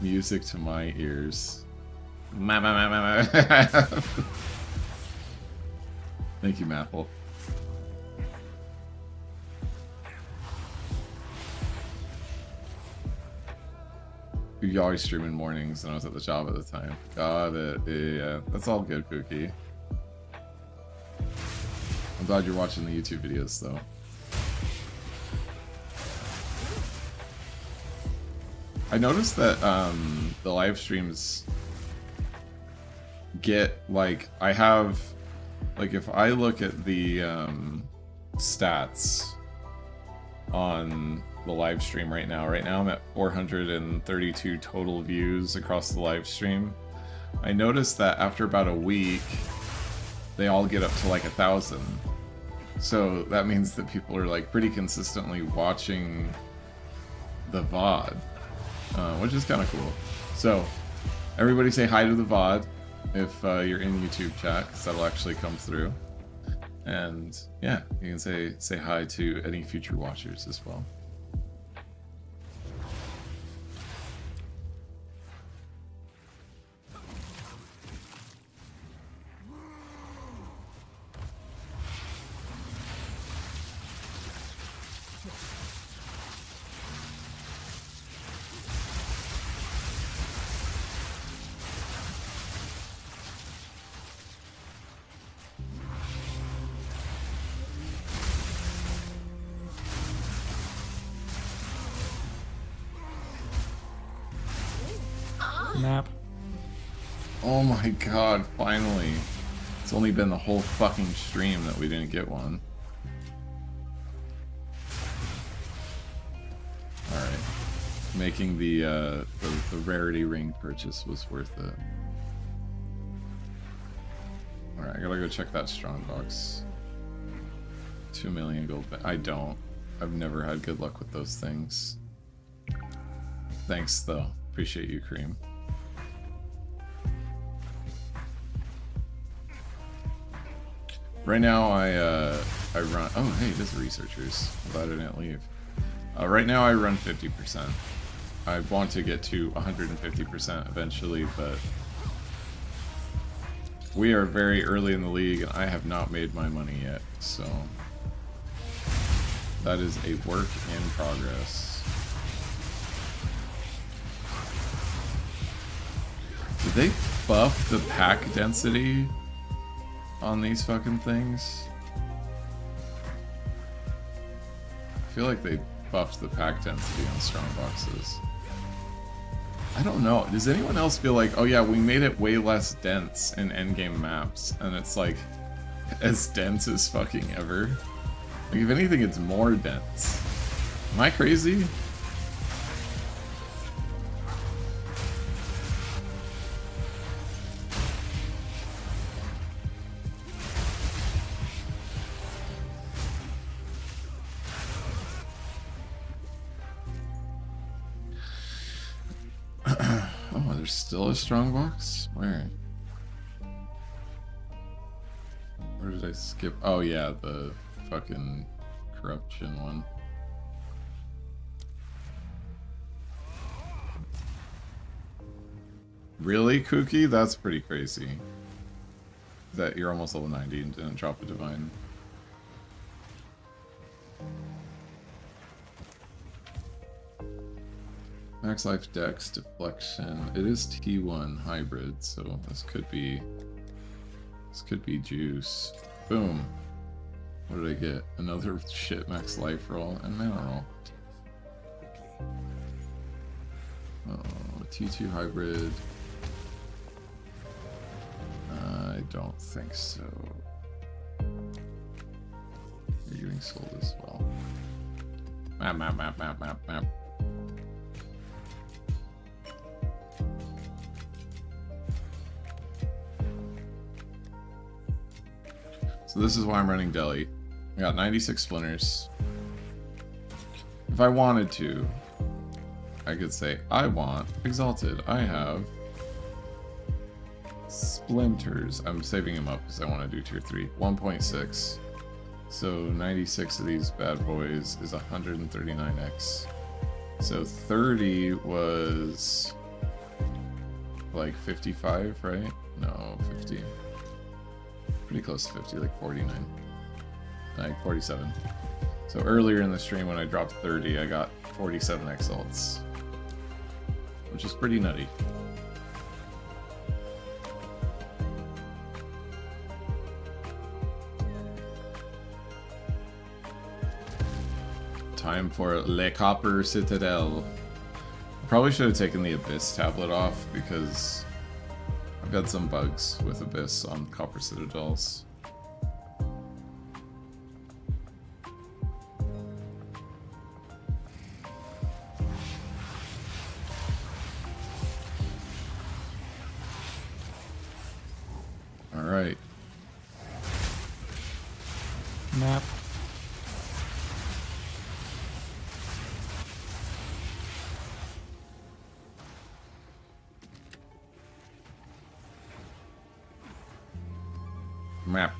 Music to my ears. Thank you, Maple. You always stream in mornings, and I was at the job at the time. Got it. Yeah, that's all good, Cookie. I'm glad you're watching the YouTube videos, though. I noticed that the live streams get, like, I have Like if I look at the stats on the live stream right now I'm at 432 total views across the live stream. I noticed that after about a week, they all get up to like 1,000. So that means that people are like pretty consistently watching the VOD, which is kind of cool. So everybody say hi to the VOD if you're in YouTube chat, because that'll actually come through. And yeah, you can say hi to any future watchers as well. Nap. Oh my god, finally. It's only been the whole fucking stream that we didn't get one. Alright. Making the rarity ring purchase was worth it. Alright, I gotta go check that strongbox. 2 million gold. I don't. I've never had good luck with those things. Thanks, though. Appreciate you, Cream. Right now, I run. Oh, hey, this is researchers. I'm glad I didn't leave. Right now, I run 50%. I want to get to 150% eventually, but we are very early in the league, and I have not made my money yet. So that is a work in progress. Did they buff the pack density on these fucking things? I feel like they buffed the pack density on strong boxes. I don't know. Does anyone else feel like, oh yeah, we made it way less dense in endgame maps, and it's like as dense as fucking ever? Like, if anything, it's more dense. Am I crazy? Oh, there's still a strong box? Where? Where did I skip? Oh yeah, the fucking corruption one. Really, Kooky? That's pretty crazy. That you're almost level 90 and didn't drop a divine. Max life, dex, deflection. It is T1 hybrid, so this could be juice. Boom. What did I get? Another shit max life roll and mana roll. Oh, T2 hybrid. I don't think so. You're getting sold as well. Map. So this is why I'm running Deli. I got 96 splinters. If I wanted to, I could say, I want Exalted. I have splinters. I'm saving them up because I want to do tier 3. 1.6. So 96 of these bad boys is 139x. So 30 was like 55, right? No, 50. Pretty close to 50, like 49. Like 47. So earlier in the stream when I dropped 30, I got 47 exalts. Which is pretty nutty. Time for Le Copper Citadel. Probably should have taken the Abyss tablet off because I've had some bugs with Abyss on Copper Citadels. Map. Map.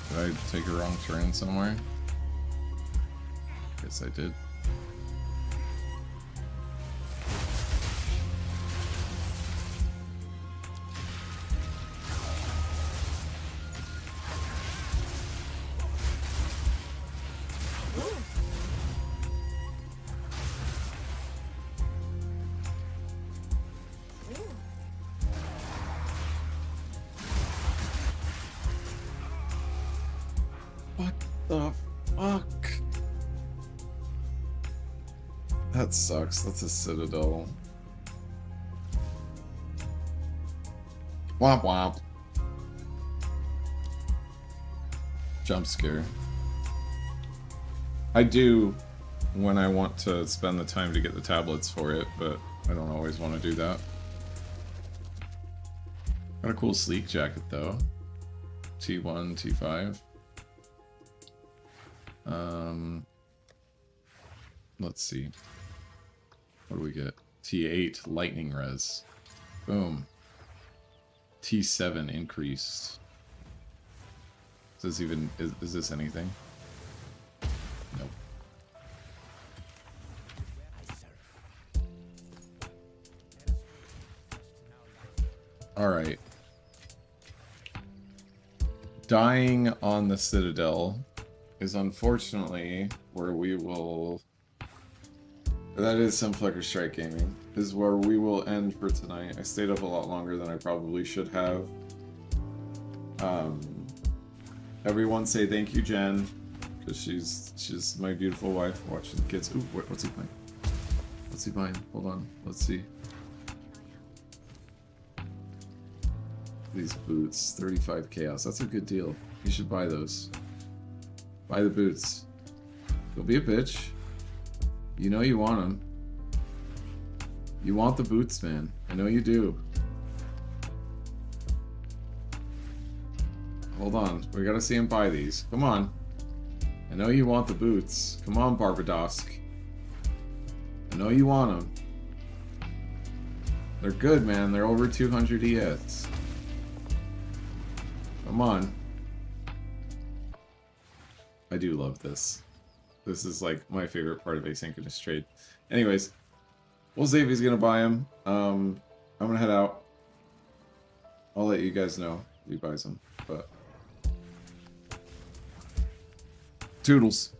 Did I take a wrong turn somewhere? Guess I did. What the fuck? That sucks. That's a citadel. Womp womp. Jump scare. I do when I want to spend the time to get the tablets for it, but I don't always want to do that. Got a cool sleek jacket though. T1, T5. Let's see. What do we get? T8 lightning res. Boom. T7 increased. Is this even is this anything? Nope. Alright. Dying on the Citadel is unfortunately where we will... That is some Flicker Strike Gaming. Is where we will end for tonight. I stayed up a lot longer than I probably should have. Everyone say thank you, Jen, because she's my beautiful wife watching the kids. Ooh, what's he playing? What's he buying? Hold on, let's see. These boots, 35 chaos. That's a good deal. You should buy those. Buy the boots. Don't be a bitch. You know you want them. You want the boots, man. I know you do. Hold on. We gotta see him buy these. Come on. I know you want the boots. Come on, Barbadosk. I know you want them. They're good, man. They're over 200 ES. Come on. I do love this. This is like my favorite part of asynchronous trade. Anyways, we'll see if he's gonna buy them. I'm gonna head out. I'll let you guys know if he buys them. But toodles.